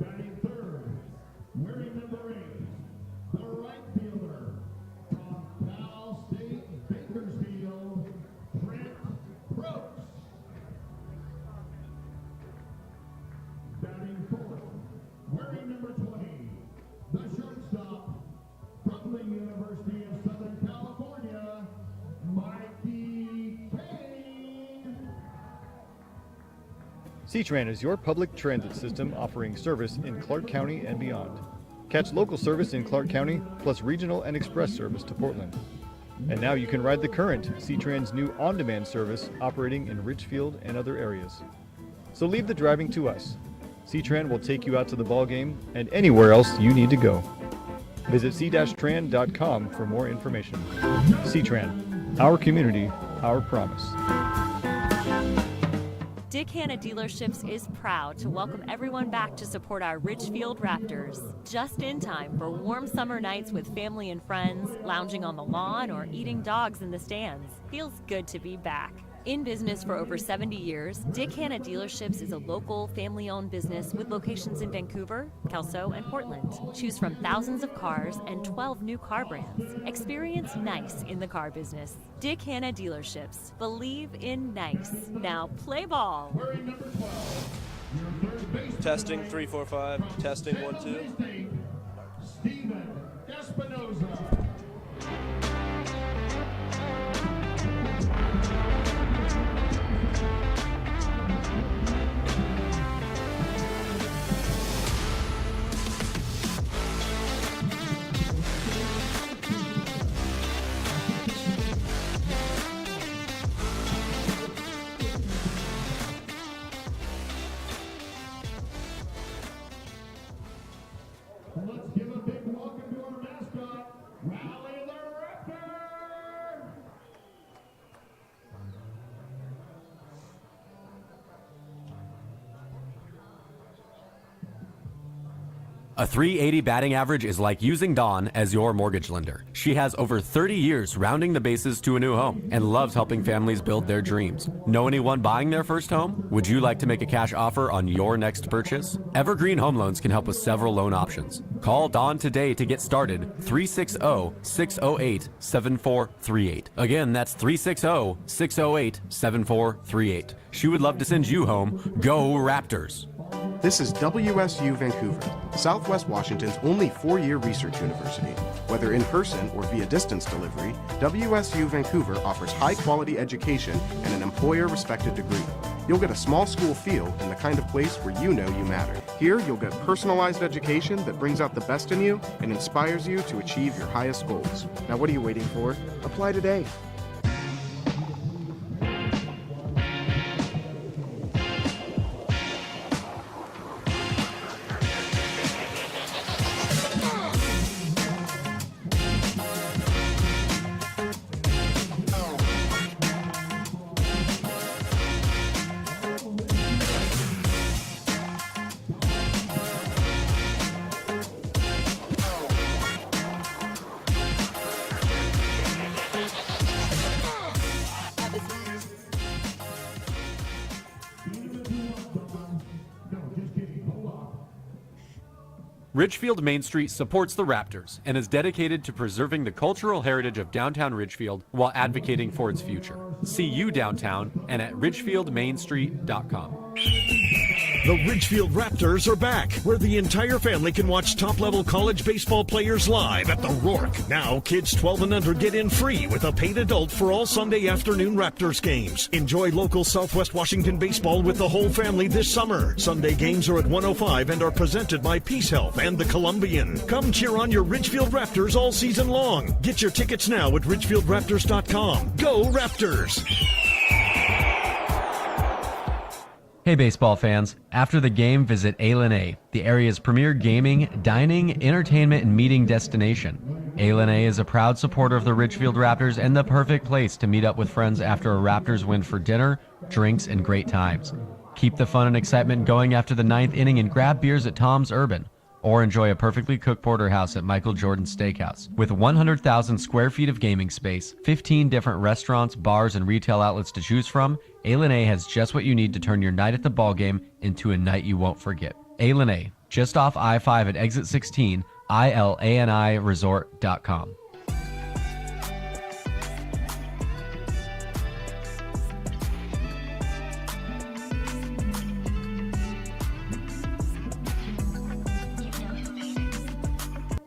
Batting third, wearing number 8, the right fielder from Cal State Bakersfield, Trent Brooks. Batting fourth, wearing number 20, the shortstop from the University of Southern California, Mikey Kane. C-Tran is your public transit system offering service in Clark County and beyond. Catch local service in Clark County, plus regional and express service to Portland. And now you can ride the current C-Tran's new on-demand service operating in Ridgefield and other areas. So leave the driving to us. C-Tran will take you out to the ball game and anywhere else you need to go. Visit c-tran.com for more information. C-Tran, our community, our promise. Dick Hanna Dealerships is proud to welcome everyone back to support our Ridgefield Raptors. Just in time for warm summer nights with family and friends, lounging on the lawn, or eating dogs in the stands. Feels good to be back. In business for over 70 years, Dick Hanna Dealerships is a local, family-owned business with locations in Vancouver, Kelso, and Portland. Choose from thousands of cars and 12 new car brands. Experience nice in the car business. Dick Hanna Dealerships. Believe in nice. Now play ball. Testing 3 4 5. Testing 1 2. Steven Espinoza. Let's give a big welcome to our mascot, Rally the Raptor! A .380 batting average is like using Dawn as your mortgage lender. She has over 30 years rounding the bases to a new home and loves helping families build their dreams. Know anyone buying their first home? Would you like to make a cash offer on your next purchase? Evergreen Home Loans can help with several loan options. Call Dawn today to get started. 360-608-7438. Again, that's 360-608-7438. She would love to send you home. Go Raptors! This is WSU Vancouver, Southwest Washington's only 4-year research university. Whether in person or via distance delivery, WSU Vancouver offers high-quality education and an employer-respected degree. You'll get a small school feel and the kind of place where you know you matter. Here, you'll get personalized education that brings out the best in you and inspires you to achieve your highest goals. Now, what are you waiting for? Apply today. Ridgefield Main Street supports the Raptors and is dedicated to preserving the cultural heritage of downtown Ridgefield while advocating for its future. See you downtown and at ridgefieldmainstreet.com. The Ridgefield Raptors are back, where the entire family can watch top-level college baseball players live at the Rourke. Now, kids 12 and under get in free with a paid adult for all Sunday afternoon Raptors games. Enjoy local Southwest Washington baseball with the whole family this summer. Sunday games are at 1:05 and are presented by Peace Health and the Columbian. Come cheer on your Ridgefield Raptors all season long. Get your tickets now at ridgefieldraptors.com. Go Raptors! Hey baseball fans, after the game visit A, the area's premier gaming, dining, entertainment, and meeting destination. A is a proud supporter of the Ridgefield Raptors and the perfect place to meet up with friends after a Raptors win for dinner, drinks, and great times. Keep the fun and excitement going after the 9th inning and grab beers at Tom's Urban. Or enjoy a perfectly cooked porterhouse at Michael Jordan's Steakhouse. With 100,000 square feet of gaming space, 15 different restaurants, bars, and retail outlets to choose from, A has just what you need to turn your night at the ballgame into a night you won't forget. A, just off I-5 at exit 16, ILANIresort.com.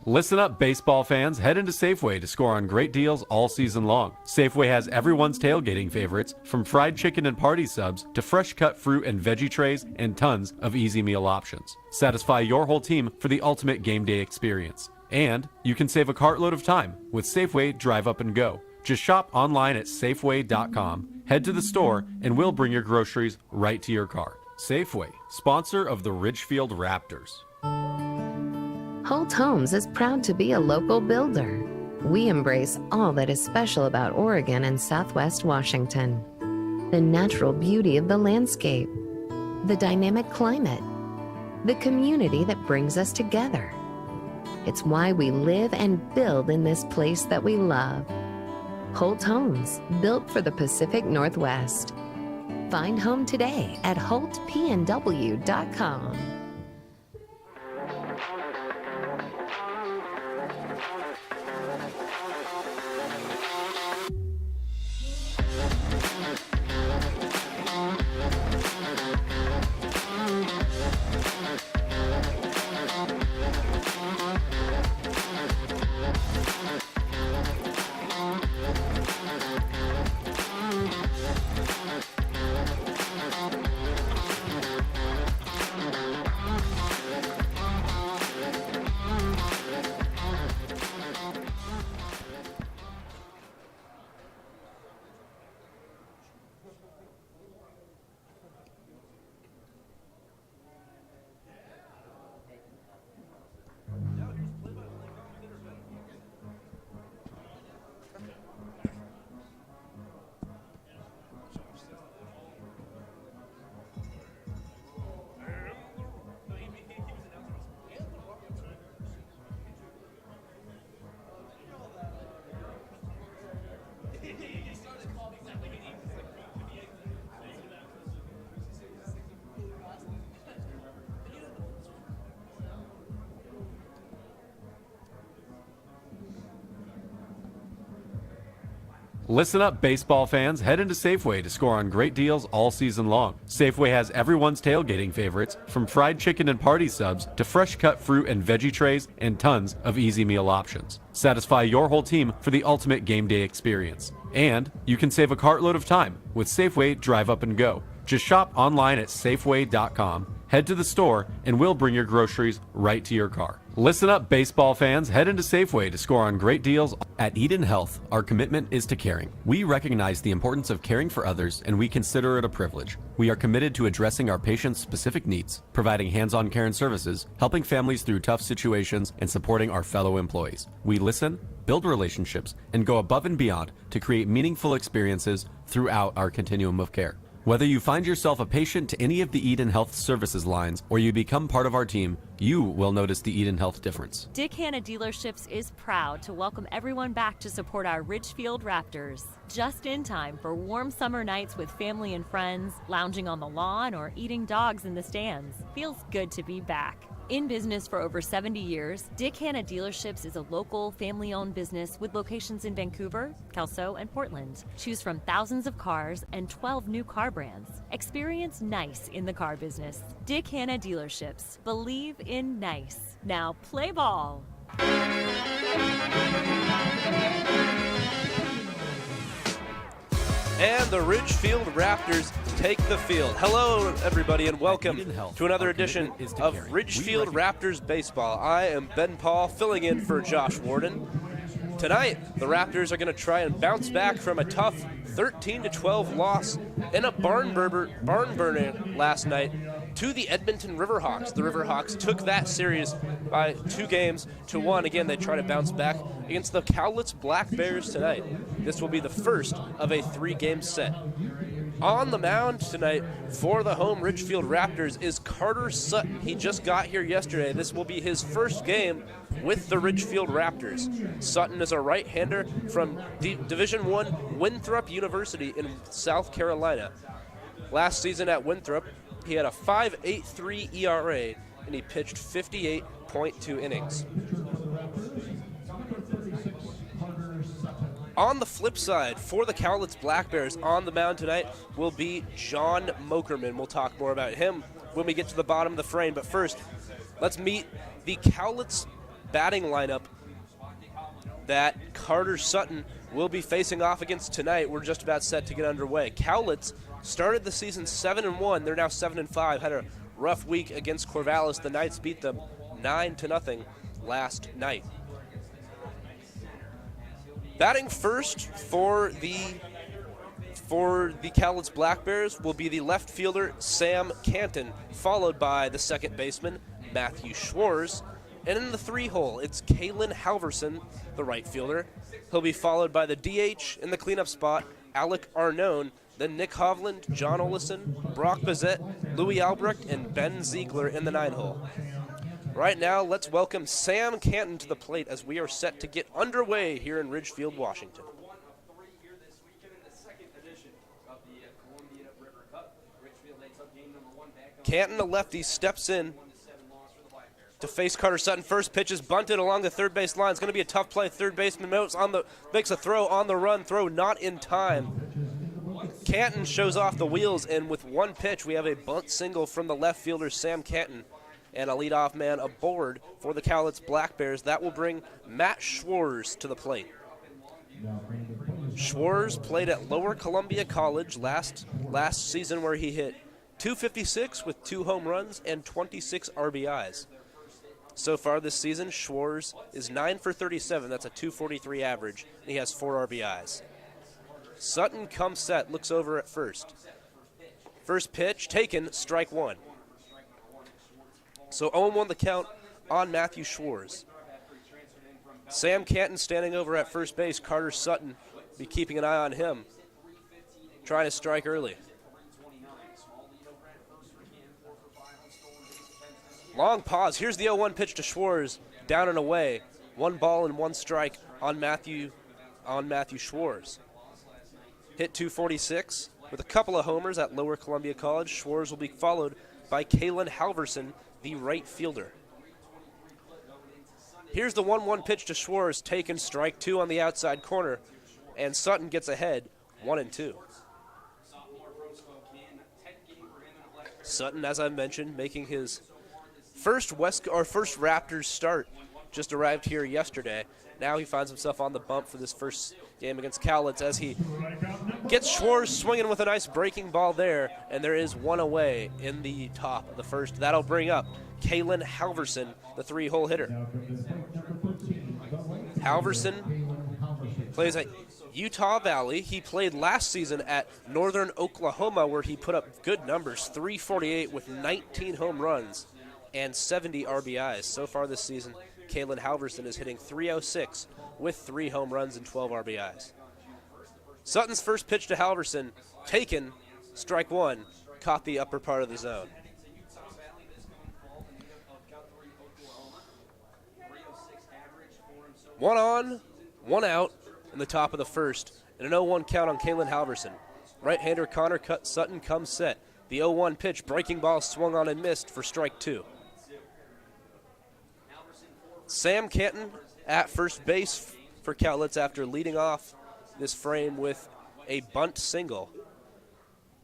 Listen up, baseball fans. Head into Safeway to score on great deals all season long. Safeway has everyone's tailgating favorites, from fried chicken and party subs to fresh cut fruit and veggie trays and tons of easy meal options. Satisfy your whole team for the ultimate game day experience. And you can save a cartload of time with Safeway Drive Up and Go. Just shop online at Safeway.com, head to the store, and we'll bring your groceries right to your car. Safeway, sponsor of the Ridgefield Raptors. Holt Homes is proud to be a local builder. We embrace all that is special about Oregon and Southwest Washington. The natural beauty of the landscape, the dynamic climate, the community that brings us together. It's why we live and build in this place that we love. Holt Homes, built for the Pacific Northwest. Find home today at holtpnw.com. Listen up, baseball fans. Head into Safeway to score on great deals all season long. Safeway has everyone's tailgating favorites, from fried chicken and party subs to fresh cut fruit and veggie trays and tons of easy meal options. Satisfy your whole team for the ultimate game day experience. And you can save a cartload of time with Safeway Drive Up and Go. Just shop online at Safeway.com, head to the store, and we'll bring your groceries right to your car. Listen up, baseball fans. Head into Safeway to score on great deals. At Eden Health, our commitment is to caring. We recognize the importance of caring for others, and we consider it a privilege. We are committed to addressing our patients' specific needs, providing hands-on care and services, helping families through tough situations, and supporting our fellow employees. We listen, build relationships, and go above and beyond to create meaningful experiences throughout our continuum of care. Whether you find yourself a patient to any of the Eden Health services lines or you become part of our team, you will notice the Eden Health difference. Dick Hanna Dealerships is proud to welcome everyone back to support our Ridgefield Raptors. Just in time for warm summer nights with family and friends, lounging on the lawn, or eating dogs in the stands. Feels good to be back. In business for over 70 years, Dick Hanna Dealerships is a local, family-owned business with locations in Vancouver, Kelso, and Portland. Choose from thousands of cars and 12 new car brands. Experience nice in the car business. Dick Hanna Dealerships. Believe in nice. Now play ball. And the Ridgefield Raptors take the field. Hello, everybody, and welcome to another edition of Ridgefield Raptors Baseball. I am Ben Paul, filling in for Josh Warden. Tonight, the Raptors are going to try and bounce back from a tough 13-12 loss in a barn burner last night to the Edmonton Riverhawks. The Riverhawks took that series by 2-1. Again, they try to bounce back against the Cowlitz BlackBears tonight. This will be the first of a 3-game set. On the mound tonight for the home Ridgefield Raptors is Carter Sutton. He just got here yesterday. This will be his first game with the Ridgefield Raptors. Sutton is a right-hander from Division I Winthrop University in South Carolina. Last season at Winthrop, he had a 5.83 ERA, and he pitched 58.2 innings. On the flip side, for the Cowlitz BlackBears, on the mound tonight will be John Mokerman. We'll talk more about him when we get to the bottom of the frame. But first, let's meet the Cowlitz batting lineup that Carter Sutton will be facing off against tonight. We're just about set to get underway. Cowlitz started the season 7-1. They're now 7-5. Had a rough week against Corvallis. The Knights beat them 9-0 last night. Batting first for the Cowlitz BlackBears will be the left fielder Sam Canton, followed by the second baseman Matthew Schwarz. And in the 3-hole, it's Kalen Halverson, the right fielder. He'll be followed by the DH in the cleanup spot, Alec Arnone, then Nick Hovland, John Olison, Brock Bazette, Louis Albrecht, and Ben Ziegler in the 9-hole. Right now, let's welcome Sam Canton to the plate as we are set to get underway here in Ridgefield, Washington. Canton, a lefty, steps in to face Carter Sutton. First pitch is bunted along the third base line. It's going to be a tough play. Third baseman makes a throw on the run. Throw not in time. Canton shows off the wheels, and with one pitch, we have a bunt single from the left fielder, Sam Canton, and a leadoff man aboard for the Cowlitz BlackBears. That will bring Matt Schwarz to the plate. Schwarz played at Lower Columbia College last season, where he hit .256 with 2 home runs and 26 RBIs. So far this season, Schwarz is 9 for 37. That's a .243 average, and he has 4 RBIs. Sutton comes set, looks over at first. First pitch taken, strike 1. So 0-1 the count on Matthew Schwarz. Sam Canton standing over at first base. Carter Sutton be keeping an eye on him, trying to strike early. Long pause. Here's the 0-1 pitch to Schwarz, down and away. 1 ball and 1 strike on Matthew Schwarz. Hit .246 with a couple of homers at Lower Columbia College. Schwarz will be followed by Kalen Halverson, the right fielder. Here's the 1-1 pitch to Schwarz, taken, strike 2 on the outside corner, and Sutton gets ahead 1-2. Sutton, as I mentioned, making his first Raptors start. Just arrived here yesterday. Now he finds himself on the bump for this first game against Cowlitz as he gets Schwarz swinging with a nice breaking ball there, and there is 1 away in the top of the first. That'll bring up Kalen Halverson, the 3-hole hitter. Halverson plays at Utah Valley. He played last season at Northern Oklahoma, where he put up good numbers, .348 with 19 home runs and 70 RBIs. So far this season, Kalen Halverson is hitting .306 with 3 home runs and 12 RBIs. Sutton's first pitch to Halverson, taken, strike 1, caught the upper part of the zone. One on, 1 out in the top of the first, and an 0-1 count on Kalen Halverson. Right-hander Connor Sutton comes set. The 0-1 pitch, breaking ball swung on and missed for strike 2. Sam Canton at first base for Cowlitz after leading off this frame with a bunt single.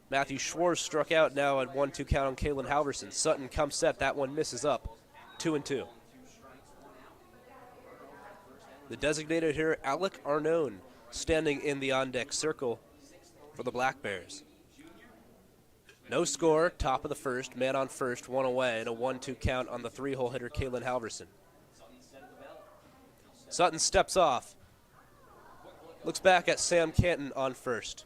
Matthew Schwarz struck out now at 1-2 count on Kalen Halverson. Sutton comes set. That one misses up. 2-2. The designated hitter, Alec Arnone, standing in the on-deck circle for the BlackBears. No score, top of the first, man on first, 1 away, and a 1-2 count on the 3-hole hitter, Kalen Halverson. Sutton steps off, looks back at Sam Canton on first.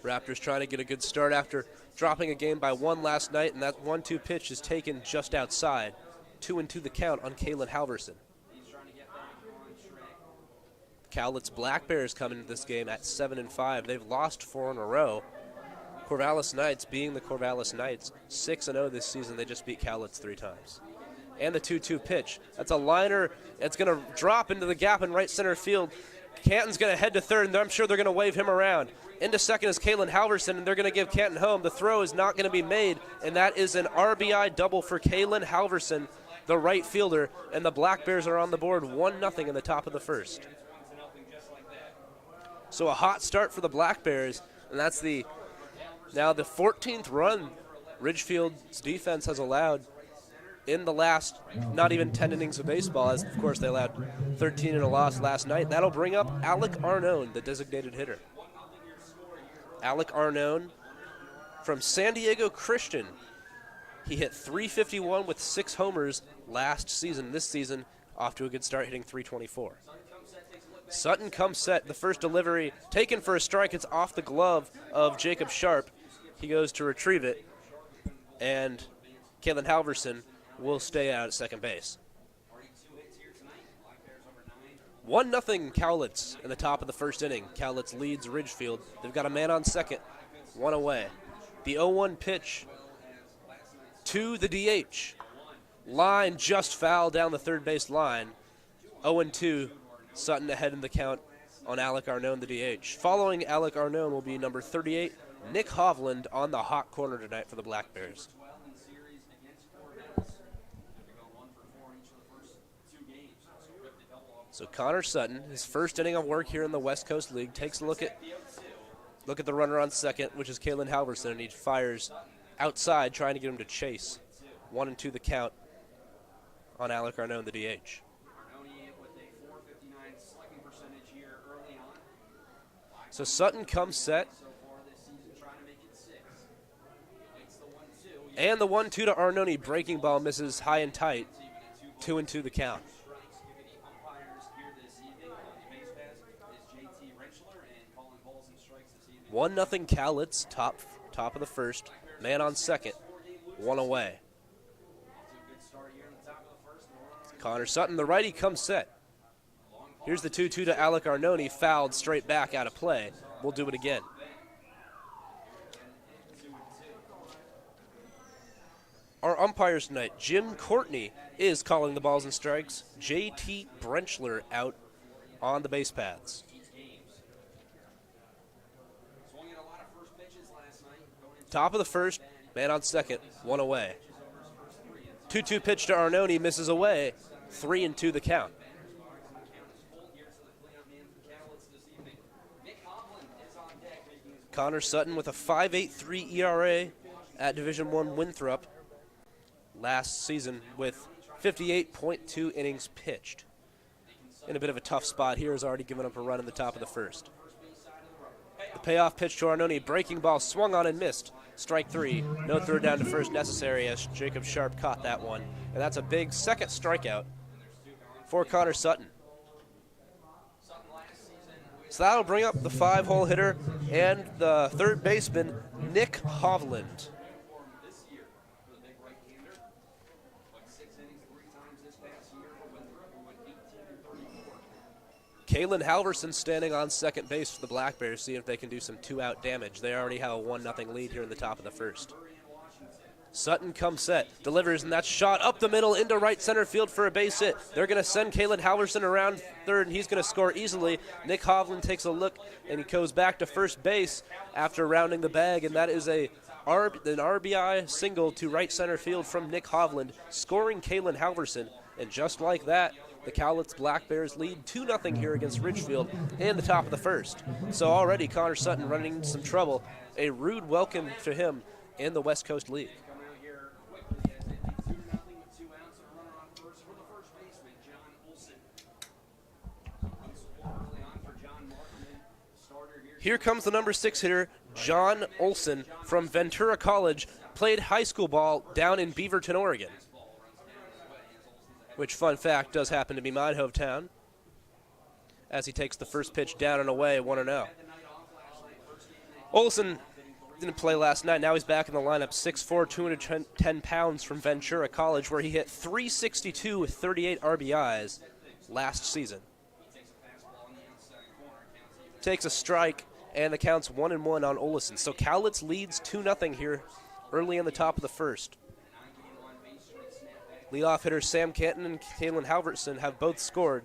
Raptors trying to get a good start after dropping a game by 1 last night, and that 1-2 pitch is taken just outside. 2-2 the count on Kalen Halverson. Cowlitz BlackBears come into this game at 7-5. They've lost 4 in a row. Corvallis Knights, being the Corvallis Knights, 6-0 this season. They just beat Cowlitz 3 times. And the 2-2 pitch. That's a liner. It's going to drop into the gap in right center field. Canton's going to head to third, and I'm sure they're going to wave him around. Into second is Kalen Halverson, and they're going to give Canton home. The throw is not going to be made, and that is an RBI double for Kalen Halverson, the right fielder, and the BlackBears are on the board 1-0 in the top of the first. So a hot start for the BlackBears, and that's now the 14th run Ridgefield's defense has allowed in the last not even 10 innings of baseball, as of course they allowed 13 in a loss last night. That'll bring up Alec Arnone, the designated hitter. Alec Arnone from San Diego Christian. He hit .351 with 6 homers last season. This season, off to a good start, hitting .324. Sutton comes set. The first delivery taken for a strike. It's off the glove of Jacob Sharp. He goes to retrieve it, and Kalen Halverson will stay out at second base. 1-0 Cowlitz in the top of the first inning. Cowlitz leads Ridgefield. They've got a man on second, 1 away. The 0-1 pitch to the DH. Line just foul down the third base line. 0-2. Sutton ahead in the count on Alec Arnone, the DH. Following Alec Arnone will be number 38, Nick Hovland, on the hot corner tonight for the BlackBears. So Connor Sutton, his first inning of work here in the West Coast League, takes a look at the runner on second, which is Kalen Halverson, and he fires outside, trying to get him to chase. 1-2 the count on Alec Arnone, the DH. So Sutton comes set. And the 1-2 to Arnone. Breaking ball misses high and tight. 2-2 the count. 1-0 Cowlitz, top of the first. Man on second. 1 away. Connor Sutton, the righty, comes set. Here's the 2-2 to Alec Arnone, fouled straight back out of play. We'll do it again. Our umpires tonight, Jim Courtney is calling the balls and strikes. J.T. Brenchler out on the base paths. Top of the first, man on second, 1 away. 2-2 pitch to Arnone, misses away. 3-2 the count. Connor Sutton with a 5.83 ERA at Division I Winthrop last season with 58.2 innings pitched. In a bit of a tough spot here, has already given up a run in the top of the first. The payoff pitch to Arnone, breaking ball swung on and missed. Strike 3, no throw down to first necessary as Jacob Sharp caught that one. And that's a big second strikeout for Connor Sutton. So that'll bring up the 5-hole hitter and the third baseman, Nick Hovland. Kalen Halverson standing on second base for the BlackBears, seeing if they can do some 2-out damage. They already have a 1-0 lead here in the top of the first. Sutton comes set, delivers, and that's shot up the middle into right center field for a base hit. They're going to send Kalen Halverson around third, and he's going to score easily. Nick Hovland takes a look, and he goes back to first base after rounding the bag, and that is an RBI single to right center field from Nick Hovland, scoring Kalen Halverson. And just like that, the Cowlitz BlackBears lead 2-0 here against Ridgefield in the top of the first. So already Connor Sutton running into some trouble. A rude welcome to him in the West Coast League. Here comes the number 6 hitter, John Olson from Ventura College. Played high school ball down in Beaverton, Oregon. Which, fun fact, does happen to be my hometown. As he takes the first pitch down and away, 1-0. Olsen didn't play last night. Now he's back in the lineup. 6'4", 210 pounds from Ventura College, where he hit .362 with 38 RBIs last season. Takes a strike, and the count's 1-1 on Olesen. So Cowlitz leads 2-0 here early in the top of the first. Leadoff hitters Sam Canton and Kalen Halverson have both scored.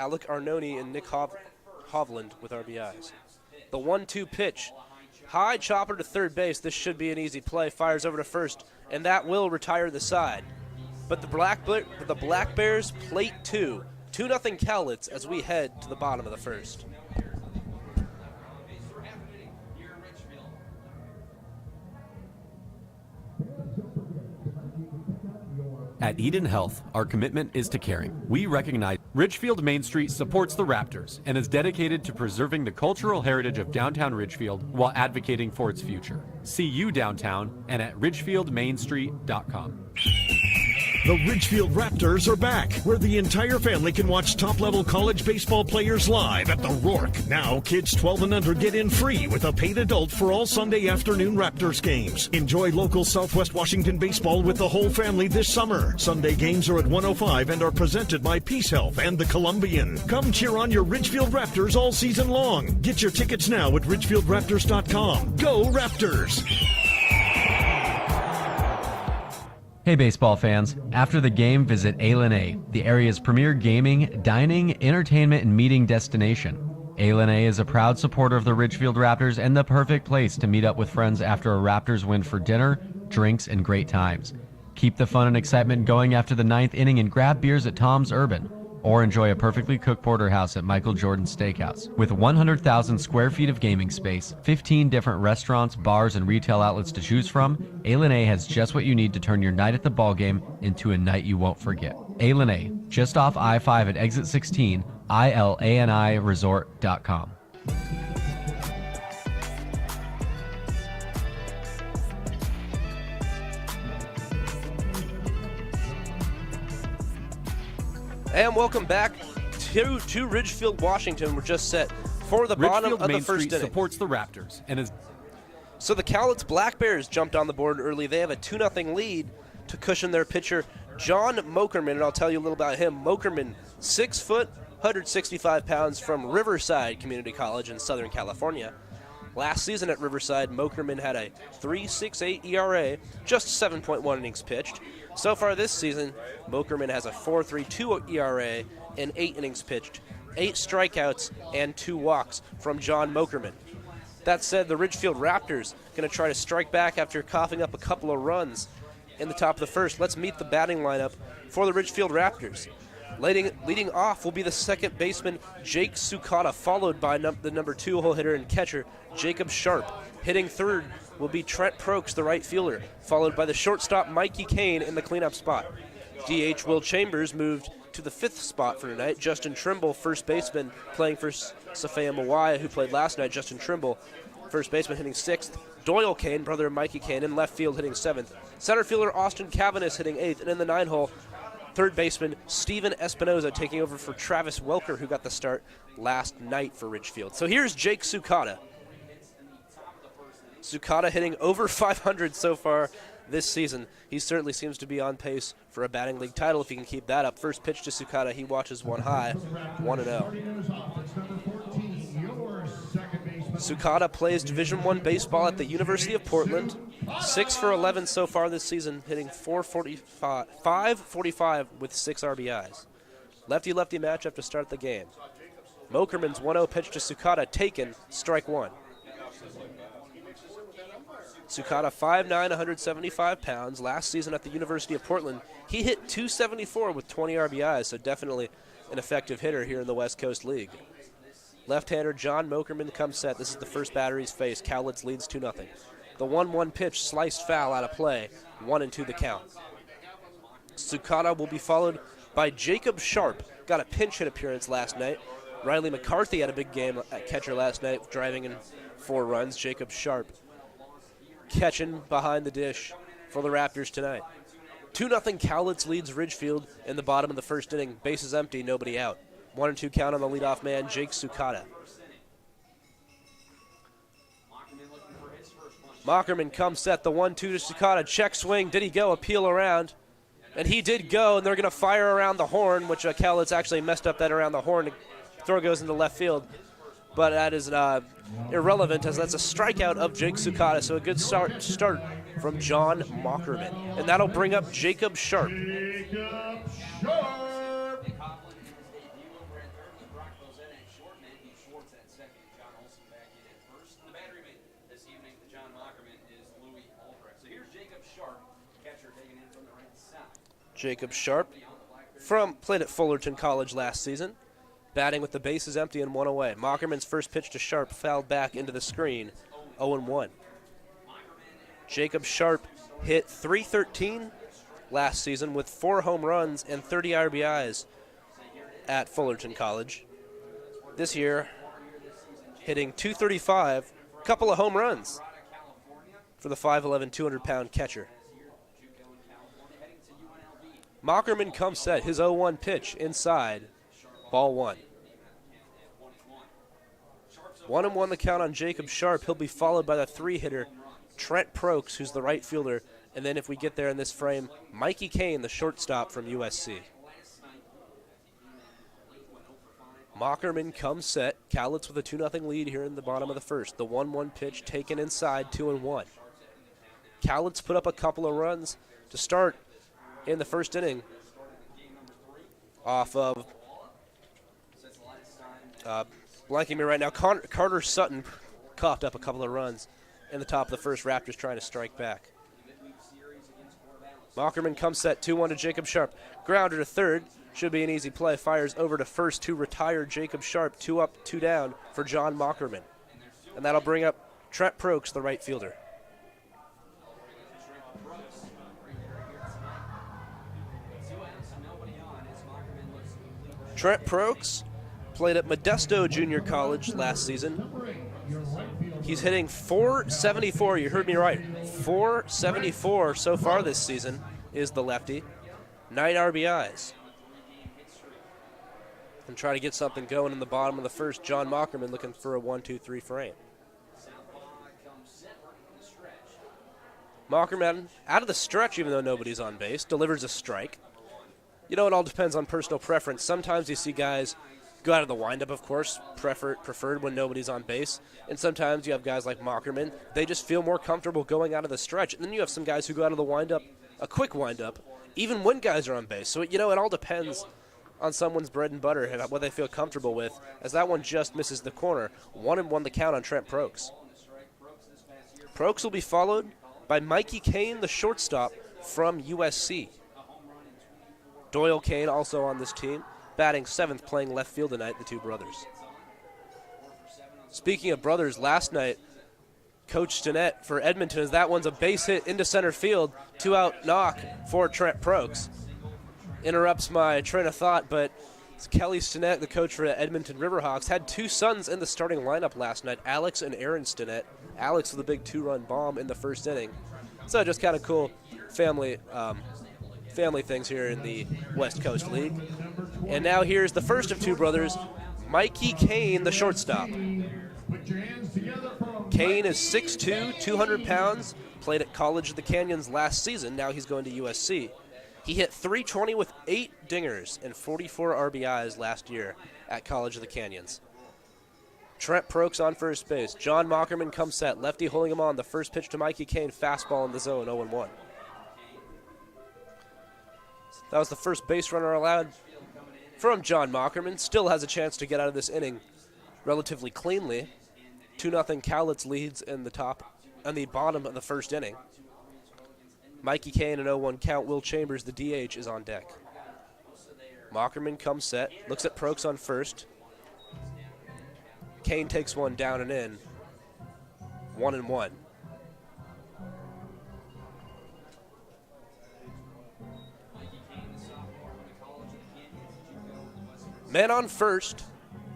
Alec Arnone and Nick Hovland with RBIs. The 1-2 pitch. High chopper to third base. This should be an easy play. Fires over to first, and that will retire the side. But the BlackBears plate 2. 2-0 Cowlitz as we head to the bottom of the first. At Eden Health, our commitment is to caring. We recognize Ridgefield Main Street supports the Raptors and is dedicated to preserving the cultural heritage of downtown Ridgefield while advocating for its future. See you downtown and at ridgefieldmainstreet.com. The Ridgefield Raptors are back, where the entire family can watch top-level college baseball players live at the Rourke. Now, kids 12 and under get in free with a paid adult for all Sunday afternoon Raptors games. Enjoy local Southwest Washington baseball with the whole family this summer. Sunday games are at 1:05 and are presented by Peace Health and the Columbian. Come cheer on your Ridgefield Raptors all season long. Get your tickets now at ridgefieldraptors.com. Go Raptors! Hey baseball fans, after the game visit A, the area's premier gaming, dining, entertainment, and meeting destination. A is a proud supporter of the Ridgefield Raptors and the perfect place to meet up with friends after a Raptors win for dinner, drinks, and great times. Keep the fun and excitement going after the 9th inning and grab beers at Tom's Urban, or enjoy a perfectly cooked porterhouse at Michael Jordan's Steakhouse. With 100,000 square feet of gaming space, 15 different restaurants, bars, and retail outlets to choose from, A has just what you need to turn your night at the ballgame into a night you won't forget. A, just off I-5 at exit 16, ilaniresort.com. And welcome back to Ridgefield, Washington. We're just set for the bottom of the first inning. Supports the Raptors and is. So the Cowlitz BlackBears jumped on the board early. They have a 2-0 lead to cushion their pitcher, John Mokerman, and I'll tell you a little about him. Mokerman, 6 foot, 165 pounds from Riverside Community College in Southern California. Last season at Riverside, Mokerman had a 3.68 ERA, just 7.1 innings pitched. So far this season, Mokerman has a 4.32 ERA and 8 innings pitched, 8 strikeouts, and 2 walks from John Mokerman. That said, the Ridgefield Raptors going to try to strike back after coughing up a couple of runs in the top of the first. Let's meet the batting lineup for the Ridgefield Raptors. Leading off will be the second baseman, Jake Sukata, followed by the number 2 hitter and catcher, Jacob Sharp. Hitting third will be Trent Prokes, the right fielder, followed by the shortstop, Mikey Kane, in the cleanup spot. DH Will Chambers moved to the 5th spot for tonight. Justin Trimble, first baseman, playing for Safaya Mawaya, who played last night. Justin Trimble, first baseman, hitting 6th. Doyle Kane, brother of Mikey Kane, in left field, hitting 7th. Center fielder Austin Cavanis hitting 8th. And in the 9-hole, third baseman Steven Espinoza taking over for Travis Welker, who got the start last night for Ridgefield. So here's Jake Sukata. Sukata hitting over 500 so far this season. He certainly seems to be on pace for a batting league title if he can keep that up. First pitch to Sukata, he watches one high, 1-0. Sukata plays Division I baseball at the University of Portland. 6 for 11 so far this season, hitting .545 with 6 RBIs. Lefty-lefty matchup to start the game. Mokerman's 1-0 pitch to Sukata, taken, strike 1. Sukata, 5'9", 175 pounds. Last season at the University of Portland, he hit .274 with 20 RBIs, so definitely an effective hitter here in the West Coast League. Left-hander John Mokerman comes set. This is the first batter he's faced. Cowlitz leads 2-0. The 1-1 pitch, sliced foul out of play, 1-2 the count. Sukata will be followed by Jacob Sharp. Got a pinch hit appearance last night. Riley McCarthy had a big game at catcher last night, driving in 4 runs. Jacob Sharp catching behind the dish for the Raptors tonight. 2-0 Cowlitz leads Ridgefield in the bottom of the first inning. Bases empty, nobody out. 1-2 count on the leadoff man, Jake Sukata. Mockerman comes set, the 1-2 to Sakata. Check swing. Did he go? Appeal around. And he did go, and they're going to fire around the horn, which Cowlitz actually messed up that around the horn. Throw goes into left field. But that is irrelevant, as that's a strikeout of Jake Sakata. So a good start from John Mockerman. And that'll bring up Jacob Sharp. Jacob Sharp played at Fullerton College last season, batting with the bases empty and one away. Mockerman's first pitch to Sharp fouled back into the screen, 0-1. Jacob Sharp hit .313 last season with 4 home runs and 30 RBIs at Fullerton College. This year, hitting .235, a couple of home runs for the 5'11", 200-pound catcher. Mockerman comes set, his 0-1 pitch inside, ball 1. 1-1 the count on Jacob Sharp. He'll be followed by the 3-hitter, Trent Prokes, who's the right fielder. And then if we get there in this frame, Mikey Kane, the shortstop from USC. Mockerman comes set. Cowlitz with a 2-0 lead here in the bottom of the first. The 1-1 pitch taken inside, 2-1. Cowlitz put up a couple of runs to start in the first inning off of, blanking me right now, Carter Sutton coughed up a couple of runs in the top of the first. Raptors trying to strike back. Mockerman comes set, 2-1 to Jacob Sharp. Grounder to third, should be an easy play. Fires over to first to retire Jacob Sharp. 2 up, 2 down for John Mockerman. And that'll bring up Trent Prokes, the right fielder. Trent Prokes played at Modesto Junior College last season. He's hitting .474. You heard me right. .474 so far this season is the lefty. 9 RBIs. And try to get something going in the bottom of the first. John Mockerman looking for a 1-2-3 frame. Mockerman out of the stretch, even though nobody's on base, delivers a strike. You know, it all depends on personal preference. Sometimes you see guys go out of the windup, of course, preferred when nobody's on base. And sometimes you have guys like Mockerman. They just feel more comfortable going out of the stretch. And then you have some guys who go out of the windup, a quick windup, even when guys are on base. So, you know, it all depends on someone's bread and butter and what they feel comfortable with, as that one just misses the corner. 1-1 the count on Trent Prokes. Prokes will be followed by Mikey Kane, the shortstop from USC. Doyle Kane also on this team, batting 7th, playing left field tonight, the two brothers. Speaking of brothers, last night, Coach Stinnett for Edmonton, as that one's a base hit into center field, 2-out knock for Trent Prokes. Interrupts my train of thought, but Kelly Stinnett, the coach for the Edmonton Riverhawks, had 2 sons in the starting lineup last night, Alex and Aaron Stinnett. Alex with a big 2-run bomb in the first inning. So just kind of cool family things here in the West Coast League. And now here's the first of 2 brothers, Mikey Kane, the shortstop. Kane is 6'2", 200 pounds, played at College of the Canyons last season. Now he's going to USC. He hit .320 with 8 dingers and 44 RBIs last year at College of the Canyons. Trent Prokes on first base. John Mockerman comes set. Lefty holding him on. The first pitch to Mikey Kane, fastball in the zone, 0-1. That was the first base runner allowed from John Mockerman. Still has a chance to get out of this inning relatively cleanly. 2-0 Cowlitz leads in the bottom of the first inning. Mikey Kane, an 0-1 count. Will Chambers, the DH, is on deck. Mockerman comes set, looks at Prokes on first. Kane takes one down and in. 1-1. Men on first,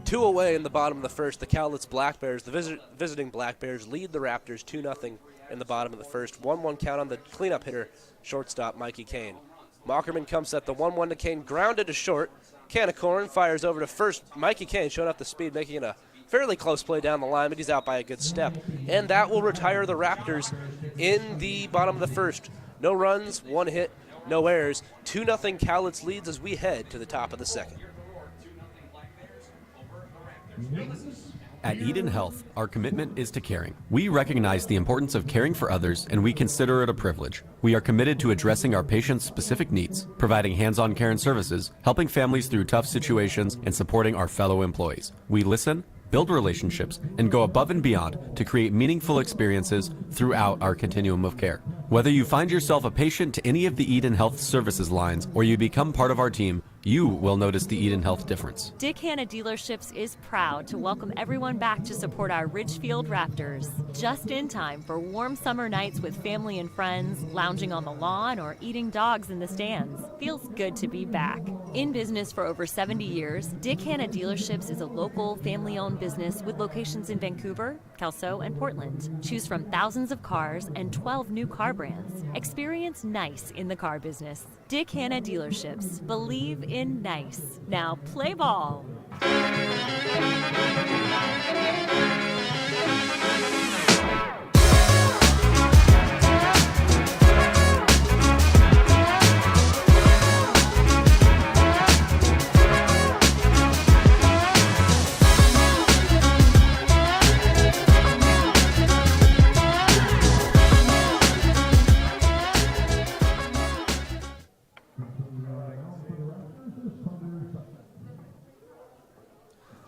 2 away in the bottom of the first. The Cowlitz BlackBears, the visiting BlackBears, lead the Raptors 2-0 in the bottom of the first. 1-1 count on the cleanup hitter, shortstop Mikey Kane. Mockerman comes at the 1-1 to Kane, grounded to short. Can of corn fires over to first. Mikey Kane showing up the speed, making it a fairly close play down the line, but he's out by a good step. And that will retire the Raptors in the bottom of the first. No runs, 1 hit, no errors. 2-0 Cowlitz leads as we head to the top of the second. At Eden Health, our commitment is to caring. We recognize the importance of caring for others, and we consider it a privilege. We are committed to addressing our patients' specific needs, providing hands-on care and services, helping families through tough situations, and supporting our fellow employees. We listen, build relationships, and go above and beyond to create meaningful experiences throughout our continuum of care. Whether you find yourself a patient to any of the Eden Health services lines or you become part of our team, you will notice the Eden Health difference. Dick Hanna Dealerships is proud to welcome everyone back to support our Ridgefield Raptors. Just in time for warm summer nights with family and friends, lounging on the lawn, or eating dogs in the stands. Feels good to be back. In business for over 70 years, Dick Hanna Dealerships is a local, family-owned business with locations in Vancouver, Kelso, and Portland. Choose from thousands of cars and 12 new car brands. Experience nice in the car business. Dick Hanna Dealerships. Believe in nice. Now play ball.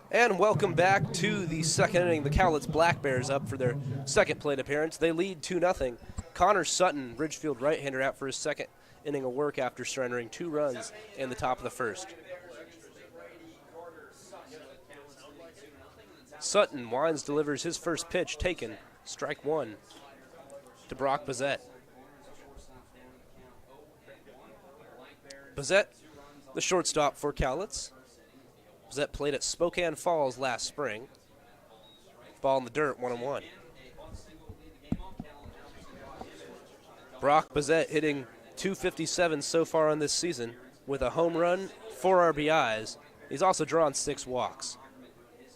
And welcome back to the second inning. The Cowlitz BlackBears up for their second plate appearance. They lead 2-0. Connor Sutton, Ridgefield right-hander, out for his second inning of work after surrendering 2 runs in the top of the first. Sutton winds, delivers his first pitch, taken, strike 1 to Brock Bazette. Bazette, the shortstop for Cowlitz. Bazette played at Spokane Falls last spring. Ball in the dirt, 1-1. Brock Bazette hitting .257 so far on this season with a home run, 4 RBIs. He's also drawn 6 walks.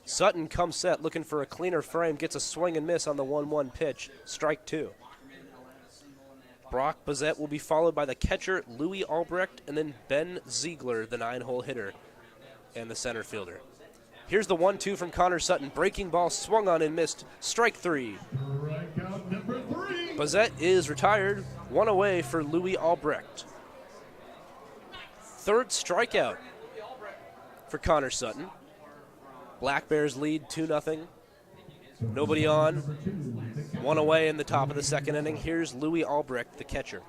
Sutton comes set looking for a cleaner frame, gets a swing and miss on the 1-1 pitch, strike 2. Brock Bazette will be followed by the catcher Louis Albrecht and then Ben Ziegler, the 9-hole hitter, and the center fielder. Here's the 1-2 from Connor Sutton. Breaking ball swung on and missed. Strike 3. Strikeout number 3. Bazette is retired. 1 away for Louis Albrecht. Third strikeout for Connor Sutton. BlackBears lead 2-0. Nobody on. 1 away in the top of the second inning. Here's Louis Albrecht, the catcher.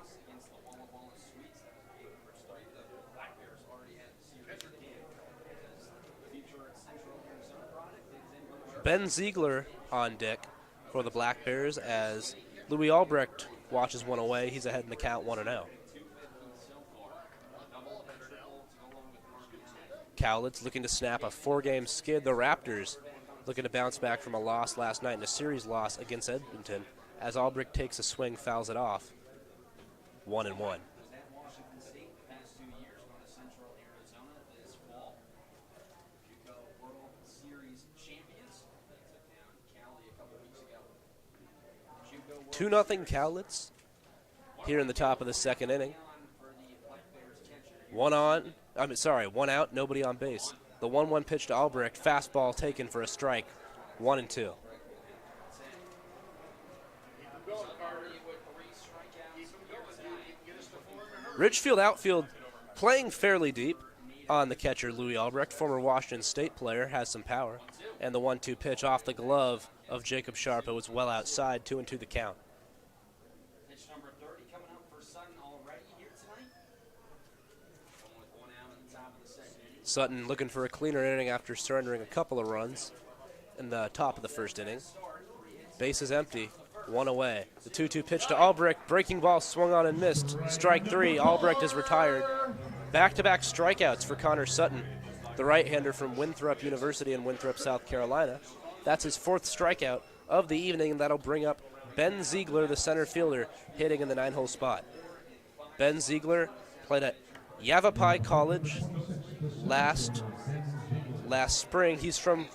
Ben Ziegler on deck for the BlackBears as Louis Albrecht watches 1 away. He's ahead in the count, 1-0. Cowlitz looking to snap a 4-game skid. The Raptors looking to bounce back from a loss last night in a series loss against Edmonton as Albrecht takes a swing, fouls it off. 1-1. Two 2-0 Cowlitz here in the top of the second inning. 1 out, nobody on base. The 1-1 pitch to Albrecht, fastball taken for a strike, 1-2. Ridgefield outfield playing fairly deep on the catcher Louis Albrecht, former Washington State player, has some power. And the 1-2 pitch off the glove of Jacob Sharp. It was well outside, 2-2 the count. Pitch number 30 coming up for Sutton already here tonight. With 1 out at the top of the second inning. Sutton looking for a cleaner inning after surrendering a couple of runs in the top of the first inning. Base is empty, 1 away. The 2-2 pitch to Albrecht, breaking ball swung on and missed. Strike 3, Albrecht is retired. Back-to-back strikeouts for Connor Sutton, the right-hander from Winthrop University in Winthrop, South Carolina. That's his 4th strikeout of the evening, and that'll bring up Ben Ziegler, the center fielder, hitting in the 9-hole spot. Ben Ziegler played at Yavapai College last spring. He's from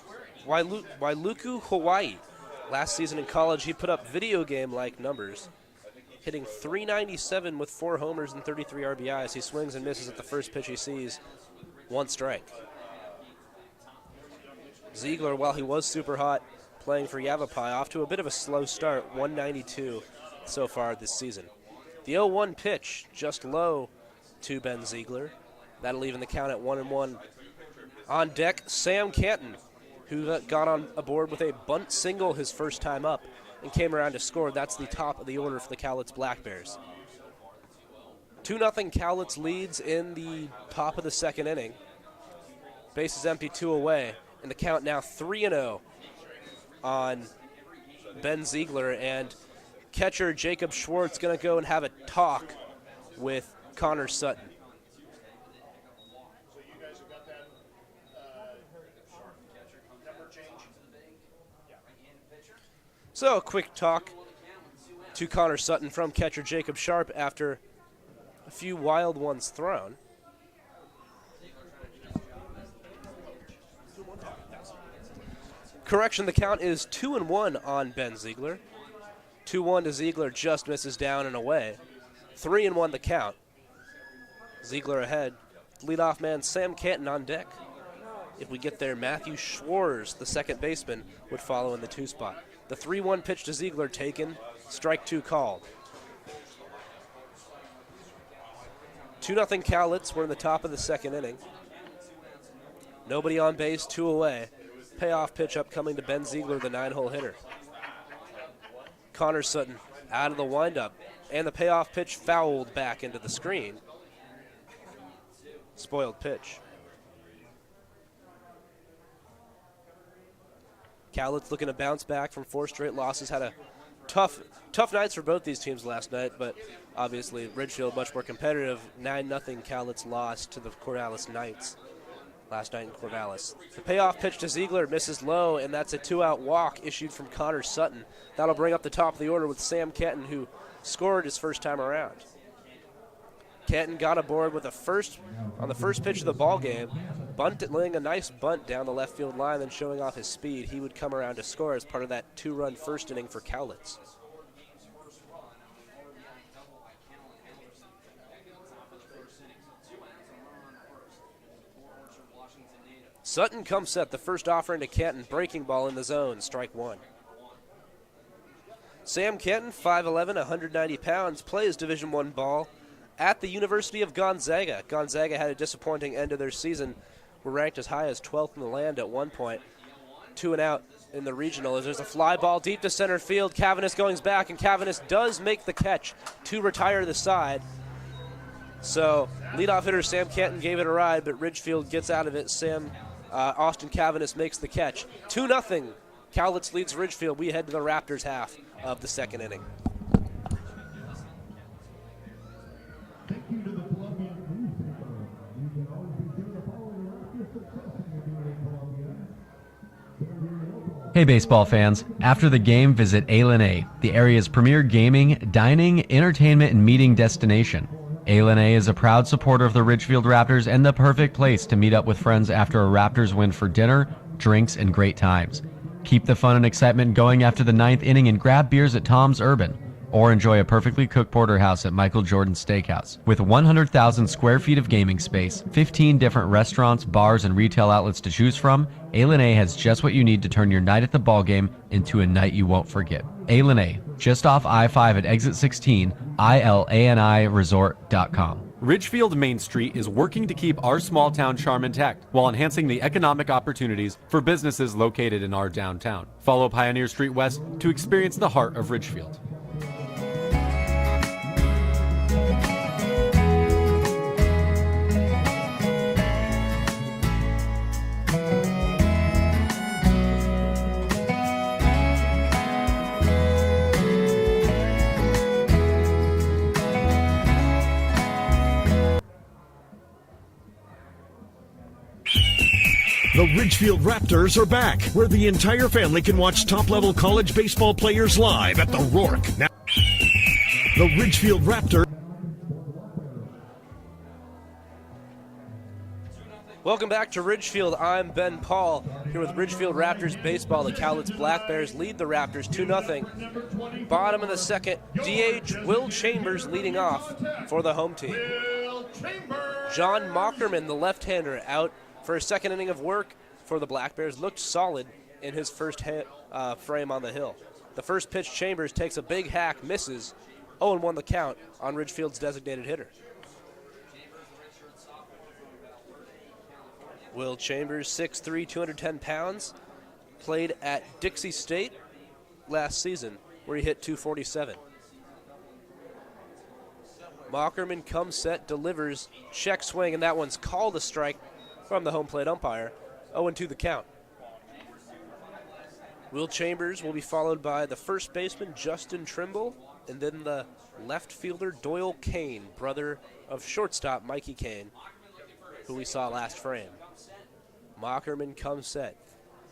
Wailuku, Hawaii. Last season in college, he put up video game-like numbers, hitting .397 with 4 homers and 33 RBIs. He swings and misses at the first pitch he sees. 1 strike. Ziegler, while he was super hot, playing for Yavapai, off to a bit of a slow start, 192 so far this season. The 0-1 pitch, just low to Ben Ziegler. That'll even the count at 1-1. On deck, Sam Canton, who got on aboard with a bunt single his first time up and came around to score. That's the top of the order for the Cowlitz BlackBears. 2-0 Cowlitz leads in the top of the second inning. Bases empty, 2 away, and the count now 3-0 on Ben Ziegler, and catcher Jacob Schwartz going to go and have a talk with Connor Sutton. So a quick talk to Connor Sutton from catcher Jacob Sharp after a few wild ones thrown. Correction, the count is 2-1 on Ben Ziegler. 2-1 to Ziegler, just misses down and away. 3-1 the count. Ziegler ahead. Leadoff man Sam Canton on deck. If we get there, Matthew Schwartz, the second baseman, would follow in the 2 spot. The 3-1 pitch to Ziegler taken, strike 2 called. 2-0 Cowlitz, we're in the top of the second inning. Nobody on base, 2 away. Payoff pitch upcoming to Ben Ziegler, the 9-hole hitter. Connor Sutton out of the windup, and the payoff pitch fouled back into the screen. Spoiled pitch. Cowlitz looking to bounce back from 4 straight losses. Had a tough nights for both these teams last night, but obviously Ridgefield much more competitive. 9-0 Cowlitz lost to the Corvallis Knights last night in Corvallis. The payoff pitch to Ziegler misses low, and that's a 2-out walk issued from Connor Sutton. That'll bring up the top of the order with Sam Canton, who scored his first time around. Canton got aboard with on the first pitch of the ball game, laying a nice bunt down the left field line, then showing off his speed. He would come around to score as part of that 2-run first inning for Cowlitz. Sutton comes set, the first offering to Canton, breaking ball in the zone, strike 1. Sam Canton, 5'11", 190 pounds, plays Division I ball at the University of Gonzaga. Gonzaga had a disappointing end of their season. Were ranked as high as 12th in the land at one point. 2 and out in the regional as there's a fly ball deep to center field. Cavanis going back, and Cavanis does make the catch to retire the side. So leadoff hitter Sam Canton gave it a ride, but Ridgefield gets out of it. Austin Cavanis makes the catch. 2-0. Cowlitz leads Ridgefield. We head to the Raptors half of the second inning. Hey baseball fans, after the game visit A, the area's premier gaming, dining, entertainment, and meeting destination. A is a proud supporter of the Ridgefield Raptors and the perfect place to meet up with friends after a Raptors win for dinner, drinks, and great times. Keep the fun and excitement going after the 9th inning and grab beers at Tom's Urban, or enjoy a perfectly cooked porterhouse at Michael Jordan's Steakhouse. With 100,000 square feet of gaming space, 15 different restaurants, bars, and retail outlets to choose from, A has just what you need to turn your night at the ballgame into a night you won't forget. A, just off I-5 at exit 16, ilaniresort.com. Ridgefield Main Street is working to keep our small town charm intact while enhancing the economic opportunities for businesses located in our downtown. Follow Pioneer Street West to experience the heart of Ridgefield. The Ridgefield Raptors are back, where the entire family can watch top-level college baseball players live at the Rourke. Now, the Ridgefield Raptors. Welcome back to Ridgefield. I'm Ben Paul here with Ridgefield Raptors baseball. The Cowlitz BlackBears lead the Raptors 2-0. Bottom of the second, DH Will Chambers leading off for the home team. John Mockerman, the left-hander, out for a second inning of work for the BlackBears. Looked solid in his first frame on the hill. The first pitch, Chambers takes a big hack, misses, 0-1 the count on Ridgefield's designated hitter. Will Chambers, 6'3", 210 pounds, played at Dixie State last season, where he hit .247. Mockerman comes set, delivers, check swing, and that one's called a strike from the home plate umpire. 0-2 the count. Will Chambers will be followed by the first baseman, Justin Trimble, and then the left fielder, Doyle Kane, brother of shortstop Mikey Kane, who we saw last frame. Mockerman comes set.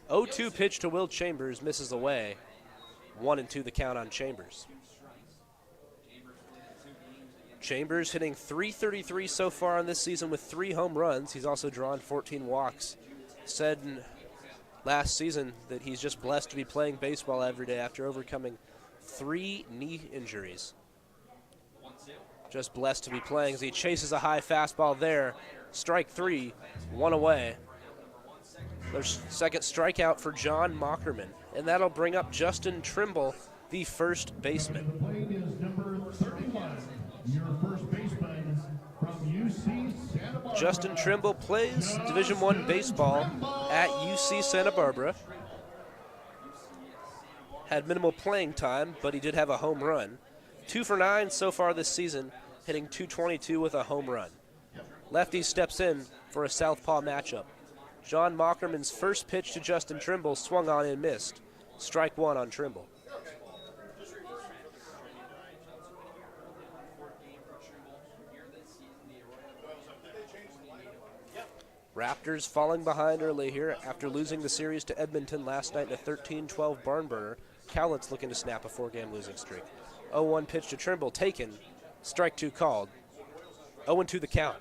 0-2 pitch to Will Chambers, misses away. 1-2 the count on Chambers. Chambers hitting .333 so far on this season with 3 home runs. He's also drawn 14 walks. Said last season that he's just blessed to be playing baseball every day after overcoming 3 knee injuries. Just blessed to be playing as he chases a high fastball there. Strike 3, 1 away. There's second strikeout for John Mockerman, and that'll bring up Justin Trimble, the first baseman. Plate is number 31, your first baseman from UC Santa Barbara. Justin Trimble plays Division I baseball at UC Santa Barbara. Had minimal playing time, but he did have a home run. 2 for 9 so far this season, hitting .222 with a home run. Lefty steps in for a southpaw matchup. John Mockerman's first pitch to Justin Trimble swung on and missed. Strike 1 on Trimble. Raptors falling behind early here after losing the series to Edmonton last night in a 13-12 barn burner. Cowlitz looking to snap a 4-game losing streak. 0-1 pitch to Trimble, taken. Strike 2 called. 0-2 the count.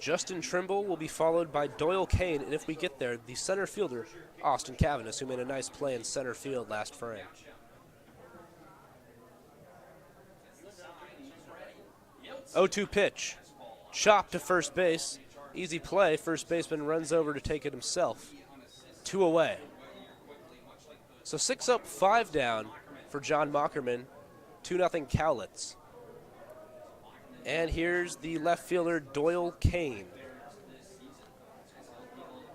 Justin Trimble will be followed by Doyle Kane, and if we get there, the center fielder, Austin Cavanis, who made a nice play in center field last frame. .0-2 pitch. Chop to first base. Easy play. First baseman runs over to take it himself. 2 away. So 6 up, 5 down for John Mockerman. 2-0 Cowlitz. And here's the left fielder, Doyle Kane.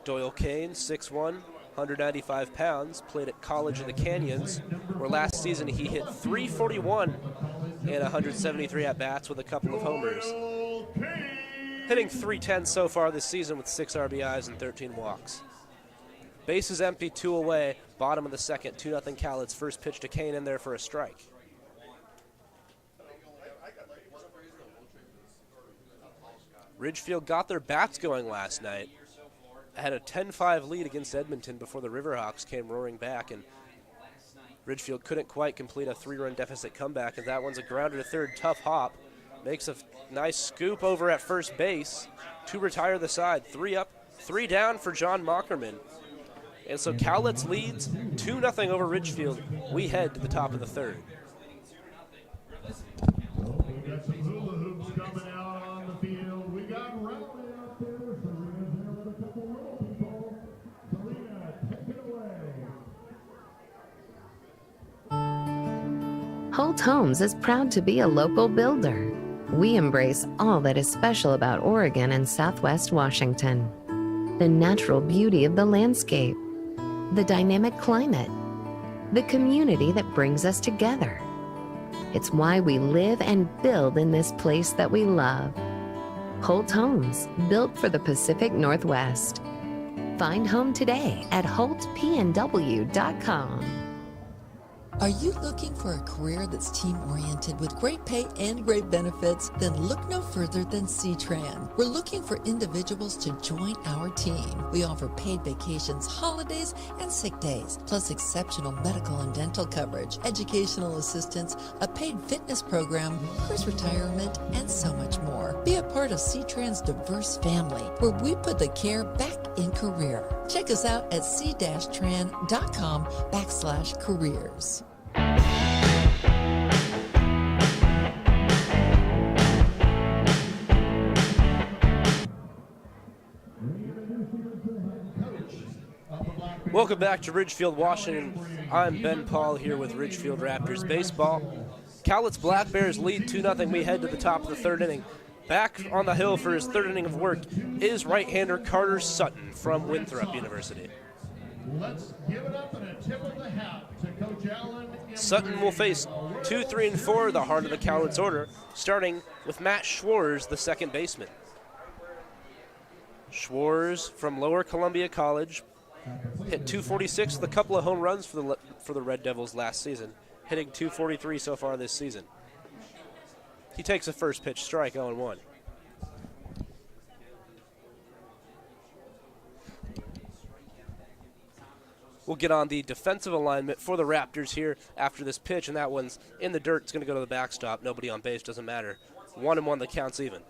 Doyle Kane, 6'1", 195 pounds, played at College of the Canyons, where last season he hit .341 and 173 at-bats with a couple of homers. Hitting .310 so far this season with 6 RBIs and 13 walks. Bases empty, 2 away, bottom of the second, 2-0 Cowlitz. First pitch to Kane in there for a strike. Ridgefield got their bats going last night. Had a 10-5 lead against Edmonton before the Riverhawks came roaring back, and Ridgefield couldn't quite complete a 3-run deficit comeback, and that one's a grounder to third, tough hop. Makes a nice scoop over at first base to retire the side. 3 up, 3 down for John Mockerman. And so Cowlitz leads 2-0 over Ridgefield. We head to the top of the third. We got some hula hoops coming out on the field. We got Rowley out there. Serena's there with a couple little people. Serena, take it away. Holt Homes is proud to be a local builder. We embrace all that is special about Oregon and Southwest Washington. The natural beauty of the landscape, the dynamic climate, the community that brings us together. It's why we live and build in this place that we love. Holt Homes, built for the Pacific Northwest. Find home today at holtpnw.com. Are you looking for a career that's team-oriented with great pay and great benefits? Then look no further than C-Tran. We're looking for individuals to join our team. We offer paid vacations, holidays, and sick days, plus exceptional medical and dental coverage, educational assistance, a paid fitness program, careers retirement, and so much more. Be a part of C-Tran's diverse family, where we put the care back in career. Check us out at c-tran.com/careers. Welcome back to Ridgefield, Washington. I'm Ben Paul here with Ridgefield Raptors baseball. Cowlitz BlackBears lead 2-0. We head to the top of the third inning. Back on the hill for his third inning of work is right-hander Carter Sutton from Winthrop University. Let's give it up and a tip of the hat to Coach Allen. Sutton will face 2, 3, and 4, the heart of the Cowlitz order, starting with Matt Schwarz, the second baseman. Schwarz from Lower Columbia College hit .246 with a couple of home runs for the Red Devils last season, hitting .243 so far this season. He takes a first pitch strike, 0-1. We'll get on the defensive alignment for the Raptors here after this pitch, and that one's in the dirt. It's going to go to the backstop. Nobody on base, doesn't matter. 1-1, the count's even.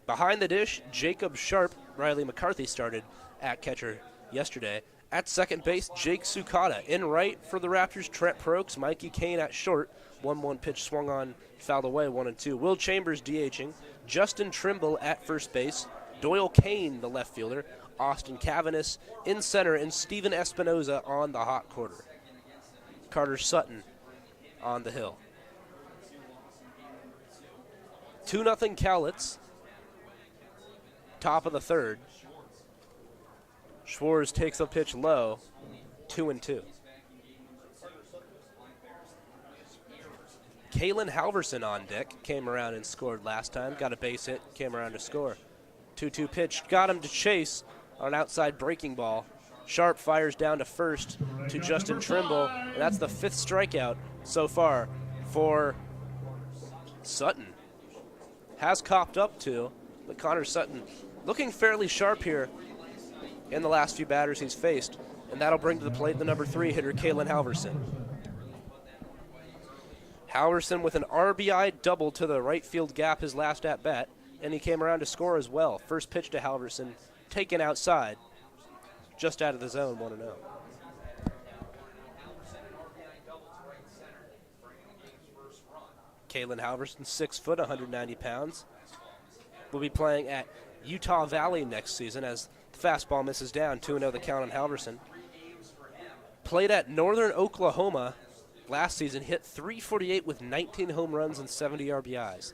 Behind the dish, Jacob Sharp. Riley McCarthy started at catcher yesterday. At second base, Jake Sukata. In right for the Raptors, Trent Prokes. Mikey Kane at short. 1-1 pitch swung on, fouled away, 1-2. Will Chambers DHing. Justin Trimble at first base. Doyle Kane, the left fielder. Austin Cavanis in center, and Steven Espinoza on the hot quarter. Carter Sutton on the hill. 2-0 Cowlitz. Top of the third. Schwarz takes a pitch low, 2-2. Kalen Halverson on deck, came around and scored last time. Got a base hit, came around to score. 2-2 pitch, got him to chase on an outside breaking ball. Sharp fires down to first to Justin Trimble, and that's the 5th strikeout so far for Sutton. Has copped up to, but Connor Sutton looking fairly sharp here in the last few batters he's faced, and that'll bring to the plate the number 3 hitter, Kalen Halverson. Halverson with an RBI double to the right field gap his last at-bat, and he came around to score as well. First pitch to Halverson, taken outside, just out of the zone, 1-0. Kalen Halverson, 6 foot, 190 pounds. Will be playing at Utah Valley next season as the fastball misses down, 2-0 the count on Halverson. Played at Northern Oklahoma last season, hit .348 with 19 home runs and 70 RBIs.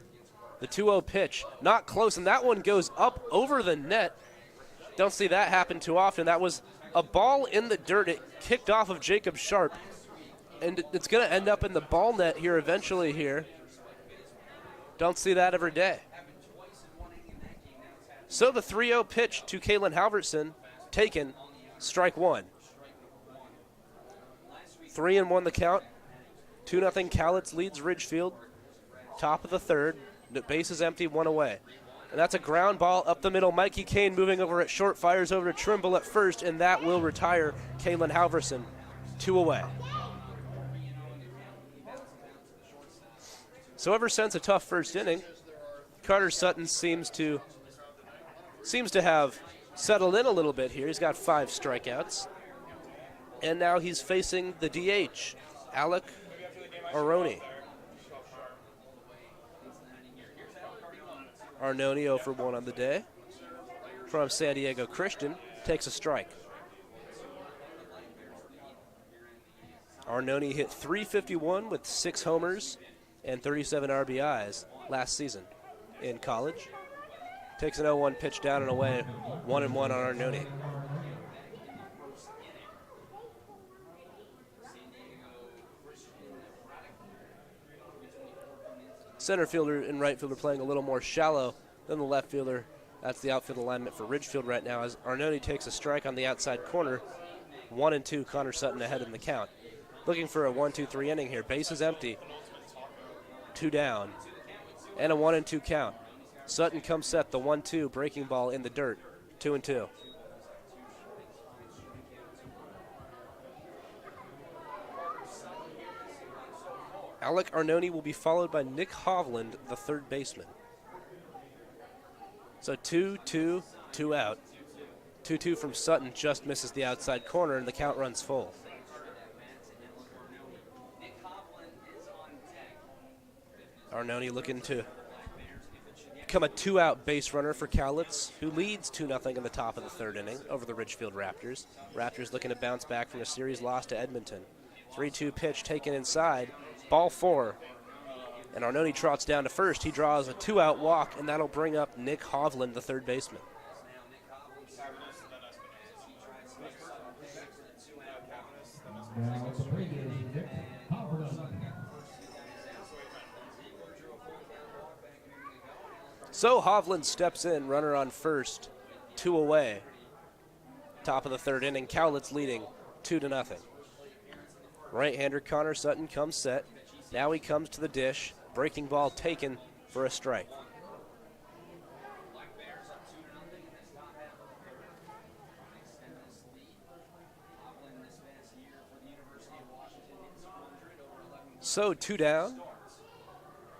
The 2-0 pitch, not close, and that one goes up over the net. Don't see that happen too often. That was a ball in the dirt. It kicked off of Jacob Sharp, and it's going to end up in the ball net here eventually here. Don't see that every day. So the 3-0 pitch to Kalen Halverson, taken, strike 1. 3-1 the count. 2-0 Cowlitz leads Ridgefield. Top of the third. The base is empty, 1 away. And that's a ground ball up the middle. Mikey Kane moving over at short, fires over to Trimble at first, and that will retire Kalen Halverson. 2 away. So ever since a tough first inning, Carter Sutton seems to have settled in a little bit here. He's got 5 strikeouts. And now he's facing the DH, Alec Aroni. Arnone 0 for 1 on the day. From San Diego Christian, takes a strike. Arnone hit .351 with 6 homers and 37 RBIs last season in college. Takes an 0-1 pitch down and away, 1-1 on Arnone. Center fielder and right fielder playing a little more shallow than the left fielder. That's the outfield alignment for Ridgefield right now as Arnone takes a strike on the outside corner. 1-2, Connor Sutton ahead in the count. looking for a 1-2-3 inning here. Base is empty. 2 down. And a 1-2 count. Sutton comes set, the 1-2, breaking ball in the dirt. 2-2. Alec Arnone will be followed by Nick Hovland, the third baseman. So 2-2, 2 out. 2-2 from Sutton just misses the outside corner, and the count runs full. Arnone looking to become a 2-out base runner for Cowlitz, who leads 2-0 in the top of the third inning over the Ridgefield Raptors. Raptors looking to bounce back from a series loss to Edmonton. 3-2 pitch taken inside, ball 4. And Arnone trots down to first. He draws a 2-out walk, and that'll bring up Nick Hovland, the third baseman. So Hovland steps in, runner on first, 2 away. Top of the third inning, Cowlitz leading 2-0. Right-hander Connor Sutton comes set. Now he comes to the dish. Breaking ball taken for a strike. So 2 down.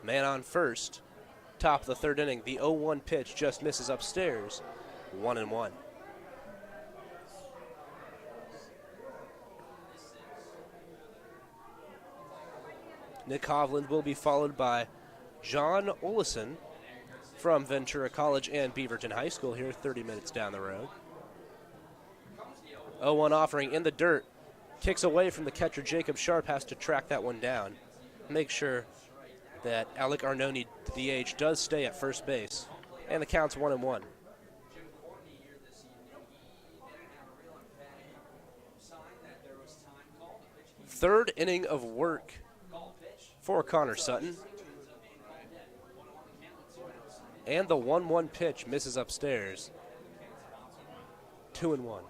Man on first. Top of the third inning. The 0-1 pitch just misses upstairs. 1-1. Nick Hovland will be followed by John Olison from Ventura College and Beaverton High School here 30 minutes down the road. 0-1 offering in the dirt. Kicks away from the catcher. Jacob Sharp has to track that one down. Make sure that Alec Arnone, the DH, does stay at first base. And the count's 1-1. Third inning of work for Connor Sutton. And the 1-1 pitch misses upstairs. 2-1.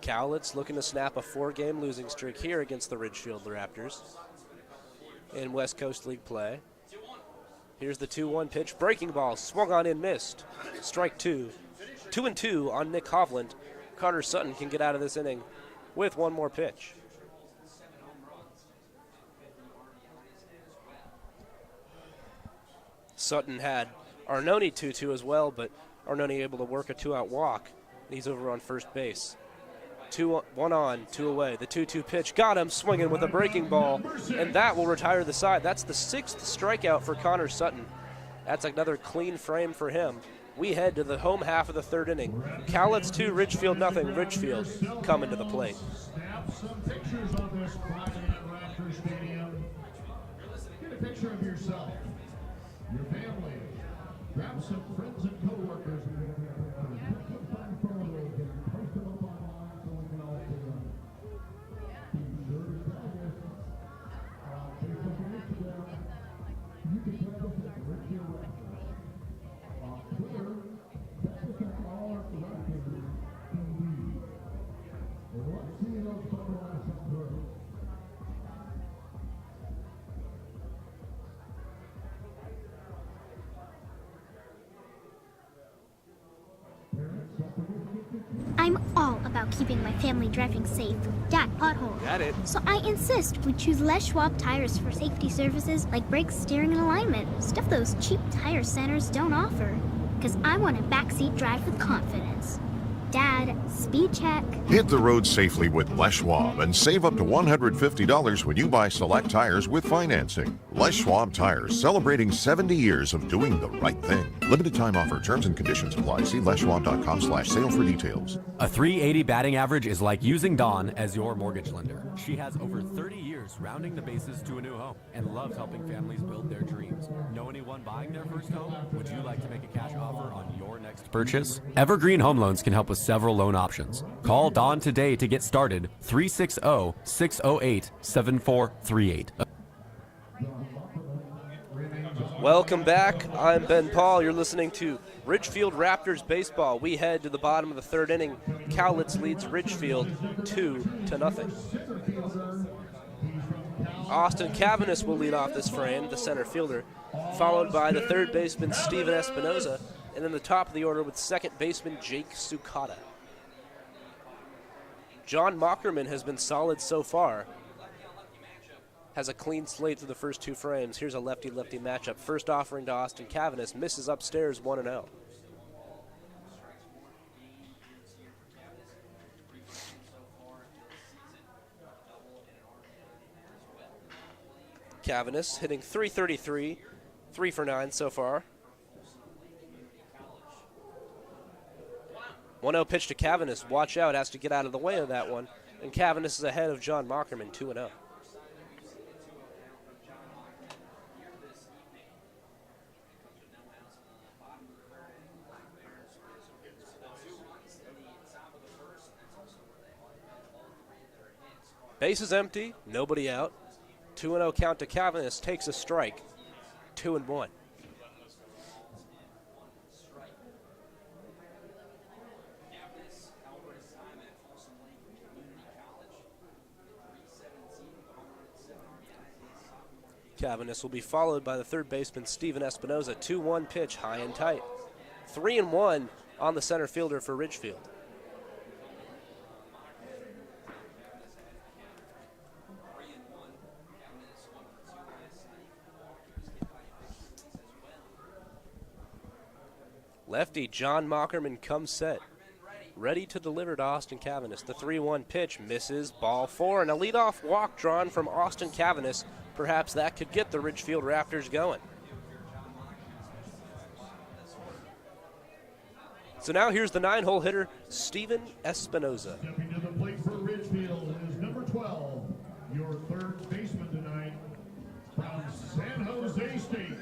Cowlitz looking to snap a 4-game losing streak here against the Ridgefield Raptors in West Coast League play. Here's the 2-1 pitch. Breaking ball swung on and missed. Strike 2. 2-2 on Nick Hovland. Connor Sutton can get out of this inning with one more pitch. Sutton had Arnone 2-2 as well, but Arnone able to work a 2-out walk. He's over on first base. 1 on, 2 away. The 2-2 pitch got him swinging with a breaking ball, and that will retire the side. That's the 6th strikeout for Connor Sutton. That's another clean frame for him. We head to the home half of the third inning. Cowlitz 2, Ridgefield nothing. Ridgefield coming to the plate. Snap some pictures on this Friday at Raptors Stadium. Get a picture of yourself, your family, grab some friends and co-workers. I'm all about keeping my family driving safe. Dad, pothole. Got it. So I insist we choose Les Schwab tires for safety services like brakes, steering, and alignment. Stuff those cheap tire centers don't offer. Because I want a backseat drive with confidence. Dad, speed check. Hit the road safely with Les Schwab and save up to $150 when you buy select tires with financing. Les Schwab Tires, celebrating 70 years of doing the right thing. Limited time offer. Terms and conditions apply. See leschwab.com/sale for details. A 380 batting average is like using Dawn as your mortgage lender. She has over 30 years rounding the bases to a new home and loves helping families build their dreams. Know anyone buying their first home? Would you like to make a cash offer on your next purchase? Evergreen Home Loans can help with several loan options. Call Dawn today to get started. 360-608-7438. Remains Welcome back. I'm Ben Paul. You're listening to Ridgefield Raptors baseball. We head to the bottom of the third inning. Cowlitz leads Ridgefield 2-0. Austin Cavanis will lead off this frame, the center fielder, followed by the third baseman Steven Espinoza, and then the top of the order with second baseman Jake Sukata. John Mockerman has been solid so far. Has a clean slate through the first two frames. Here's a lefty-lefty matchup. First offering to Austin Cavanis, misses upstairs 1-0. Cavanis hitting .333, 3 for 9 so far. 1-0 pitch to Cavanis. Watch out, has to get out of the way of that one. And Cavanis is ahead of John Mockerman, 2-0. Base is empty, nobody out. 2-0 count to Cavanis, takes a strike, 2-1. Cavanis will be followed by the third baseman Steven Espinoza. 2-1 pitch, high and tight. 3-1 on the center fielder for Ridgefield. Lefty John Mockerman comes set, ready to deliver to Austin Cavanis. The 3-1 pitch misses, ball 4, and a leadoff walk drawn from Austin Cavanis. Perhaps that could get the Ridgefield Raptors going. So now here's the 9-hole hitter, Steven Espinoza. Stepping to the plate for Ridgefield is number 12, your third baseman tonight from San Jose State.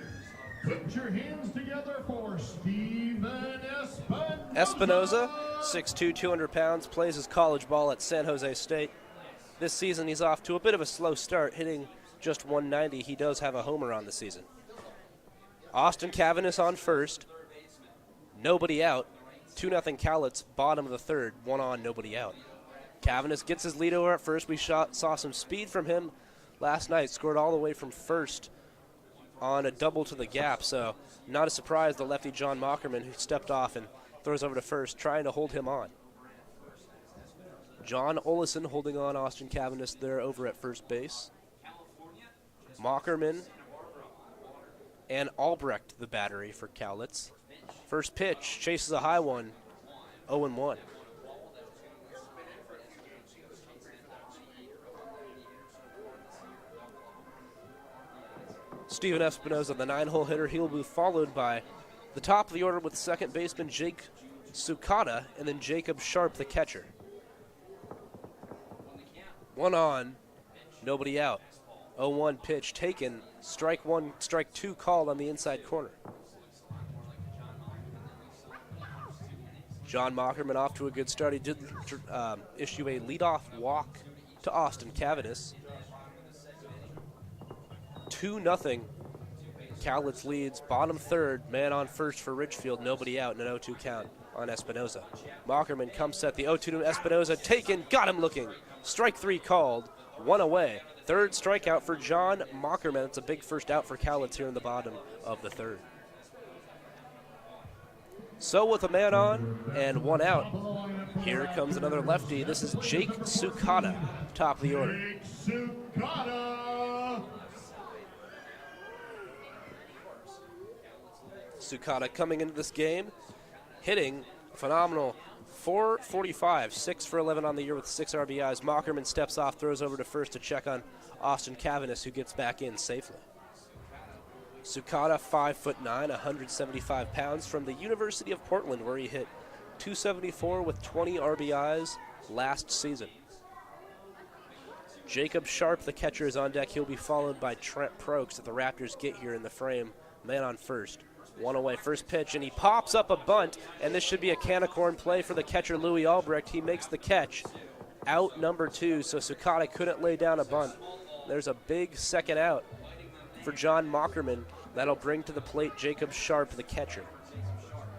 Put your hands together for Steven Espinoza. Espinoza, 6'2", 200 pounds, plays his college ball at San Jose State. This season he's off to a bit of a slow start, hitting just 190. He does have a homer on the season. Austin Cavanis on first. Nobody out. 2-0 Cowlitz, bottom of the third. 1 on, nobody out. Cavanis gets his lead over at first. We saw some speed from him last night. Scored all the way from first on a double to the gap. So not a surprise the lefty John Mockerman, who stepped off and throws over to first, trying to hold him on. John Olison holding on Austin Cavanis there over at first base. Mockerman and Albrecht, the battery for Cowlitz. First pitch, chases a high one, 0-1. Steven Espinoza, the 9-hole hitter, he will be followed by the top of the order with second baseman Jake Sukata and then Jacob Sharp, the catcher. 1 on, nobody out. 0-1 pitch taken, strike 1, strike 2 called on the inside corner. John Mockerman off to a good start. He did issue a leadoff walk to Austin Cavanis. 2-0. Cowlitz leads, bottom third, man on first for Ridgefield, nobody out, and an 0-2 count on Espinoza. Mockerman comes set, the 0-2 to Espinoza, taken, got him looking. Strike 3 called, 1 away. Third strikeout for John Mockerman. It's a big first out for Cowlitz here in the bottom of the third. So with a man on and 1 out, here comes another lefty. This is Jake Sukata, top of the order. Jake Sukata. Sukata coming into this game, hitting a phenomenal .445, 6 for 11 on the year with 6 RBIs. Mockerman steps off, throws over to first to check on Austin Cavanis, who gets back in safely. Sukata, 5'9", 175 pounds, from the University of Portland, where he hit .274 with 20 RBIs last season. Jacob Sharp, the catcher, is on deck. He'll be followed by Trent Prokes that the Raptors get here in the frame. Man on first. 1 away, first pitch, and he pops up a bunt, and this should be a can of corn play for the catcher, Louis Albrecht. He makes the catch. Out number 2, so Sukata couldn't lay down a bunt. There's a big second out for John Mockerman. That'll bring to the plate Jacob Sharp, the catcher.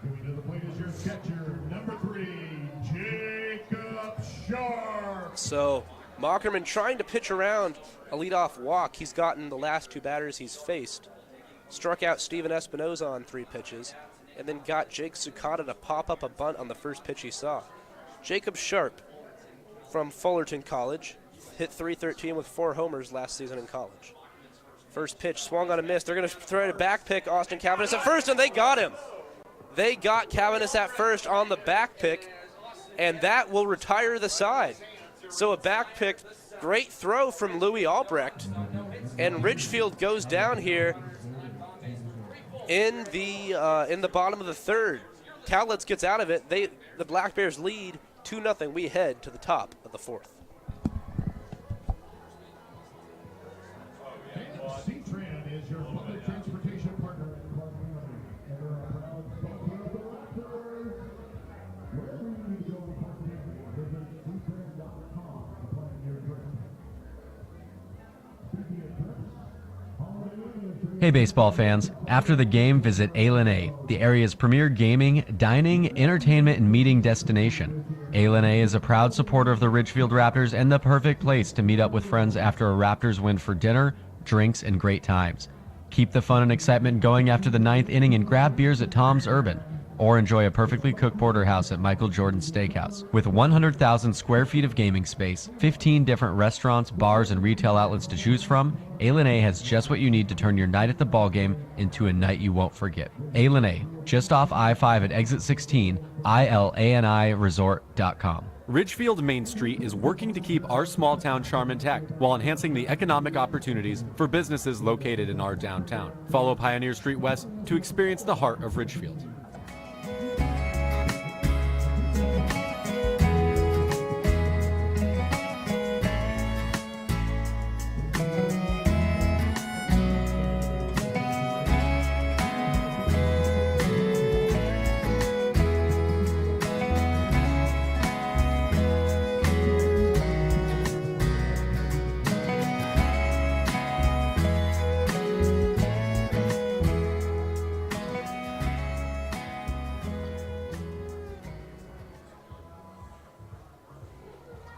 Moving to the plate is your catcher, number 3, Jacob Sharp. So Mockerman trying to pitch around a leadoff walk. He's gotten the last 2 batters he's faced. Struck out Steven Espinoza on 3 pitches, and then got Jake Sukata to pop up a bunt on the first pitch he saw. Jacob Sharp from Fullerton College hit .313 with 4 homers last season in college. First pitch swung on a miss. They're going to throw a back pick Austin Cavanis at first, and they got him. They got Cavanis at first on the back pick, and that will retire the side. So a back pick, great throw from Louis Albrecht, and Ridgefield goes down here in the bottom of the 3rd. Cowlitz gets out of it. The BlackBears lead 2-0. We head to the top of the 4th. C-Tran is your public transportation partner. And they're a proud sponsor of the Raptors. Wherever you need to go to park visit ctran.com to plan your trip. Speaking of trips, Hey baseball fans, after the game visit A, the area's premier gaming, dining, entertainment, and meeting destination. A is a proud supporter of the Ridgefield Raptors and the perfect place to meet up with friends after a Raptors win for dinner, drinks, and great times. Keep the fun and excitement going after the 9th inning and grab beers at Tom's Urban, or enjoy a perfectly cooked porterhouse at Michael Jordan's Steakhouse. With 100,000 square feet of gaming space, 15 different restaurants, bars, and retail outlets to choose from, A has just what you need to turn your night at the ballgame into a night you won't forget. A, just off I-5 at exit 16, ilaniresort.com. Ridgefield Main Street is working to keep our small town charm intact while enhancing the economic opportunities for businesses located in our downtown. Follow Pioneer Street West to experience the heart of Ridgefield.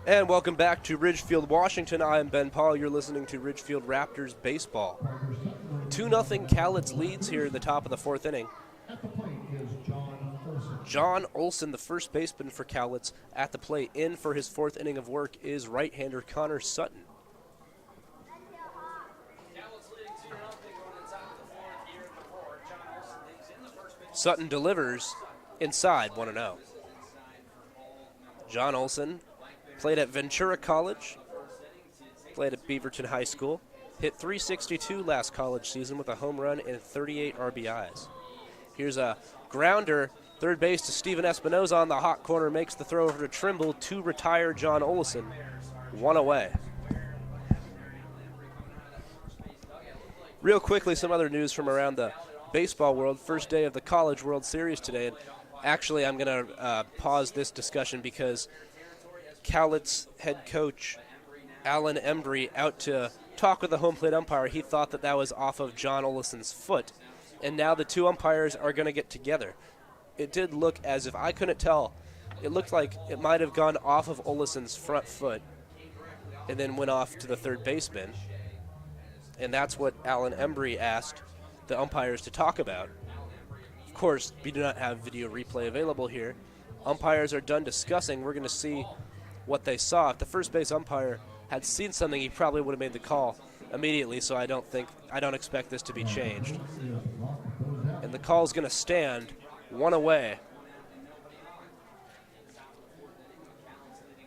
And welcome back to Ridgefield, Washington. I am Ben Paul. You're listening to Ridgefield Raptors baseball. 2-0 Cowlitz leads here in the top of the 4th inning. John Olson, the first baseman for Cowlitz, at the plate. In for his 4th inning of work is right-hander Connor Sutton. Sutton delivers inside 1-0. John Olson played at Ventura College, played at Beaverton High School, hit .362 last college season with a home run and 38 RBIs. Here's a grounder, third base to Steven Espinoza on the hot corner, makes the throw over to Trimble to retire John Olson. 1 away. Real quickly, some other news from around the baseball world. First day of the College World Series today. And actually, I'm going to pause this discussion because Cowlitz head coach Alan Embry out to talk with the home plate umpire. He thought that was off of John Olison's foot, and now the 2 umpires are going to get together. It did look as if, I couldn't tell, it looked like it might have gone off of Olison's front foot and then went off to the third baseman, and that's what Alan Embry asked the umpires to talk about. Of course, we do not have video replay available here. Umpires are done discussing. We're going to see what they saw. If the first base umpire had seen something, he probably would have made the call immediately, so I don't expect this to be changed. And the call's going to stand 1 away.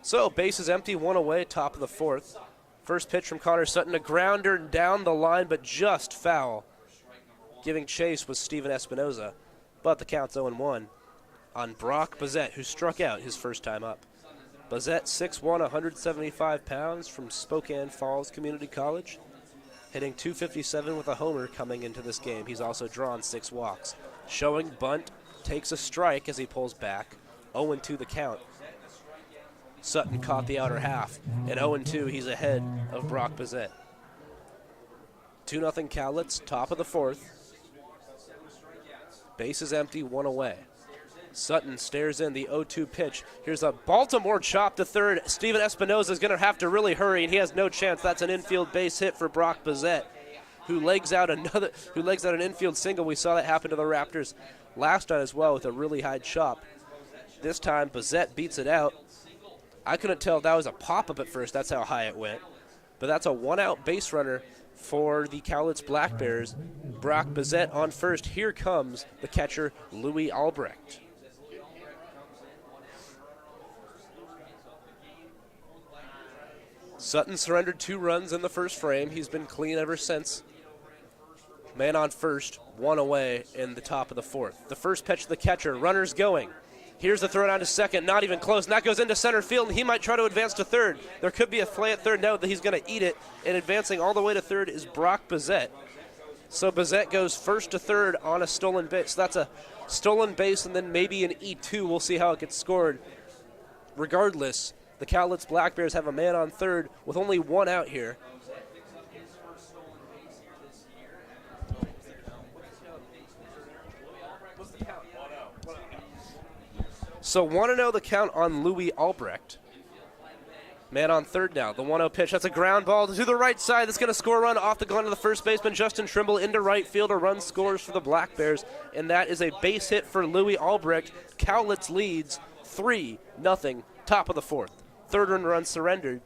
So base is empty, 1 away, top of the 4th. First pitch from Connor Sutton, a grounder down the line, but just foul. Giving chase was Steven Espinoza, but the count's 0-1 on Brock Bazette, who struck out his first time up. Bazette, 6'1", 175 pounds from Spokane Falls Community College, hitting .257 with a homer coming into this game. He's also drawn 6 walks. Showing bunt, takes a strike as he pulls back. 0-2 the count. Sutton caught the outer half, and 0-2 he's ahead of Brock Bazette. 2-0 Cowlitz, top of the 4th. Base is empty, 1 away. Sutton stares in the 0-2 pitch. Here's a Baltimore chop to third. Steven Espinoza is going to have to really hurry, and he has no chance. That's an infield base hit for Brock Bazette, who legs out an infield single. We saw that happen to the Raptors last night as well with a really high chop. This time, Bazette beats it out. I couldn't tell if that was a pop-up at first. That's how high it went. But that's a one-out base runner for the Cowlitz BlackBears. Brock Bazette on first. Here comes the catcher, Louis Albrecht. Sutton surrendered 2 runs in the first frame. He's been clean ever since. Man on first, 1 away in the top of the 4th. The first pitch to the catcher, runners going. Here's the throw down to second, not even close, and that goes into center field, and he might try to advance to third. There could be a play at third now that he's going to eat it, and advancing all the way to third is Brock Bazette. So Bazette goes first to third on a stolen base. So that's a stolen base and then maybe an E2. We'll see how it gets scored. Regardless, the Cowlitz BlackBears have a man on third with only 1 out here. So 1-0 the count on Louis Albrecht. Man on third now, the 1-0 pitch. That's a ground ball to the right side. That's going to score a run off the glove of the first baseman, Justin Trimble, into right field. A run scores for the BlackBears, and that is a base hit for Louis Albrecht. Cowlitz leads 3-0, top of the 4th. Third run surrendered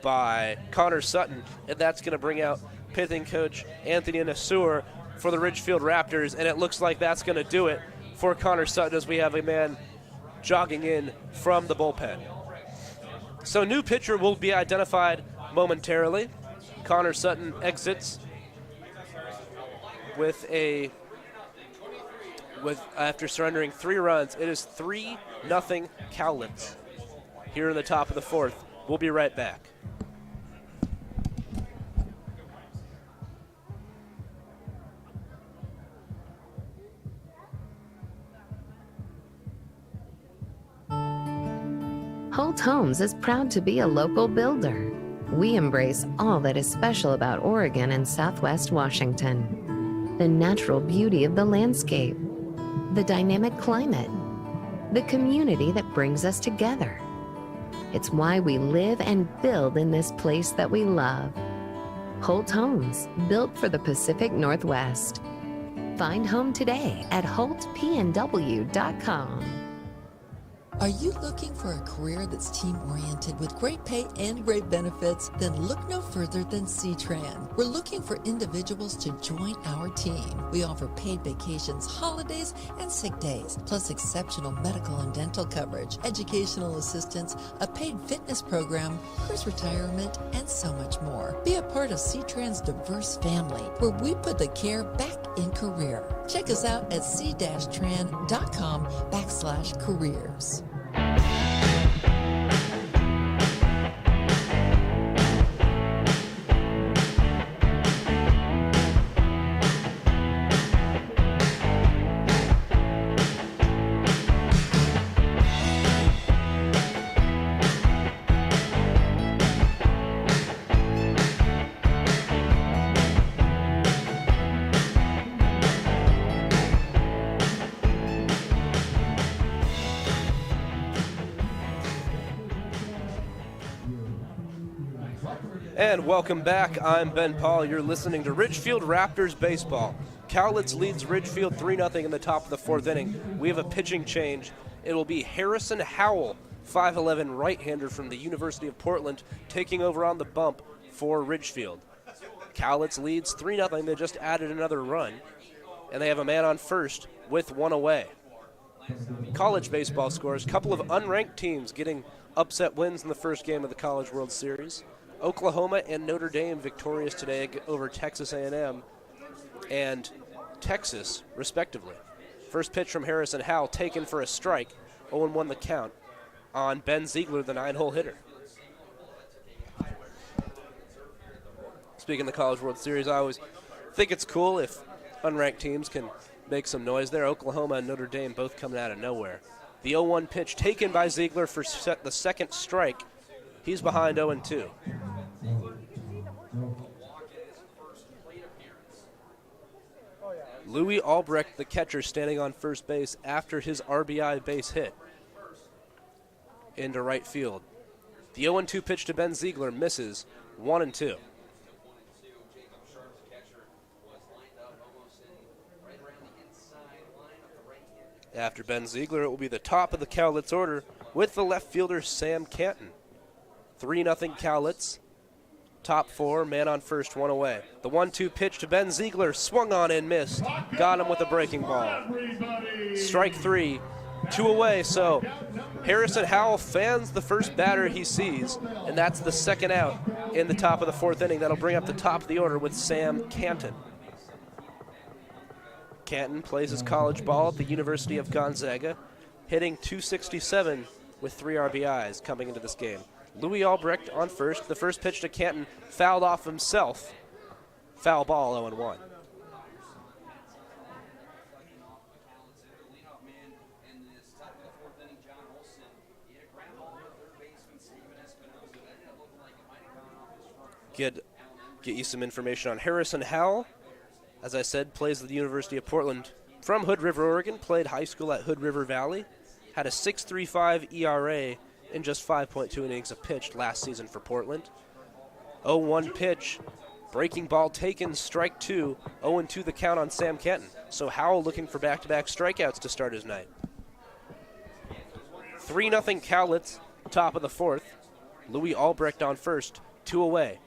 by Connor Sutton, and that's going to bring out pitching coach Anthony Nassour for the Ridgefield Raptors, and it looks like that's going to do it for Connor Sutton as we have a man jogging in from the bullpen. So new pitcher will be identified momentarily. Connor Sutton exits after surrendering 3 runs. It is 3-0 Cowlitz here in the top of the 4th. We'll be right back. Holt Homes is proud to be a local builder. We embrace all that is special about Oregon and Southwest Washington. The natural beauty of the landscape, the dynamic climate, the community that brings us together. It's why we live and build in this place that we love. Holt Homes, built for the Pacific Northwest. Find home today at holtpnw.com. Are you looking for a career that's team-oriented with great pay and great benefits? Then look no further than C-Tran. We're looking for individuals to join our team. We offer paid vacations, holidays, and sick days, plus exceptional medical and dental coverage, educational assistance, a paid fitness program, cruise retirement, and so much more. Be a part of C-Tran's diverse family, where we put the care back in career. Check us out at c-tran.com/careers. And welcome back. I'm Ben Paul. You're listening to Ridgefield Raptors baseball. Cowlitz leads Ridgefield 3-0 in the top of the 4th inning. We have a pitching change. It will be Harrison Howell, 5'11", right-hander from the University of Portland, taking over on the bump for Ridgefield. Cowlitz leads 3-0. They just added another run, and they have a man on first with 1 away. College baseball scores. A couple of unranked teams getting upset wins in the first game of the College World Series. Oklahoma and Notre Dame victorious today over Texas A&M and Texas, respectively. First pitch from Harrison Howell taken for a strike. 0-1 the count on Ben Ziegler, the 9-hole hitter. Speaking of the College World Series, I always think it's cool if unranked teams can make some noise there. Oklahoma and Notre Dame both coming out of nowhere. The 0-1 pitch taken by Ziegler for the second strike. He's behind 0-2. Louis Albrecht, the catcher, standing on first base after his RBI base hit into right field. The 0-2 pitch to Ben Ziegler misses, 1-2. After Ben Ziegler, it will be the top of the Cowlitz order with the left fielder Sam Canton. 3-0 Cowlitz. Top four, man on first, one away. The 1-2 pitch to Ben Ziegler, swung on and missed. Got him with a breaking ball. Strike three, 2 away. So Harrison Howell fans the first batter he sees, and that's the second out in the top of the fourth inning. That'll bring up the top of the order with Sam Canton. Canton plays his college ball at the University of Gonzaga, hitting .267 with 3 RBIs coming into this game. Louis Albrecht on first. The first pitch to Canton fouled off himself. Foul ball, 0-1. Get you some information on Harrison Howell. As I said, plays at the University of Portland from Hood River, Oregon. Played high school at Hood River Valley. Had a 6.35 ERA in just 5.2 innings of pitch last season for Portland. 0-1 pitch, breaking ball taken, strike two. 0-2 the count on Sam Canton. So Howell looking for back-to-back strikeouts to start his night. 3-0 Cowlitz, top of the fourth. Louis Albrecht on first, 2 away.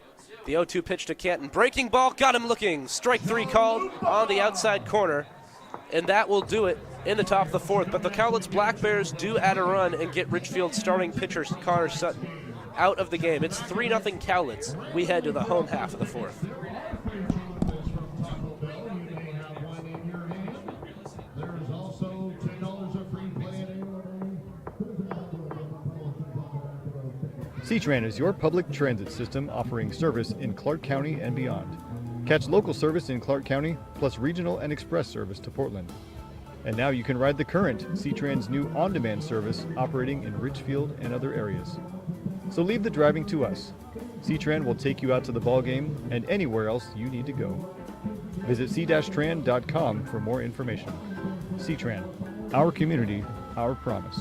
The 0-2 pitch to Canton. Breaking ball, got him looking. Strike three called on the outside corner. And that will do it in the top of the fourth. But the Cowlitz BlackBears do add a run and get Ridgefield starting pitcher Connor Sutton out of the game. It's 3-0 Cowlitz. We head to the home half of the fourth. C-Tran is your public transit system offering service in Clark County and beyond. Catch local service in Clark County, plus regional and express service to Portland. And now you can ride the current C-Tran's new on-demand service operating in Ridgefield and other areas. So leave the driving to us. C-Tran will take you out to the ball game and anywhere else you need to go. Visit c-tran.com for more information. C-Tran, our community, our promise.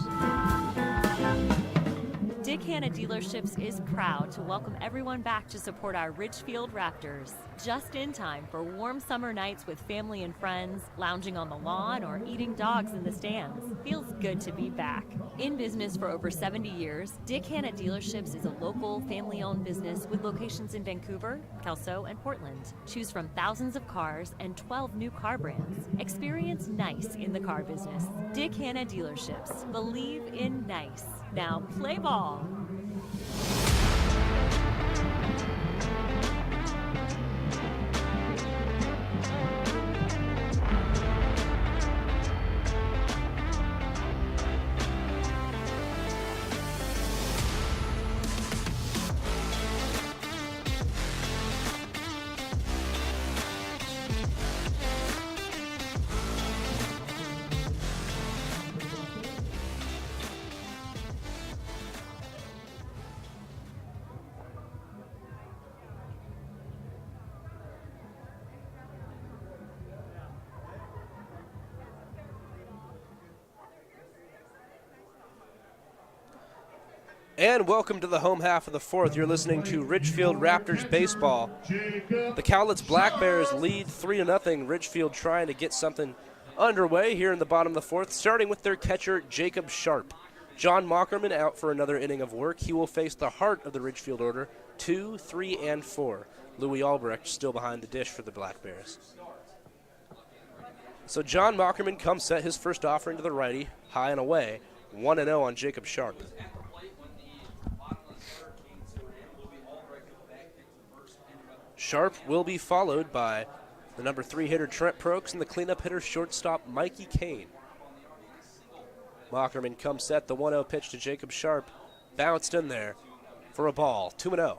Dick Hanna Dealerships is proud to welcome everyone back to support our Ridgefield Raptors. Just in time for warm summer nights with family and friends, lounging on the lawn, or eating dogs in the stands. Feels good to be back. In business for over 70 years, Dick Hanna Dealerships is a local, family-owned business with locations in Vancouver, Kelso, and Portland. Choose from thousands of cars and 12 new car brands. Experience nice in the car business. Dick Hanna Dealerships. Believe in nice. Now play ball. And welcome to the home half of the fourth. You're listening to Ridgefield Raptors baseball. The Cowlitz BlackBears lead 3-0. Ridgefield trying to get something underway here in the bottom of the fourth, starting with their catcher, Jacob Sharp. John Mockerman out for another inning of work. He will face the heart of the Ridgefield order, 2, 3, and 4. Louis Albrecht still behind the dish for the BlackBears. So John Mockerman comes set his first offering to the righty, high and away, 1-0 on Jacob Sharp. Sharp will be followed by the number 3 hitter Trent Prokes and the cleanup hitter shortstop Mikey Kane. Mockerman comes set, the 1-0 pitch to Jacob Sharp, bounced in there for a ball, 2-0.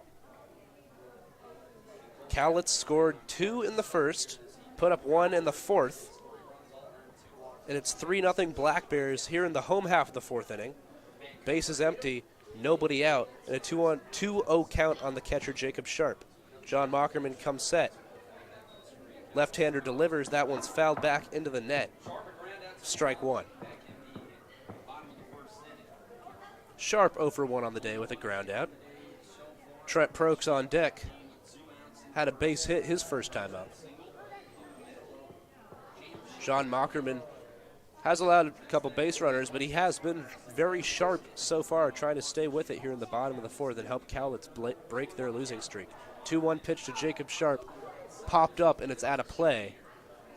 Cowlitz scored 2 in the first, put up 1 in the fourth, and it's 3-0 BlackBears here in the home half of the fourth inning. Bases empty, nobody out, and a 2-0 count on the catcher Jacob Sharp. John Mockerman comes set. Left-hander delivers. That one's fouled back into the net. Strike one. Sharp 0 for 1 on the day with a ground out. Trent Prokes on deck. Had a base hit his first time up. John Mockerman has allowed a couple base runners, but he has been very sharp so far, trying to stay with it here in the bottom of the fourth and help Cowlitz break their losing streak. 2-1 pitch to Jacob Sharp. Popped up, and it's out of play.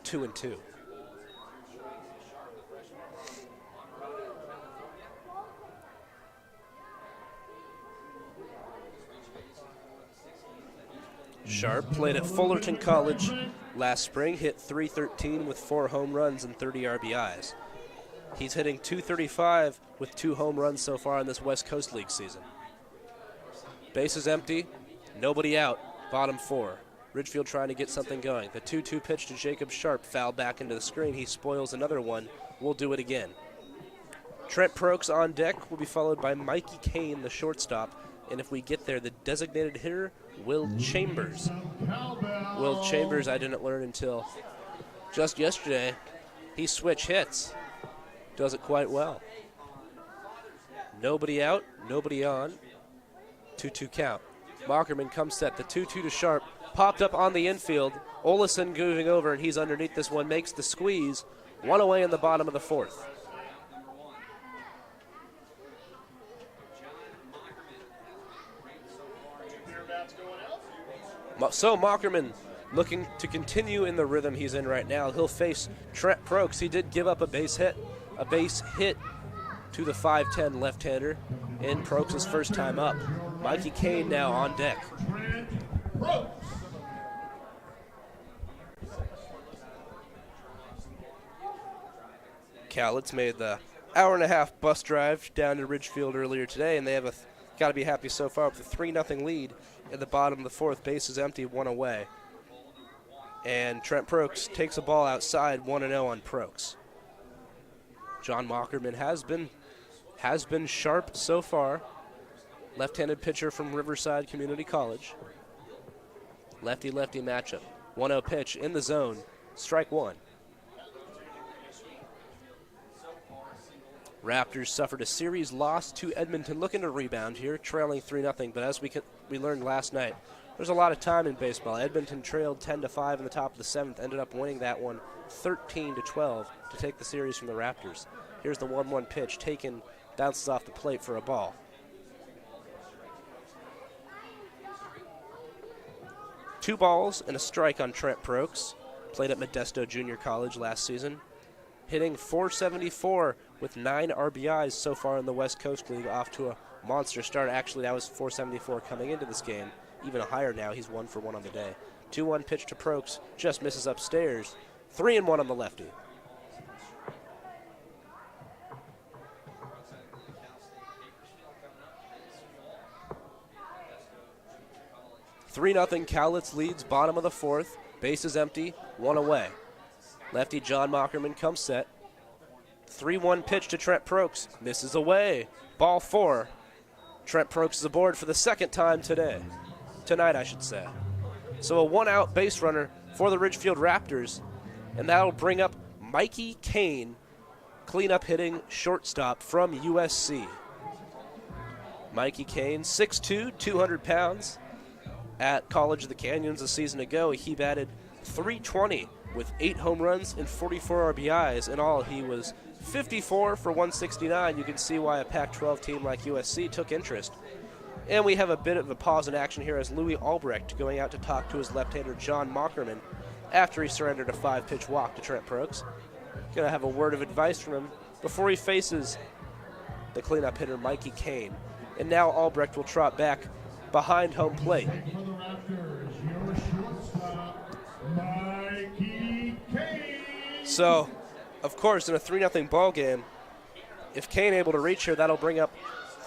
2-2. Sharp played at Fullerton College last spring, hit .313 with 4 home runs and 30 RBIs. He's hitting .235 with 2 home runs so far in this West Coast League season. Bases empty, nobody out, bottom 4. Ridgefield trying to get something going. The 2-2 pitch to Jacob Sharp, fouled back into the screen. He spoils another one. We'll do it again. Trent Prokes on deck will be followed by Mikey Kane, the shortstop. And if we get there, the designated hitter, Will Chambers. Will Chambers, I didn't learn until just yesterday. He switch hits. Does it quite well. Nobody out, nobody on. 2-2 count. Mockerman comes set. The 2-2 to Sharp. Popped up on the infield. Olison moving over, and he's underneath this one. Makes the squeeze. 1 away in the bottom of the fourth. So Mockerman looking to continue in the rhythm he's in right now. He'll face Trent Prokes. He did give up a base hit to the 5'10 left-hander in Prokes' first time up. Mikey Kane now on deck. Cowlitz made the hour-and-a-half bus drive down to Ridgefield earlier today, and they have got to be happy so far with a 3-0 lead at the bottom of the fourth. Bases empty, 1 away. And Trent Prokes takes a ball outside, 1-0 on Prokes. John Mockerman has been sharp so far. Left-handed pitcher from Riverside Community College. Lefty-lefty matchup. 1-0 pitch in the zone. Strike one. Raptors suffered a series loss to Edmonton, looking to rebound here, trailing 3-0. But as we learned last night, there's a lot of time in baseball. Edmonton trailed 10-5 in the top of the 7th, ended up winning that one 13-12 to take the series from the Raptors. Here's the 1-1 pitch, taken, bounces off the plate for a ball. Two balls and a strike on Trent Prokes. Played at Modesto Junior College last season. Hitting .474 with 9 RBIs so far in the West Coast League, off to a monster start. Actually, that was .474 coming into this game. Even higher now. He's 1 for 1 on the day. 2-1 pitch to Prokes. Just misses upstairs. 3-1 on the lefty. .3-0 Cowlitz leads bottom of the fourth. Bases empty. 1 away. Lefty John Mockerman comes set. 3-1 pitch to Trent Prokes. Misses away. Ball 4. Trent Prokes is aboard for the second time tonight, I should say. So a 1-out base runner for the Ridgefield Raptors, and that'll bring up Mikey Kane, cleanup hitting shortstop from USC. Mikey Kane, 6'2", 200 pounds. At College of the Canyons a season ago, he batted .320 with 8 home runs and 44 RBIs. In all, he was 54 for 169. You can see why a Pac-12 team like USC took interest. And we have a bit of a pause in action here as Louis Albrecht going out to talk to his left-hander John Mockerman after he surrendered a 5-pitch walk to Trent Prokes. Going to have a word of advice from him before he faces the cleanup hitter Mikey Kane. And now Albrecht will trot back behind home plate. So, of course, in a 3-0 ball game, if Kane able to reach here, that'll bring up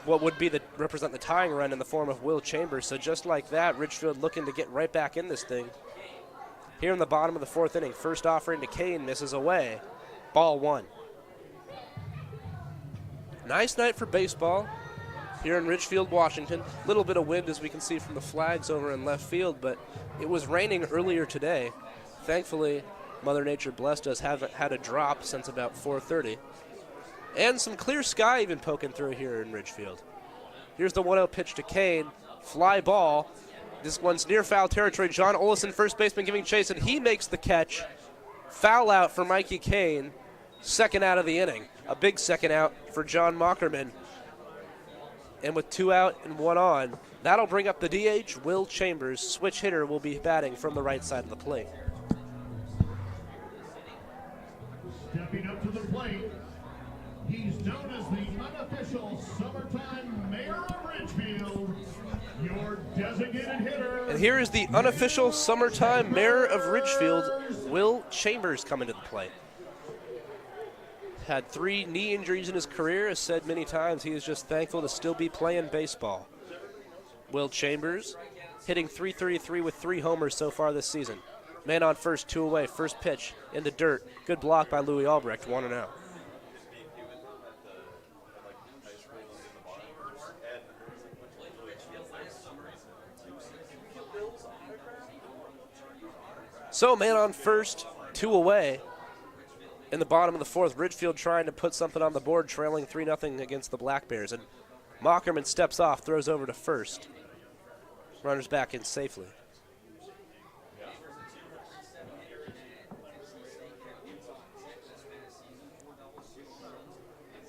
what would be represent the tying run in the form of Will Chambers. So just like that, Ridgefield looking to get right back in this thing. Here in the bottom of the fourth inning, first offering to Kane, misses away. Ball 1. Nice night for baseball here in Ridgefield, Washington. Little bit of wind, as we can see from the flags over in left field, but it was raining earlier today. Thankfully, Mother Nature blessed us, haven't had a drop since about 4:30. And some clear sky even poking through here in Ridgefield. Here's the 1-0 pitch to Kane. Fly ball. This one's near foul territory. John Olison, first baseman, giving chase, and he makes the catch. Foul out for Mikey Kane. Second out of the inning. A big second out for John Mockerman. And with 2 out and 1 on, that'll bring up the DH, Will Chambers. Switch hitter will be batting from the right side of the plate. Stepping up to the plate, he's known as the unofficial summertime mayor of Ridgefield, your designated hitter. And here is the unofficial summertime mayor of Ridgefield, Will Chambers, coming to the plate. Had 3 knee injuries in his career. Has said many times he is just thankful to still be playing baseball. Will Chambers hitting .333 with 3 homers so far this season. Man on first, 2 away. First pitch in the dirt. Good block by Louis Albrecht, 1 and out. So man on first, 2 away. In the bottom of the 4th, Ridgefield trying to put something on the board, trailing 3-0 against the BlackBears. And Mockerman steps off, throws over to first. Runners back in safely.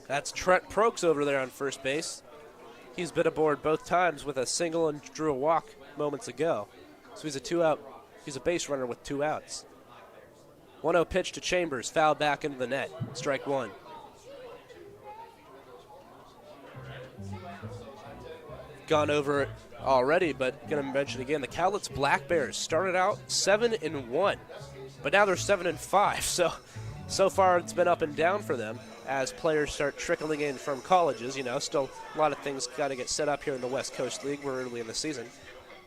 That's Trent Prokes over there on first base. He's been aboard both times with a single and drew a walk moments ago. So he's a 2-out. He's a base runner with 2 outs. 1-0 pitch to Chambers, foul back into the net. Strike 1. Gone over it already, but going to mention again, the Cowlitz BlackBears started out 7-1, but now they're 7-5. So far it's been up and down for them as players start trickling in from colleges. You know, still a lot of things got to get set up here in the West Coast League. We're early in the season,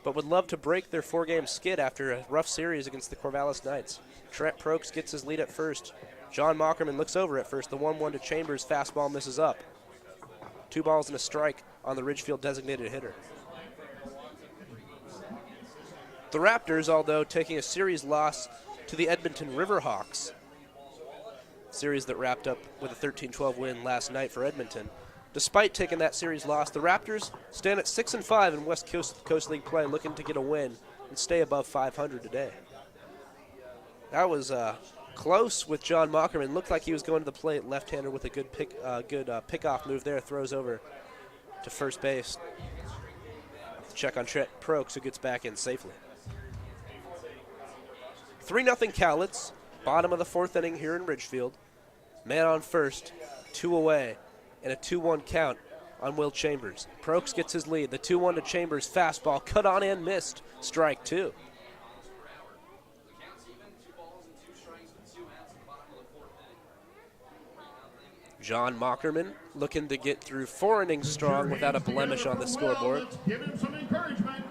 but would love to break their 4-game skid after a rough series against the Corvallis Knights. Trent Prokes gets his lead at first. John Mockerman looks over at first. The 1-1 to Chambers, fastball misses up. 2 balls and a strike on the Ridgefield designated hitter. The Raptors, although taking a series loss to the Edmonton Riverhawks, series that wrapped up with a 13-12 win last night for Edmonton. Despite taking that series loss, the Raptors stand at 6-5 in West Coast League play, looking to get a win and stay above 500 today. That was close with John Mockerman. Looked like he was going to the plate left-hander with a good pick-off move there. Throws over to first base. Check on Trent Prokes, who gets back in safely. 3-0 Cowlitz. Bottom of the 4th inning here in Ridgefield. Man on first, 2 away, and a 2-1 count on Will Chambers. Prokes gets his lead. The 2-1 to Chambers, fastball cut on and missed. Strike 2. John Mockerman looking to get through 4 innings strong without a blemish on the scoreboard. Give him some encouragement.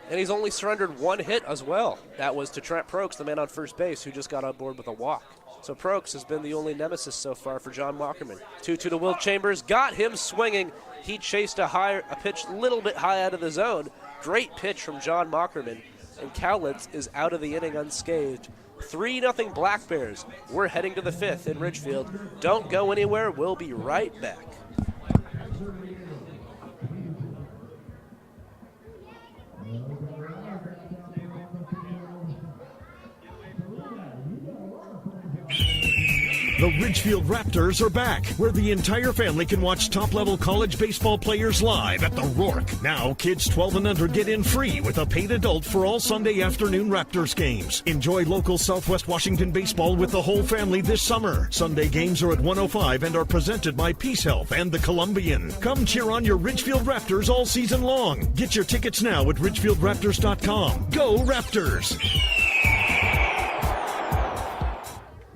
And he's only surrendered 1 hit as well. That was to Trent Prokes, the man on first base, who just got on board with a walk. So Prokes has been the only nemesis so far for John Mockerman. 2-2 to Will Chambers, got him swinging. He chased a pitch a little bit high out of the zone. Great pitch from John Mockerman, and Cowlitz is out of the inning unscathed. 3-0 BlackBears. We're heading to the 5th in Ridgefield. Don't go anywhere. We'll be right back. The Ridgefield Raptors are back, where the entire family can watch top-level college baseball players live at the Rourke. Now, kids 12 and under get in free with a paid adult for all Sunday afternoon Raptors games. Enjoy local Southwest Washington baseball with the whole family this summer. Sunday games are at 105 and are presented by Peace Health and the Columbian. Come cheer on your Ridgefield Raptors all season long. Get your tickets now at ridgefieldraptors.com. Go Raptors!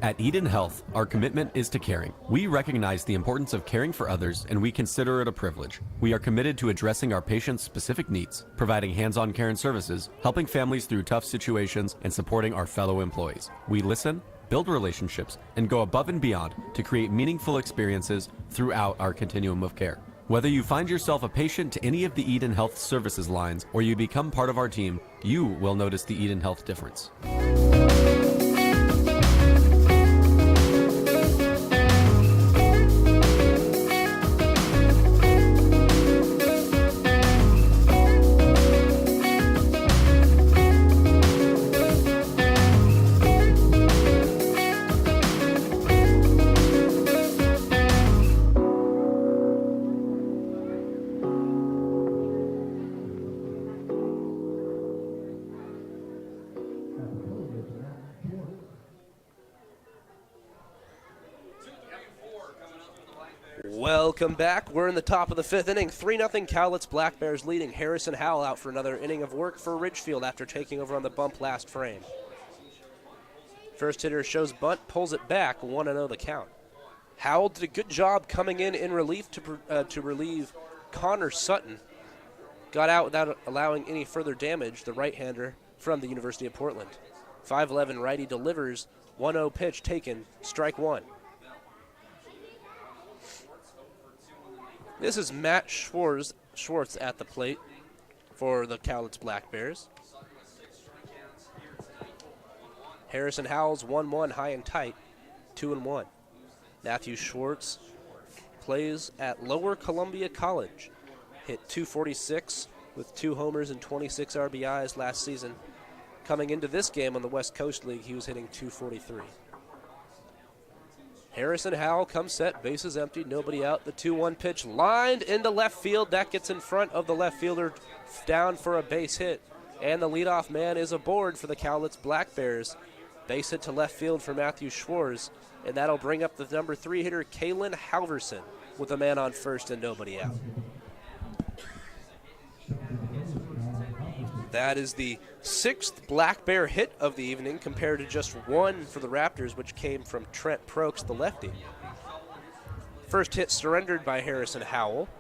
At Eden Health, our commitment is to caring. We recognize the importance of caring for others, and we consider it a privilege. We are committed to addressing our patients' specific needs, providing hands-on care and services, helping families through tough situations, and supporting our fellow employees. We listen, build relationships, and go above and beyond to create meaningful experiences throughout our continuum of care. Whether you find yourself a patient to any of the Eden Health Services lines or you become part of our team, you will notice the Eden Health difference. Welcome back. We're in the top of the fifth inning. 3-0 Cowlitz BlackBears leading. Harrison Howell out for another inning of work for Ridgefield after taking over on the bump last frame. First hitter shows bunt, pulls it back, 1-0 the count. Howell did a good job coming in relief to relieve Connor Sutton. Got out without allowing any further damage, the right-hander from the University of Portland. 5'11" righty delivers, 1-0 pitch taken, strike one. This is Matt Schwartz at the plate for the Cowlitz BlackBears. Harrison Howell's 1-1 high and tight, 2-1. Matthew Schwartz plays at Lower Columbia College. Hit .246 with 2 homers and 26 RBIs last season. Coming into this game on the West Coast League, he was hitting .243. Harrison Howell comes set, bases empty, nobody out. The 2-1 pitch lined into left field. That gets in front of the left fielder, down for a base hit. And the leadoff man is aboard for the Cowlitz BlackBears. Base hit to left field for Matthew Schwartz, and that'll bring up the number 3 hitter, Kalen Halverson, with a man on first and nobody out. That is the 6th Black Bear hit of the evening compared to just 1 for the Raptors, which came from Trent Prokes, the lefty. First hit surrendered by Harrison Howell.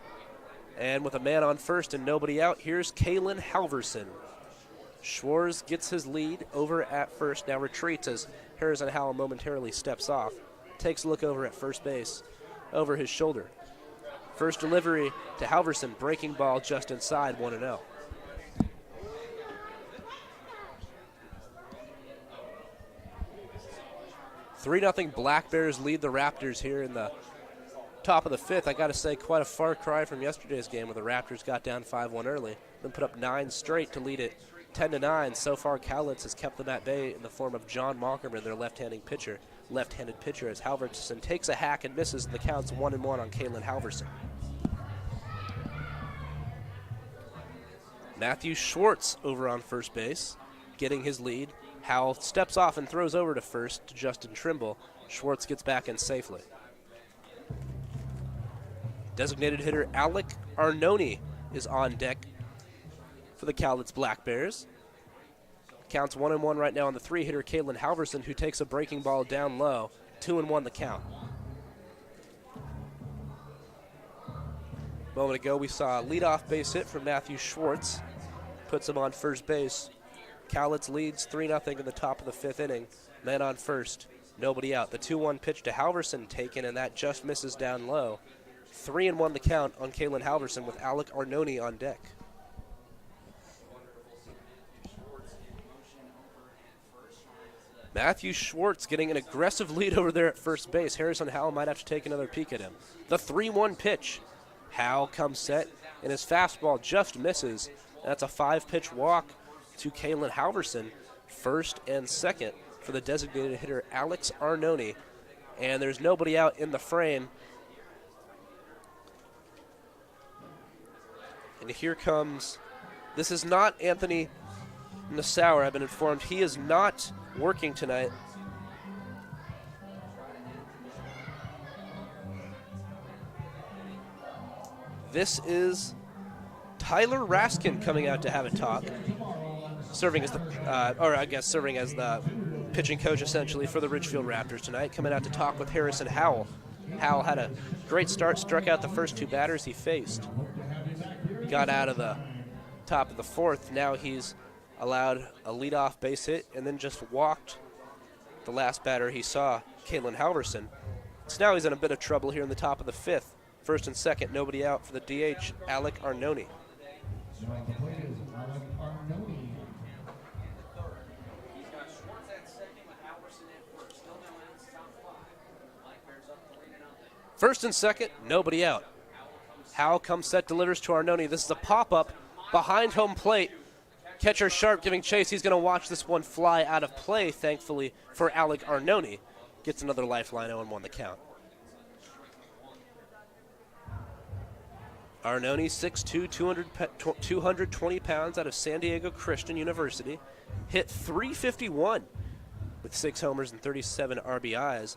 And with a man on first and nobody out, here's Kalen Halverson. Schwartz gets his lead over at first, now retreats as Harrison Howell momentarily steps off. Takes a look over at first base, over his shoulder. First delivery to Halverson, breaking ball just inside, 1-0. 3-0 BlackBears lead the Raptors here in the top of the fifth. I got to say, quite a far cry from yesterday's game where the Raptors got down 5-1 early, then put up 9 straight to lead it 10-9. So far, Cowlitz has kept them at bay in the form of John Mockerman, their left-handed pitcher, as Halverson takes a hack and misses, and the count's 1-1 on Kalen Halverson. Matthew Schwartz over on first base, getting his lead. Howell steps off and throws over to first to Justin Trimble. Schwartz gets back in safely. Designated hitter Alec Arnone is on deck for the Cowlitz BlackBears. Counts 1-1 right now on the 3 hitter Kalen Halverson, who takes a breaking ball down low. 2-1 the count. A moment ago we saw a leadoff base hit from Matthew Schwartz. Puts him on first base. Cowlitz leads 3-0 in the top of the fifth inning. Man on first, nobody out. The 2-1 pitch to Halverson taken, and that just misses down low. 3-1 the count on Kalen Halverson with Alec Arnone on deck. Matthew Schwartz getting an aggressive lead over there at first base. Harrison Howell might have to take another peek at him. The 3-1 pitch. Howell comes set, and his fastball just misses. That's a 5-pitch walk to Kalen Halverson, first and second for the designated hitter Alex Arnone. And there's nobody out in the frame. And here comes, this is not Anthony Nassauer, I've been informed. He is not working tonight. This is Tyler Raskin coming out to have a talk. Serving as the pitching coach essentially for the Ridgefield Raptors tonight, coming out to talk with Harrison Howell. Howell had a great start, struck out the first 2 batters he faced. Got out of the top of the fourth. Now he's allowed a leadoff base hit and then just walked the last batter he saw, Kalen Halverson. So now he's in a bit of trouble here in the top of the fifth. First and second, nobody out for the DH, Alec Arnone. Now the play is Alec Arnone. He's got Schwartz at second with Halverson at first. Still no outs, top five. BlackBears up 3-0. First and second, nobody out. Howell comes set, delivers to Arnone. This is a pop-up behind home plate. Catcher Sharp giving chase. He's going to watch this one fly out of play, thankfully, for Alec Arnone. Gets another lifeline, 0-1 the count. Arnone, 6'2", 220 pounds, out of San Diego Christian University. Hit .351 with 6 homers and 37 RBIs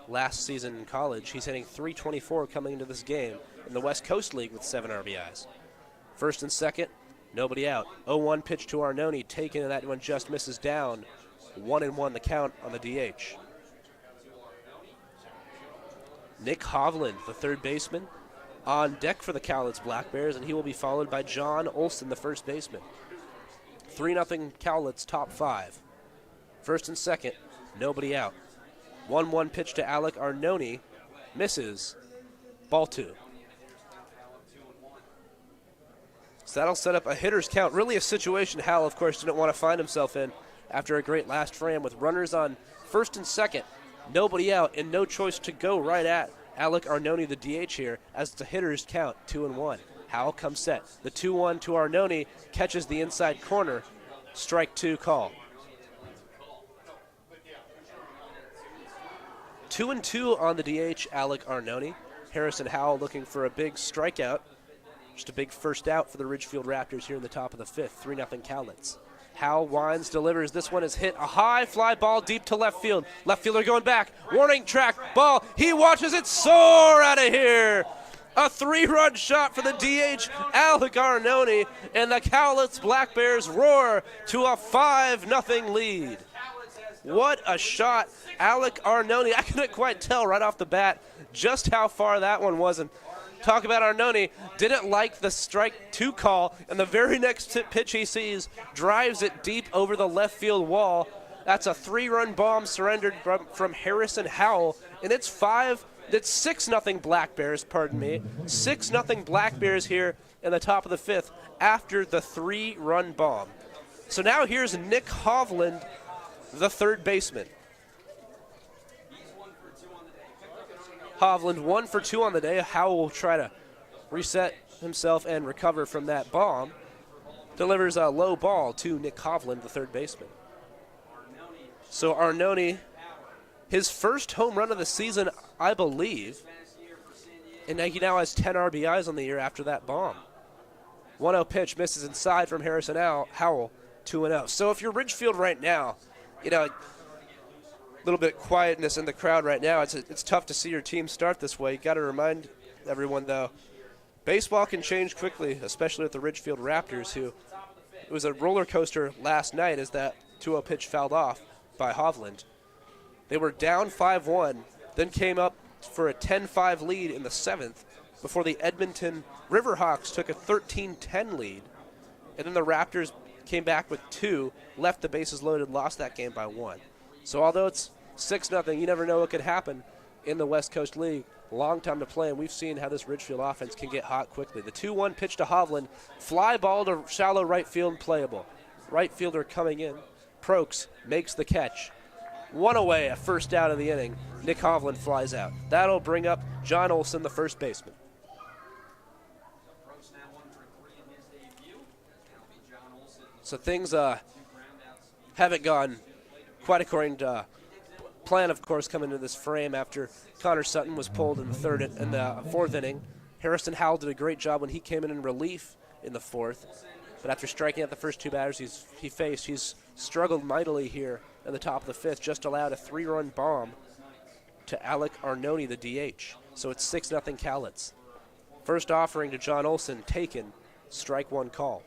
last season in college. He's hitting .324 coming into this game in the West Coast League with 7 RBIs. First and second, nobody out. 0-1 pitch to Arnone, taken, and that one just misses down. 1-1 the count on the DH. Nick Hovland, the third baseman, on deck for the Cowlitz BlackBears, and he will be followed by John Olson, the first baseman. 3-0 Cowlitz, top 5. First and second, nobody out. 1-1 pitch to Alec Arnone, misses. Ball 2. So that'll set up a hitter's count. Really a situation Hal, of course, didn't want to find himself in after a great last frame with runners on first and second. Nobody out and no choice to go right at Alec Arnone, the DH here, as the hitter's count, 2-1. Howell comes set. The 2-1 to Arnone, catches the inside corner. Strike 2 call. 2-2 on the DH, Alec Arnone. Harrison Howell looking for a big strikeout. Just a big first out for the Ridgefield Raptors here in the top of the 5th. 3-0 Cowlitz. Howell winds, delivers. This one is hit. A high fly ball deep to left field. Left fielder going back. Warning track. Ball. He watches it soar out of here. A 3-run shot for the DH, Alec Arnone, and the Cowlitz BlackBears roar to a 5-0 lead. What a shot, Alec Arnone. I couldn't quite tell right off the bat just how far that one was. And talk about Arnone, didn't like the strike 2 call, and the very next pitch he sees drives it deep over the left field wall. That's a 3-run bomb surrendered from Harrison Howell, and it's 6-0 BlackBears, pardon me. 6-0 BlackBears here in the top of the 5th after the 3-run bomb. So now here's Nick Hovland, the third baseman. Hovland 1 for 2 on the day. Howell will try to reset himself and recover from that bomb. Delivers a low ball to Nick Hovland, the third baseman. So Arnone, his first home run of the season, I believe. And he now has 10 RBIs on the year after that bomb. 1-0 pitch, misses inside from Harrison Howell, 2-0. So if you're Ridgefield right now, you know, a little bit of quietness in the crowd right now. It's tough to see your team start this way. You got to remind everyone, though, baseball can change quickly, especially with the Ridgefield Raptors, who it was a roller coaster last night as that 2-0 pitch fouled off by Hovland. They were down 5-1, then came up for a 10-5 lead in the 7th before the Edmonton Riverhawks took a 13-10 lead. And then the Raptors came back with 2, left the bases loaded, lost that game by 1. So although it's 6-0, you never know what could happen in the West Coast League. Long time to play, and we've seen how this Ridgefield offense can get hot quickly. The 2-1 pitch to Hovland, fly ball to shallow right field, playable. Right fielder coming in. Prokes makes the catch. 1 away, a first out of the inning. Nick Hovland flies out. That'll bring up John Olson, the first baseman. So things haven't gone quite according to plan, of course, coming into this frame after Connor Sutton was pulled in the 4th inning. Harrison Howell did a great job when he came in relief in the 4th. But after striking out the first 2 batters he's struggled mightily here in the top of the 5th, just allowed a 3-run bomb to Alec Arnone, the DH. So it's 6-0 Cowlitz. First offering to John Olson, taken, strike 1 called.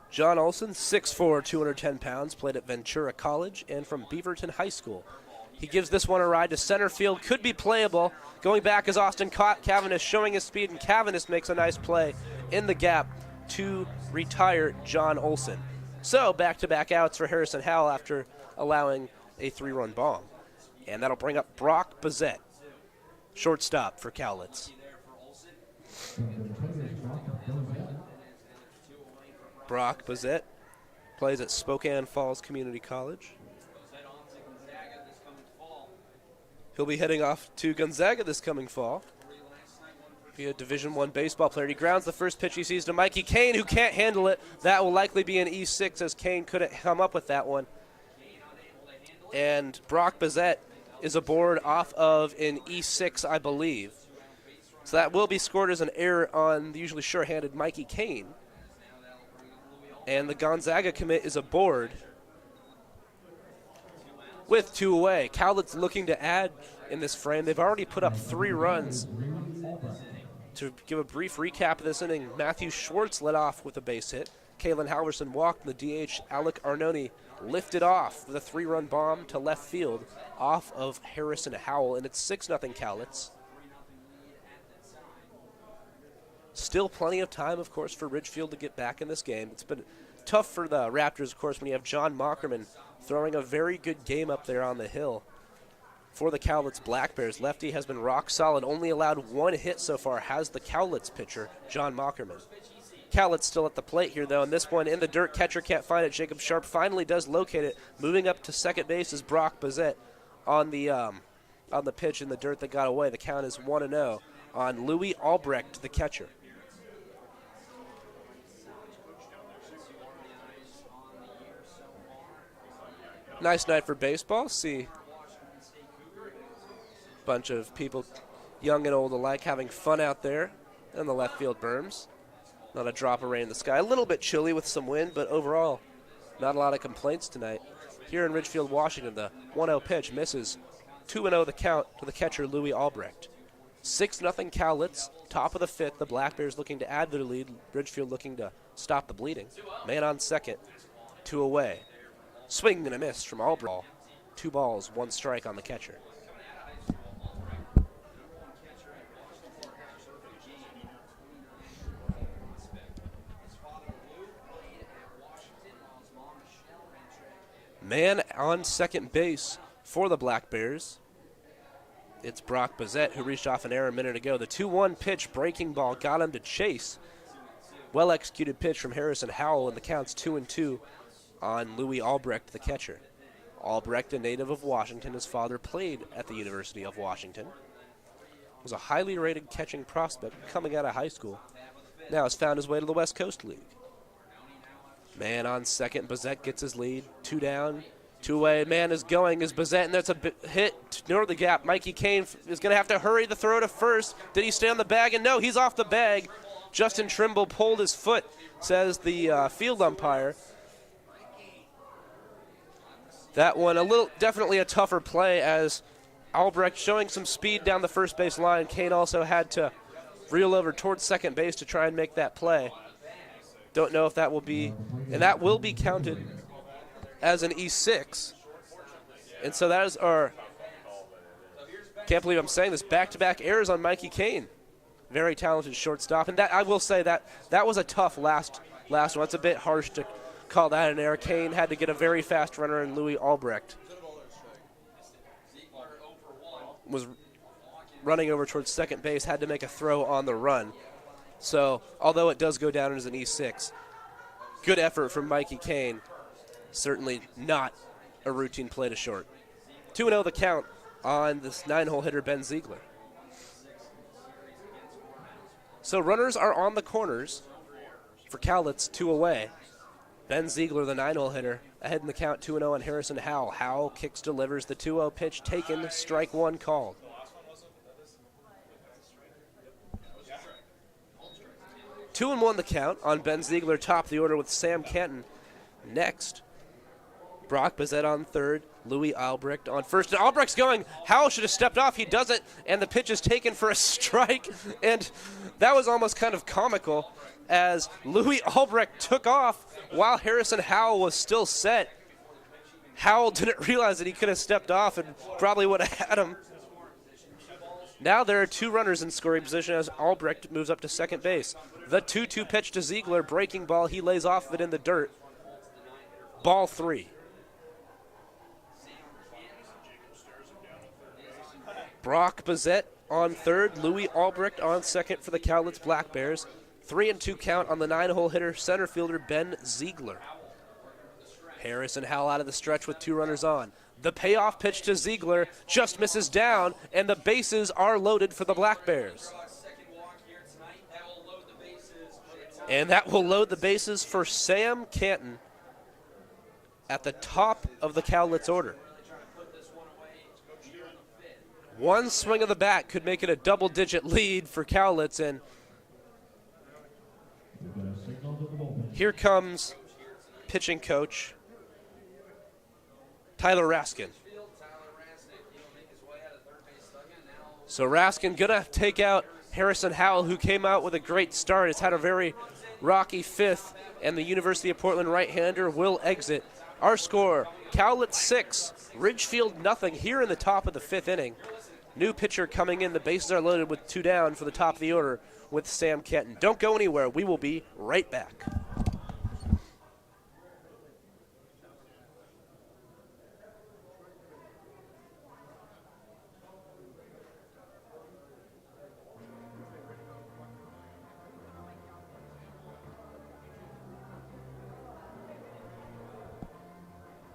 John Olson, 6'4", 210 pounds, played at Ventura College and from Beaverton High School. He gives this one a ride to center field, could be playable. Going back is Austin Cavaness, showing his speed, and Cavaness makes a nice play in the gap to retire John Olson. So back-to-back outs for Harrison Howell after allowing a 3-run bomb. And that'll bring up Brock Bazette, shortstop for Cowlitz. Brock Bazette plays at Spokane Falls Community College. He'll be heading off to Gonzaga this coming fall. Be a Division I baseball player. He grounds the first pitch he sees to Mikey Kane, who can't handle it. That will likely be an E6, as Kane couldn't come up with that one. And Brock Bazette is aboard off of an E6, I believe. So that will be scored as an error on the usually sure-handed Mikey Kane. And the Gonzaga commit is aboard with 2 away. Cowlitz looking to add in this frame. They've already put up 3 runs. To give a brief recap of this inning, Matthew Schwartz led off with a base hit. Kalen Halverson walked, and the DH Alec Arnone lifted off with a 3-run bomb to left field off of Harrison Howell, and it's 6-0 Cowlitz. Still plenty of time, of course, for Ridgefield to get back in this game. It's been tough for the Raptors, of course, when you have John Mockerman throwing a very good game up there on the hill. For the Cowlitz BlackBears, lefty has been rock solid, only allowed 1 hit so far, has the Cowlitz pitcher, John Mockerman. Cowlitz still at the plate here, though, and this one in the dirt, catcher can't find it. Jacob Sharp finally does locate it. Moving up to second base is Brock Bazette on the pitch in the dirt that got away. The count is 1-0 on Louis Albrecht, the catcher. Nice night for baseball. See a bunch of people, young and old alike, having fun out there in the left field berms. Not a drop of rain in the sky. A little bit chilly with some wind, but overall, not a lot of complaints tonight. Here in Ridgefield, Washington, the 1-0 pitch misses. 2-0 the count to the catcher, Louis Albrecht. 6-0 Cowlitz, top of the 5th. The BlackBears looking to add their lead. Ridgefield looking to stop the bleeding. Man on second, 2 away. Swing and a miss from Albrecht. 2 balls, 1 strike on the catcher. Man on second base for the BlackBears. It's Brock Bazette, who reached off an error a minute ago. The 2-1 pitch, breaking ball, got him to chase. Well-executed pitch from Harrison Howell, and the count's 2-2 on Louis Albrecht, the catcher. Albrecht, a native of Washington, his father played at the University of Washington. Was a highly rated catching prospect coming out of high school. Now has found his way to the West Coast League. Man on second, Bazette gets his lead. 2 down, 2 away. Man is going as Bazette, and that's a hit near the gap. Mikey Kane is going to have to hurry the throw to first. Did he stay on the bag? And no, he's off the bag. Justin Trimble pulled his foot, says the field umpire. That one definitely a tougher play, as Albrecht showing some speed down the first base line. Kane also had to reel over towards second base to try and make that play. Don't know if that will be, and that will be counted as an E6. And so that is our, can't believe I'm saying this, back-to-back errors on Mikey Kane. Very talented shortstop. And that, I will say that was a tough last one. It's a bit harsh to call that an error. Kane had to get a very fast runner in Louis Albrecht. Was running over towards second base, had to make a throw on the run. So, although it does go down as an E6, good effort from Mikey Kane. Certainly not a routine play to short. 2-0 the count on this 9-hole hitter, Ben Ziegler. So runners are on the corners for Cowlitz, 2 away. Ben Ziegler, the 9-hole hitter, ahead in the count, 2-0 on Harrison Howell. Howell kicks, delivers, the 2-0 pitch taken, strike 1 called. 2-1 the count on Ben Ziegler, top of the order with Sam Canton next. Brock Bazette on third, Louis Albrecht on first. And Albrecht's going. Howell should have stepped off. He doesn't, and the pitch is taken for a strike. And that was almost kind of comical, as Louis Albrecht took off while Harrison Howell was still set. Howell didn't realize that he could have stepped off and probably would have had him. Now there are 2 runners in scoring position as Albrecht moves up to second base. The 2-2 pitch to Ziegler, breaking ball. He lays off of it in the dirt. Ball 3. Brock Bazette on third, Louis Albrecht on second for the Cowlitz BlackBears. 3-2 count on the 9-hole hitter, center fielder Ben Ziegler. Harrison Howell out of the stretch with 2 runners on. The payoff pitch to Ziegler just misses down, and the bases are loaded for the BlackBears. And that will load the bases for Sam Canton at the top of the Cowlitz order. One swing of the bat could make it a double-digit lead for Cowlitz, and here comes pitching coach Tyler Raskin. So Raskin gonna take out Harrison Howell, who came out with a great start. Has had a very rocky 5th, and the University of Portland right-hander will exit. Our score, Cowlitz 6, Ridgefield nothing here in the top of the 5th inning. New pitcher coming in. The bases are loaded with 2 down for the top of the order with Sam Kenton. Don't go anywhere. We will be right back.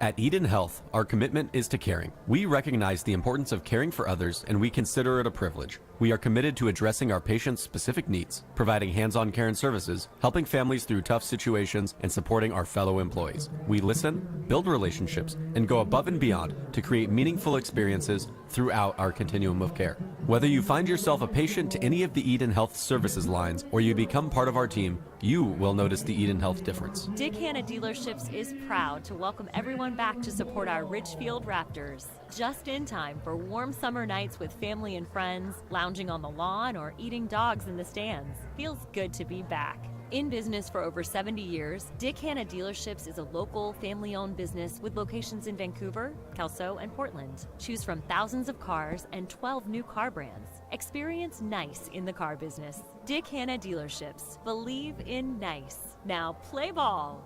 At Eden Health, our commitment is to caring. We recognize the importance of caring for others, and we consider it a privilege. We are committed to addressing our patients' specific needs, providing hands-on care and services, helping families through tough situations, and supporting our fellow employees. We listen, build relationships, and go above and beyond to create meaningful experiences throughout our continuum of care. Whether you find yourself a patient to any of the Eden Health services lines or you become part of our team, you will notice the Eden Health difference. Dick Hanna Dealerships is proud to welcome everyone back to support our Ridgefield Raptors. Just in time for warm summer nights with family and friends, lounging on the lawn, or eating dogs in the stands. Feels good to be back. In business for over 70 years, Dick Hanna Dealerships is a local, family-owned business with locations in Vancouver, Kelso, and Portland. Choose from thousands of cars and 12 new car brands. Experience nice in the car business. Dick Hanna Dealerships. Believe in nice. Now play ball.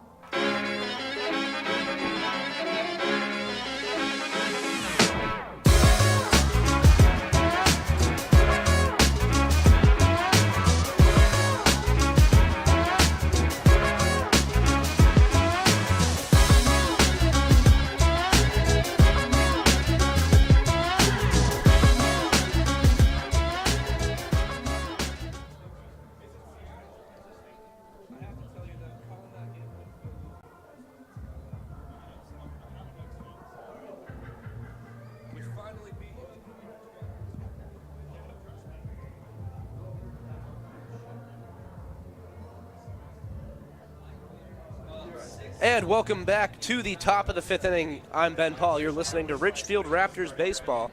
And welcome back to the top of the 5th inning. I'm Ben Paul. You're listening to Ridgefield Raptors baseball.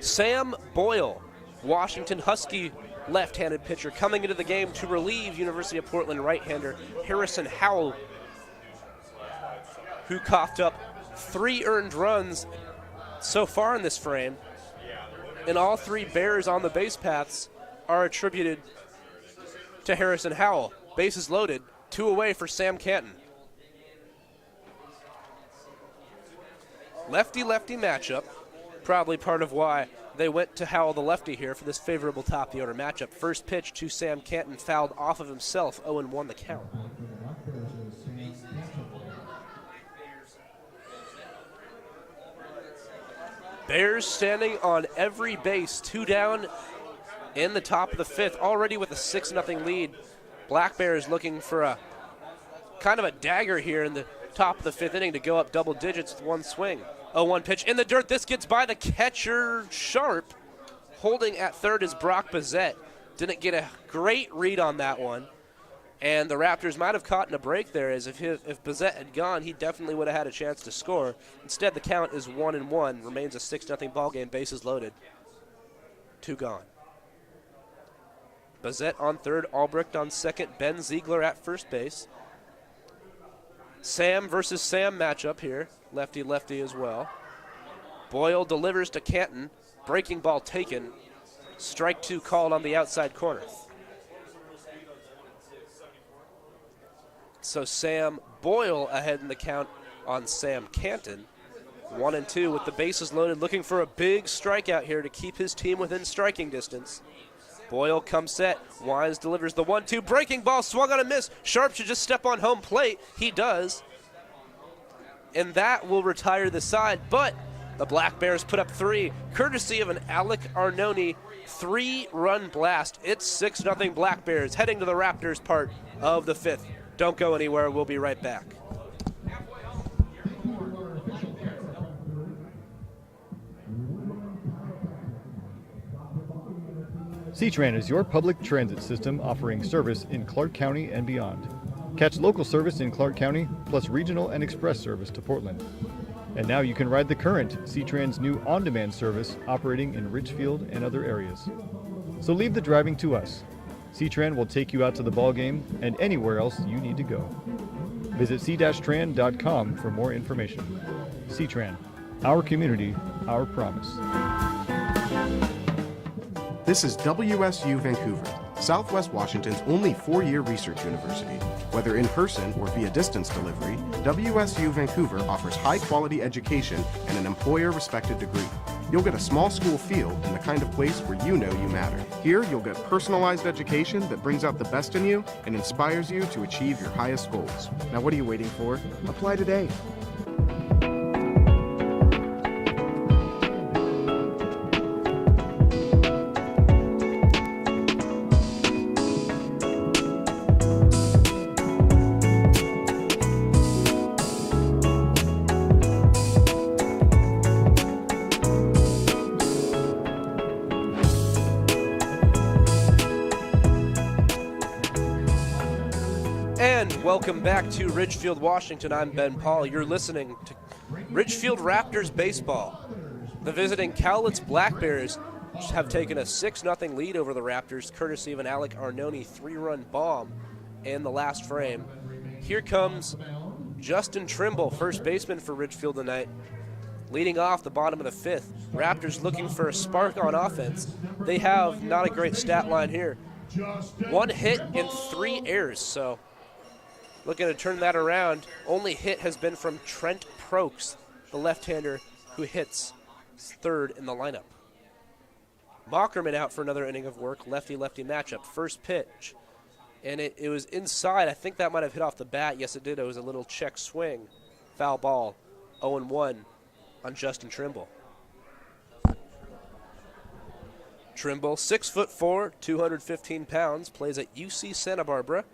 Sam Boyle, Washington Husky left-handed pitcher, coming into the game to relieve University of Portland right-hander Harrison Howell, who coughed up 3 earned runs so far in this frame. And all 3 Bears on the base paths are attributed to Harrison Howell. Bases loaded, 2 away for Sam Canton. Lefty-lefty matchup, probably part of why they went to Howell the lefty here for this favorable top-of-the-order matchup. First pitch to Sam Canton, fouled off of himself, 0-1 the count. Bears standing on every base, 2 down in the top of the 5th, already with a 6-0 lead. BlackBears looking for a kind of a dagger here in the top of the 5th inning to go up double digits with 1 swing. 0-1 pitch in the dirt. This gets by the catcher Sharp. Holding at third is Brock Bazette. Didn't get a great read on that one. And the Raptors might have caught in a break there, as if Bazette had gone, he definitely would have had a chance to score. Instead, the count is 1-1. Remains a 6-0 ball game. Bases loaded. 2 gone. Bazette on third, Albrecht on second, Ben Ziegler at first base. Sam versus Sam matchup here. Lefty-lefty as well. Boyle delivers to Canton. Breaking ball taken. Strike 2 called on the outside corner. So Sam Boyle ahead in the count on Sam Canton. 1-2 with the bases loaded, looking for a big strikeout here to keep his team within striking distance. Boyle comes set, Wines delivers the 1-2, breaking ball, swung on a miss. Sharp should just step on home plate. He does. And that will retire the side, but the BlackBears put up 3, courtesy of an Alec Arnone 3-run blast. It's 6-0 BlackBears heading to the Raptors part of the 5th. Don't go anywhere. We'll be right back. C-Tran is your public transit system offering service in Clark County and beyond. Catch local service in Clark County, plus regional and express service to Portland. And now you can ride the current C-Tran's new on-demand service operating in Ridgefield and other areas. So leave the driving to us. C-Tran will take you out to the ball game and anywhere else you need to go. Visit c-tran.com for more information. C-Tran, our community, our promise. This is WSU Vancouver, Southwest Washington's only 4-year research university. Whether in person or via distance delivery, WSU Vancouver offers high-quality education and an employer-respected degree. You'll get a small school feel and the kind of place where you know you matter. Here, you'll get personalized education that brings out the best in you and inspires you to achieve your highest goals. Now, what are you waiting for? Apply today. Welcome back to Ridgefield, Washington. I'm Ben Paul. You're listening to Ridgefield Raptors baseball. The visiting Cowlitz BlackBears have taken a 6-0 lead over the Raptors, courtesy of an Alec Arnone 3-run bomb in the last frame. Here comes Justin Trimble, first baseman for Ridgefield tonight, leading off the bottom of the 5th. Raptors looking for a spark on offense. They have not a great stat line here. 1 hit and 3 errors, so looking to turn that around. Only hit has been from Trent Prokes, the left-hander who hits 3rd in the lineup. Mockerman out for another inning of work, lefty-lefty matchup. First pitch, and it was inside. I think that might have hit off the bat. Yes, it did. It was a little check swing. Foul ball, 0-1 on Justin Trimble. Trimble, 6'4", 215 pounds, plays at UC Santa Barbara.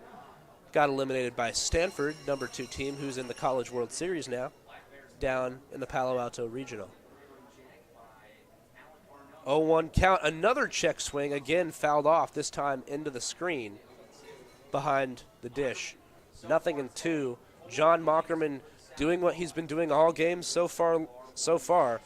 Got eliminated by Stanford, number 2 team, who's in the College World Series now, down in the Palo Alto Regional. 0-1 count, another check swing, again fouled off, this time into the screen behind the dish. 0-2. John Mockerman doing what he's been doing all games so far,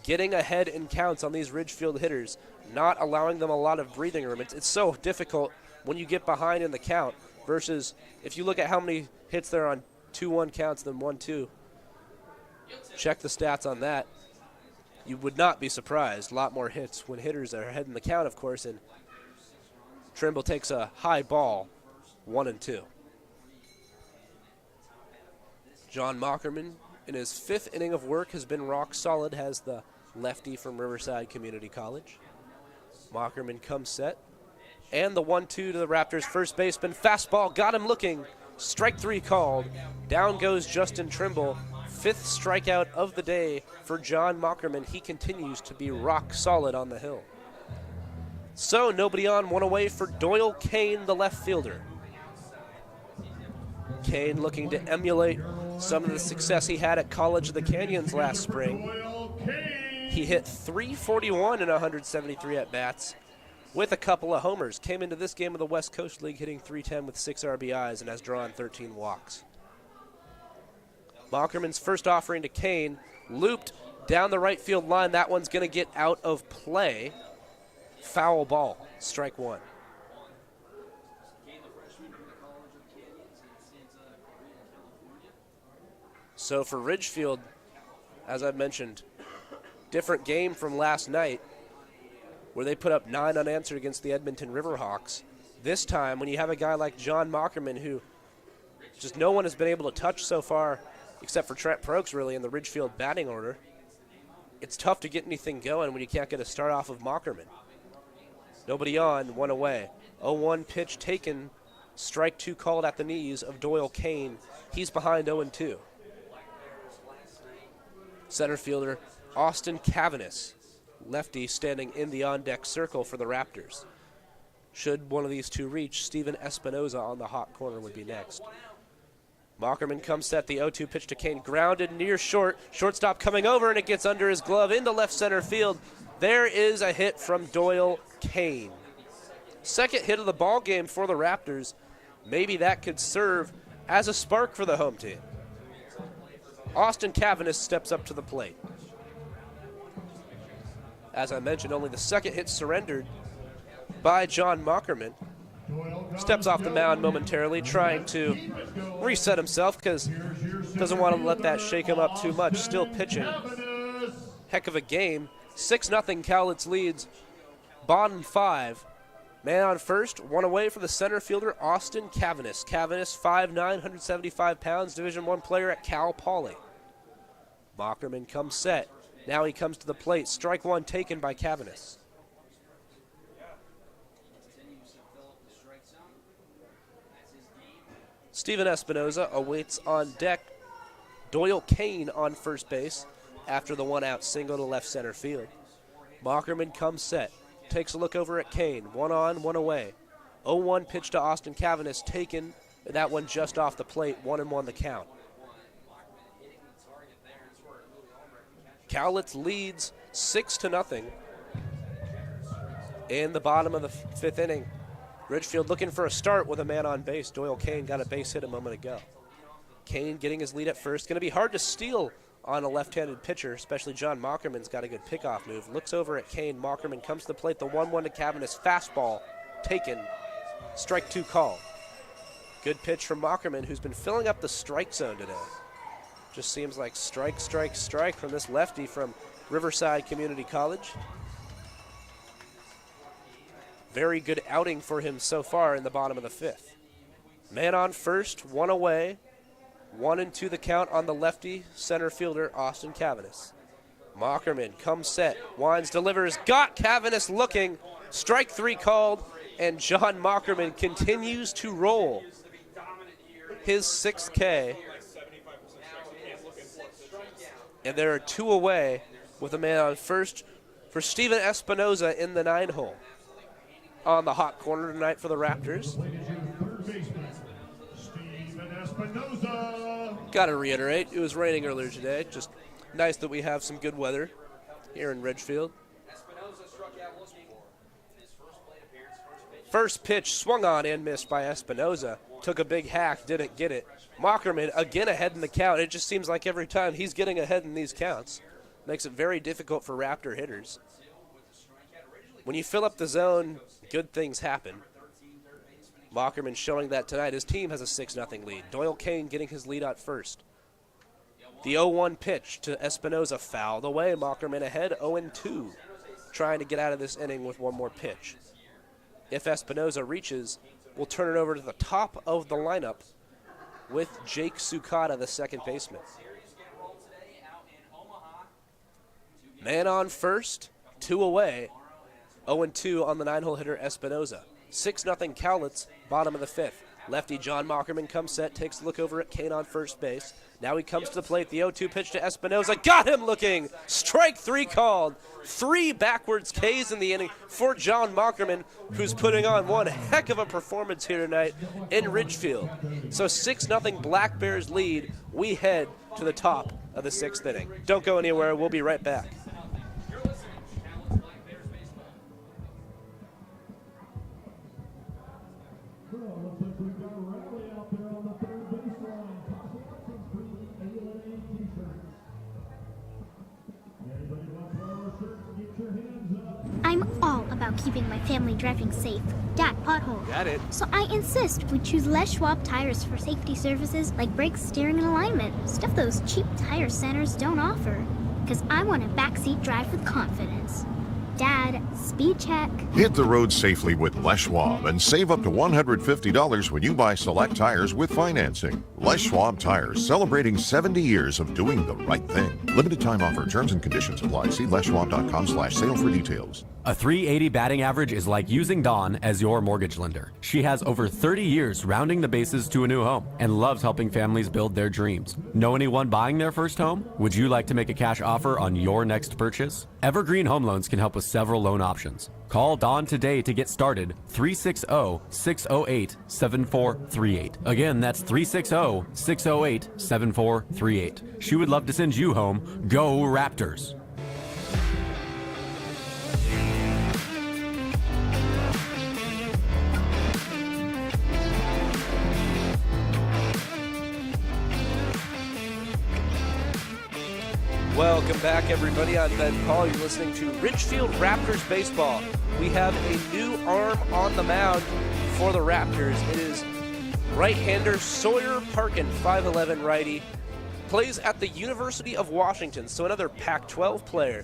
getting ahead in counts on these Ridgefield hitters, not allowing them a lot of breathing room. It's so difficult when you get behind in the count. Versus if you look at how many hits there on 2-1 counts than 1-2, check the stats on that. You would not be surprised. A lot more hits when hitters are ahead in the count, of course, and Trimble takes a high ball, 1-2. John Mockerman, in his 5th inning of work, has been rock solid, has the lefty from Riverside Community College. Mockerman comes set. And the 1-2 to the Raptors' first baseman. Fastball, got him looking. Strike 3 called. Down goes Justin Trimble. 5th strikeout of the day for John Mockerman. He continues to be rock solid on the hill. So nobody on, 1 away for Doyle Kane, the left fielder. Kane looking to emulate some of the success he had at College of the Canyons last spring. He hit .341 in 173 at-bats. With a couple of homers. Came into this game of the West Coast League hitting .310 with 6 RBIs and has drawn 13 walks. Mockerman's first offering to Kane, looped down the right field line. That one's going to get out of play. Foul ball, strike 1. So for Ridgefield, as I mentioned, different game from last night, where they put up 9 unanswered against the Edmonton Riverhawks. This time, when you have a guy like John Mockerman, who just no one has been able to touch so far except for Trent Prokes really in the Ridgefield batting order. It's tough to get anything going when you can't get a start off of Mockerman. Nobody on, one away. 0-1 pitch taken, strike 2 called at the knees of Doyle Kane. He's behind 0-2. Center fielder Austin Cavanis, lefty, standing in the on-deck circle for the Raptors. Should one of these two reach, Steven Espinoza on the hot corner would be next. Mockerman comes set, the 0-2 pitch to Kane, grounded near short. Shortstop coming over, and it gets under his glove into left center field. There is a hit from Doyle Kane. Second hit of the ball game for the Raptors. Maybe that could serve as a spark for the home team. Austin Cavanis steps up to the plate. As I mentioned, only the second hit surrendered by John Mockerman. Steps off the mound momentarily, trying to reset himself because doesn't want to let that shake him up too much. Still pitching. Heck of a game. 6-0 Cowlitz leads. Bottom 5. Man on first, one away for the center fielder, Austin Cavanis. Cavanis, 5'9", 175 pounds, Division I player at Cal Poly. Mockerman comes set. Now he comes to the plate. Strike 1 taken by Cavanis. Steven Espinoza awaits on deck. Doyle Kane on first base after the one-out single to left center field. Mockerman comes set. Takes a look over at Kane. One on, one away. 0-1 pitch to Austin Cavanis taken. That one just off the plate. 1-1 the count. Cowlitz leads 6-0 in the bottom of the fifth inning. Ridgefield looking for a start with a man on base. Doyle Kane got a base hit a moment ago. Kane getting his lead at first. Going to be hard to steal on a left-handed pitcher, especially John Mockerman's got a good pickoff move. Looks over at Kane. Mockerman comes to the plate. The 1-1 to Cavanis. Fastball taken. Strike 2 call. Good pitch from Mockerman, who's been filling up the strike zone today. Just seems like strike, strike, strike from this lefty from Riverside Community College. Very good outing for him so far in the bottom of the fifth. Man on first, one away. 1-2 the count on the lefty center fielder, Austin Cavanis. Mockerman comes set, winds, delivers, got Cavanis looking. Strike 3 called, and John Mockerman continues to roll. His 6th K. And there are 2 away with a man on first for Steven Espinoza in the 9-hole. On the hot corner tonight for the Raptors. Got to reiterate, it was raining earlier today. Just nice that we have some good weather here in Ridgefield. First pitch swung on and missed by Espinoza. Took a big hack, didn't get it. Mockerman again ahead in the count. It just seems like every time he's getting ahead in these counts. Makes it very difficult for Raptor hitters. When you fill up the zone, good things happen. Mockerman showing that tonight. His team has a 6-0 lead. Doyle Kane getting his lead out first. The 0-1 pitch to Espinoza fouled away. Mockerman ahead 0-2. Trying to get out of this inning with one more pitch. If Espinoza reaches, we'll turn it over to the top of the lineup with Jake Sukata, the second baseman. Man on first, 2 away. 0-2 on the 9-hole hitter Espinoza. 6-0 Cowlitz, bottom of the fifth. Lefty John Mockerman comes set, takes a look over at Kane on first base. Now he comes to the plate. The 0-2 pitch to Espinoza. Got him looking. Strike 3 called. 3 backwards Ks in the inning for John Mockerman, who's putting on one heck of a performance here tonight in Ridgefield. So 6-0 BlackBears lead. We head to the top of the 6th inning. Don't go anywhere. We'll be right back. I'm all about keeping my family driving safe. Dad, pothole. Got it. So I insist we choose Les Schwab tires for safety services like brakes, steering, and alignment. Stuff those cheap tire centers don't offer. Because I want a backseat drive with confidence. Dad, speed check. Hit the road safely with Les Schwab and save up to $150 when you buy select tires with financing. Les Schwab Tires, celebrating 70 years of doing the right thing. Limited time offer. Terms and conditions apply. See leschwab.com/sale for details. A 380 batting average is like using Dawn as your mortgage lender. She has over 30 years rounding the bases to a new home and loves helping families build their dreams. Know anyone buying their first home? Would you like to make a cash offer on your next purchase? Evergreen Home Loans can help with several loan options. Call Dawn today to get started. 360-608-7438. Again, that's 360-608-7438. She would love to send you home. Go Raptors! Welcome back, everybody. I'm Ben Paul. You're listening to Ridgefield Raptors baseball. We have a new arm on the mound for the Raptors. It is right-hander Sawyer Parkin, 5'11" righty. Plays at the University of Washington, so another Pac-12 player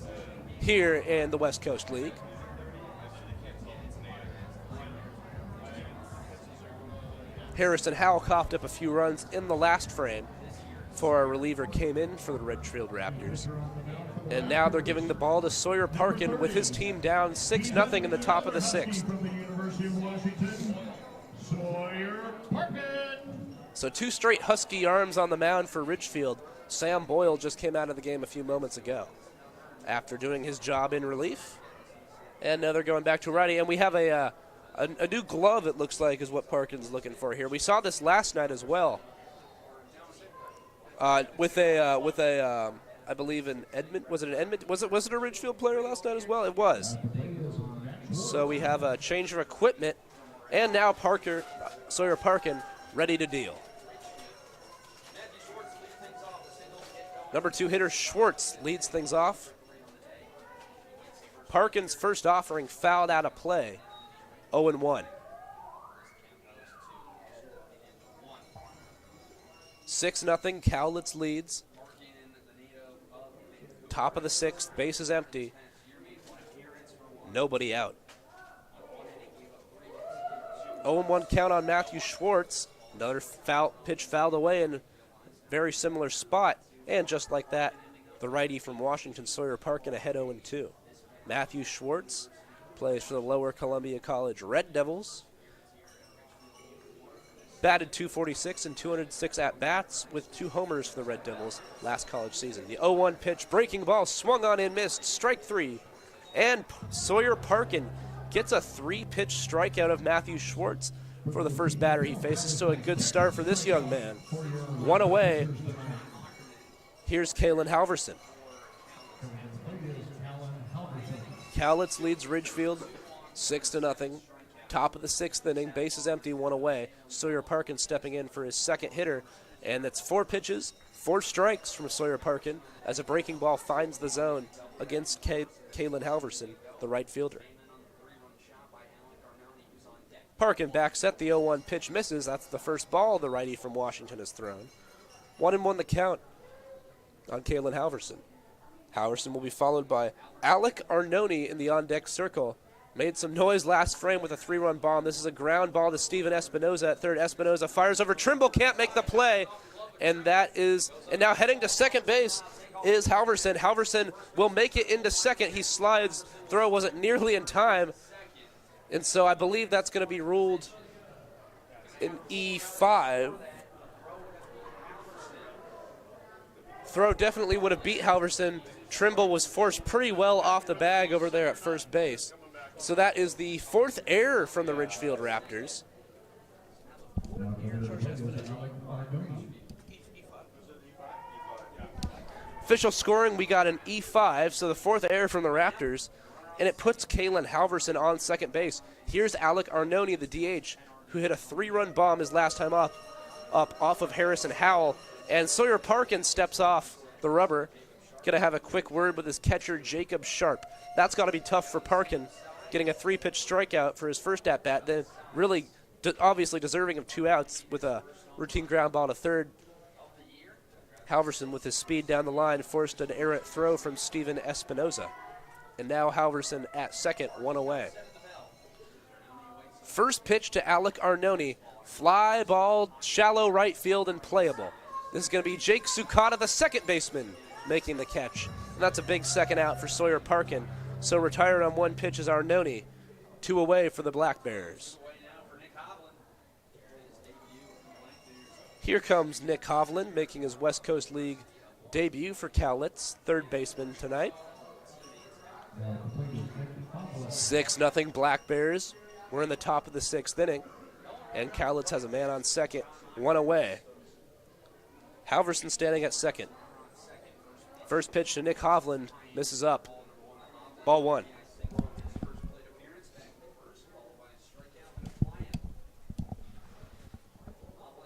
here in the West Coast League. Harrison Howell coughed up a few runs in the last frame before a reliever came in for the Ridgefield Raptors. And now they're giving the ball to Sawyer Parkin with his team down 6-0 in the top of the sixth. So two straight Husky arms on the mound for Ridgefield. Sam Boyle just came out of the game a few moments ago after doing his job in relief. And now they're going back to righty. And we have a new glove, it looks like, is what Parkin's looking for here. We saw this last night as well. With a I believe an Edmond. Was it an Edmond? Was it a Ridgefield player last night as well? It was. So we have a change of equipment, and now Sawyer Parkin ready to deal. Number 2 hitter Schwartz leads things off. Parkin's first offering fouled out of play, 0-1. 6-0, Cowlitz leads. Top of the sixth, base is empty. Nobody out. 0-1 count on Matthew Schwartz. Another pitch fouled away in a very similar spot. And just like that, the righty from Washington, Sawyer Parkin, ahead 0-2. Matthew Schwartz plays for the Lower Columbia College Red Devils. Batted .246 and 206 at-bats with 2 homers for the Red Devils last college season. The 0-1 pitch, breaking ball, swung on and missed, strike 3. And Sawyer Parkin gets a 3-pitch strikeout of Matthew Schwartz for the first batter he faces, so a good start for this young man. 1 away. Here's Kalen Halverson. Cowlitz leads Ridgefield 6-0. Top of the sixth inning, base is empty, 1 away. Sawyer Parkin stepping in for his second hitter, and that's 4 pitches, 4 strikes from Sawyer Parkin as a breaking ball finds the zone against Kalen Halverson, the right fielder. Parkin backs at the 0-1 pitch, misses. That's the first ball the righty from Washington has thrown. 1-1 the count on Kalen Halverson. Halverson will be followed by Alec Arnone in the on-deck circle. Made some noise last frame with a 3-run bomb. This is a ground ball to Steven Espinoza at third. Espinoza fires over. Trimble can't make the play. And now heading to second base is Halverson. Halverson will make it into second. He slides. Throw wasn't nearly in time. And so I believe that's going to be ruled in E5. Throw definitely would have beat Halverson. Trimble was forced pretty well off the bag over there at first base. So that is the 4th error from the Ridgefield Raptors. Official scoring, we got an E5, so the 4th error from the Raptors, and it puts Kalen Halverson on second base. Here's Alec Arnone, the DH, who hit a 3-run bomb his last time up off of Harrison Howell, and Sawyer Parkin steps off the rubber. Gonna have a quick word with his catcher, Jacob Sharp. That's got to be tough for Parkin, getting a 3-pitch strikeout for his first at-bat, then really obviously deserving of 2 outs with a routine ground ball to third. Halverson with his speed down the line forced an errant throw from Steven Espinoza. and now Halverson at second, one away. First pitch to Alec Arnone. Fly ball, shallow right field and playable. This is going to be Jake Sukata, the second baseman, making the catch. And that's a big second out for Sawyer Parkin. So retired on one pitch is Arnone. 2 away for the BlackBears. Here comes Nick Hovland making his West Coast League debut for Cowlitz, third baseman tonight. 6-0 BlackBears. We're in the top of the 6th inning. And Cowlitz has a man on second, 1 away. Halverson standing at second. First pitch to Nick Hovland, misses up. Ball 1.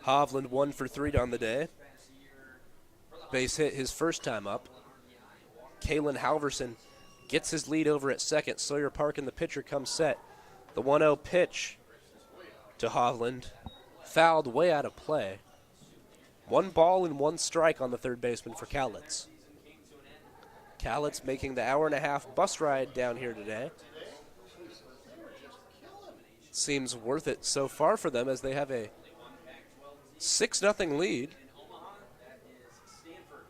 Hovland 1 for 3 on the day. Base hit his first time up. Kalen Halverson gets his lead over at second. Sawyer Parkin, the pitcher, comes set. The 1-0 pitch to Hovland, fouled way out of play. 1 ball and 1 strike on the third baseman for Cowlitz. Cowlitz making the hour-and-a-half bus ride down here today. Seems worth it so far for them as they have a 6-0 lead.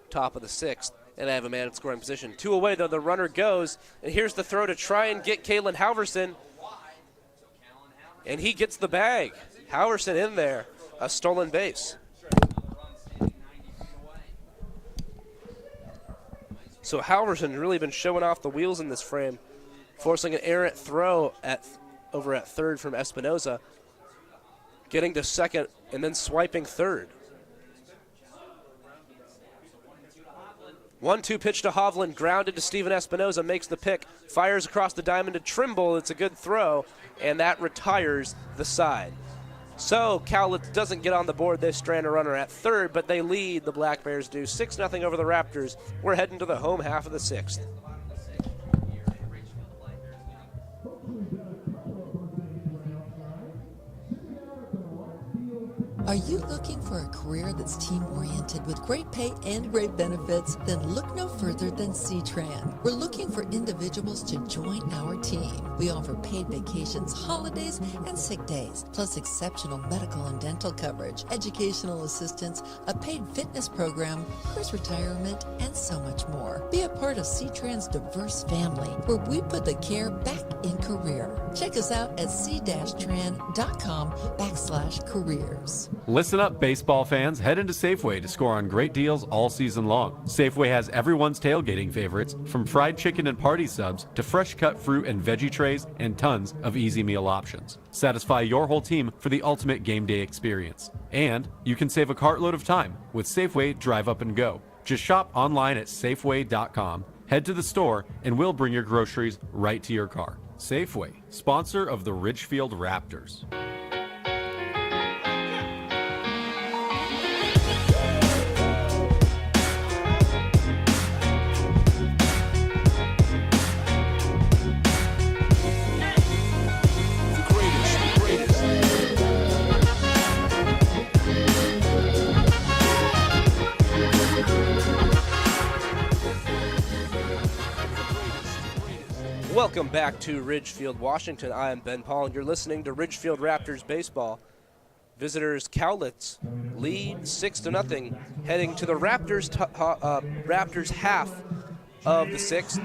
Top of the 6th, and they have a man in scoring position. 2 away, though, the runner goes, and here's the throw to try and get Kalen Halverson. And he gets the bag. Halverson in there, a stolen base. So Halverson really been showing off the wheels in this frame, forcing an errant throw over at third from Espinoza, getting to second and then swiping third. 1-2 pitch to Hovland, grounded to Steven Espinoza, makes the pick, fires across the diamond to Trimble. It's a good throw, and that retires the side. So Cowlitz doesn't get on the board. They strand a runner at third, but they lead, the BlackBears do, 6-0 over the Raptors. We're heading to the home half of the 6th. Are you looking for a career that's team-oriented with great pay and great benefits? Then look no further than C-Tran. We're looking for individuals to join our team. We offer paid vacations, holidays, and sick days, plus exceptional medical and dental coverage, educational assistance, a paid fitness program, course retirement, and so much more. Be a part of C-Tran's diverse family, where we put the care back in career. Check us out at c-tran.com/careers. Listen up, baseball fans. Head into Safeway to score on great deals all season long. Safeway has everyone's tailgating favorites, from fried chicken and party subs to fresh cut fruit and veggie trays and tons of easy meal options. Satisfy your whole team for the ultimate game day experience. And you can save a cartload of time with Safeway Drive Up and Go. Just shop online at Safeway.com, head to the store, and we'll bring your groceries right to your car. Safeway, sponsor of the Ridgefield Raptors. Welcome back to Ridgefield, Washington. I am Ben Paul, and you're listening to Ridgefield Raptors baseball. Visitors Cowlitz lead 6-0, heading to the Raptors half of the 6th.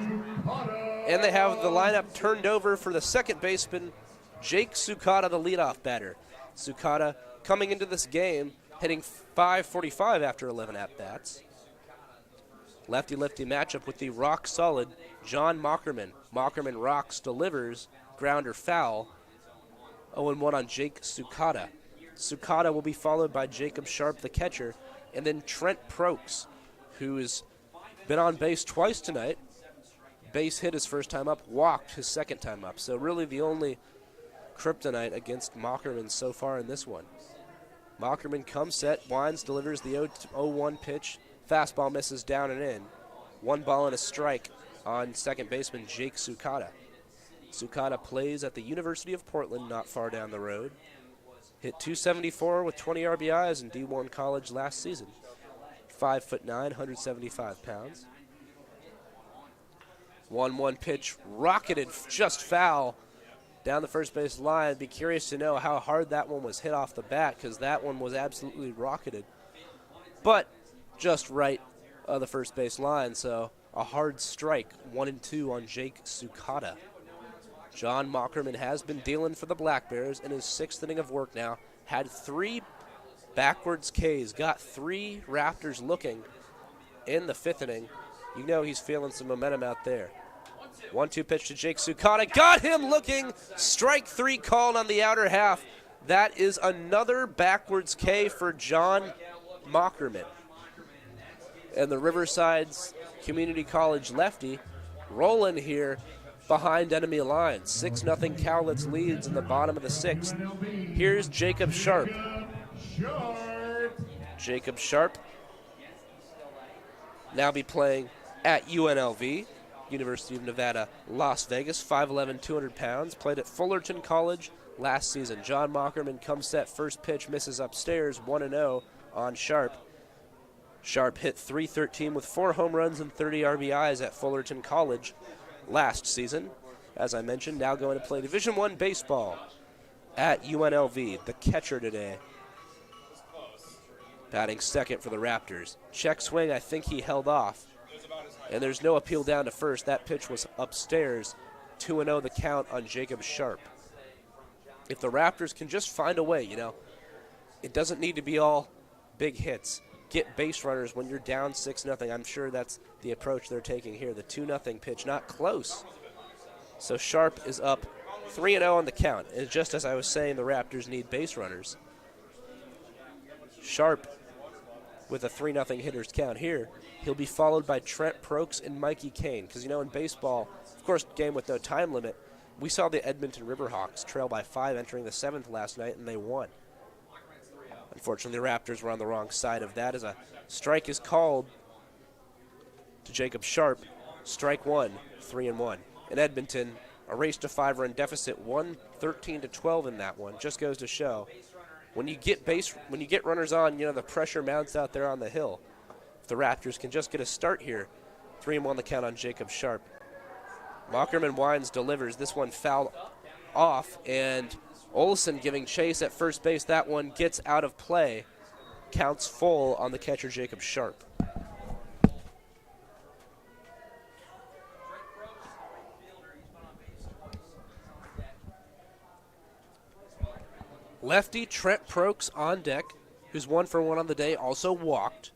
And they have the lineup turned over for the second baseman, Jake Sukata, the leadoff batter. Sukata coming into this game, hitting .545 after 11 at-bats. Lefty-lefty matchup with the rock-solid John Mockerman. Mockerman rocks, delivers, grounder foul. 0-1 on Jake Sukata. Sukata will be followed by Jacob Sharp, the catcher, and then Trent Prokes, who has been on base twice tonight. Base hit his first time up, walked his second time up. So really the only kryptonite against Mockerman so far in this one. Mockerman comes set, winds, delivers the 0-1 pitch. Fastball misses down and in. 1 ball and a strike on second baseman Jake Sukata. Sukata plays at the University of Portland, not far down the road. Hit .274 with 20 RBIs in D1 college last season. 5'9", 175 pounds. 1-1 pitch, rocketed just foul down the first base line. Be curious to know how hard that one was hit off the bat, because that one was absolutely rocketed. But just right of the first base line, so a hard strike, 1-2 on Jake Sukata. John Mockerman has been dealing for the BlackBears in his 6th inning of work now. Had 3 backwards Ks, got 3 Raptors looking in the 5th inning. You know he's feeling some momentum out there. 1-2 pitch to Jake Sukata. Got him looking. Strike 3 called on the outer half. That is another backwards K for John Mockerman. And the Riverside's Community College lefty rolling here behind enemy lines. 6-0 Cowlitz leads in the bottom of the 6th. Here's Jacob Sharp. Jacob Sharp now be playing at UNLV, University of Nevada, Las Vegas, 5'11", 200 pounds. Played at Fullerton College last season. John Mockerman comes set, first pitch, misses upstairs, 1-0 on Sharp. Sharp hit .313 with 4 home runs and 30 RBIs at Fullerton College last season. As I mentioned, now going to play Division I baseball at UNLV, the catcher today. Batting second for the Raptors. Check swing, I think he held off. And there's no appeal down to first. That pitch was upstairs. 2-0 the count on Jacob Sharp. If the Raptors can just find a way, it doesn't need to be all big hits. Get base runners when you're down 6-0. I'm sure that's the approach they're taking here. The 2-0 pitch, not close. So Sharp is up 3-0 on the count. And just as I was saying, the Raptors need base runners. Sharp with a 3-0 hitter's count here. He'll be followed by Trent Prokes and Mikey Kane. Because, in baseball, of course, game with no time limit, we saw the Edmonton Riverhawks trail by 5 entering the 7th last night, and they won. Unfortunately, the Raptors were on the wrong side of that as a strike is called to Jacob Sharp. Strike 1, 3-1. In Edmonton, a race to 5-run deficit, 13-12 in that one. Just goes to show when you get runners on, the pressure mounts out there on the hill. If the Raptors can just get a start here, 3-1 the count on Jacob Sharp. Mockerman winds, delivers. This one fouled off, and Olson giving chase at first base. That one gets out of play. Counts full on the catcher, Jacob Sharp. Lefty Trent Prokes on deck, who's 1 for 1 on the day, also walked.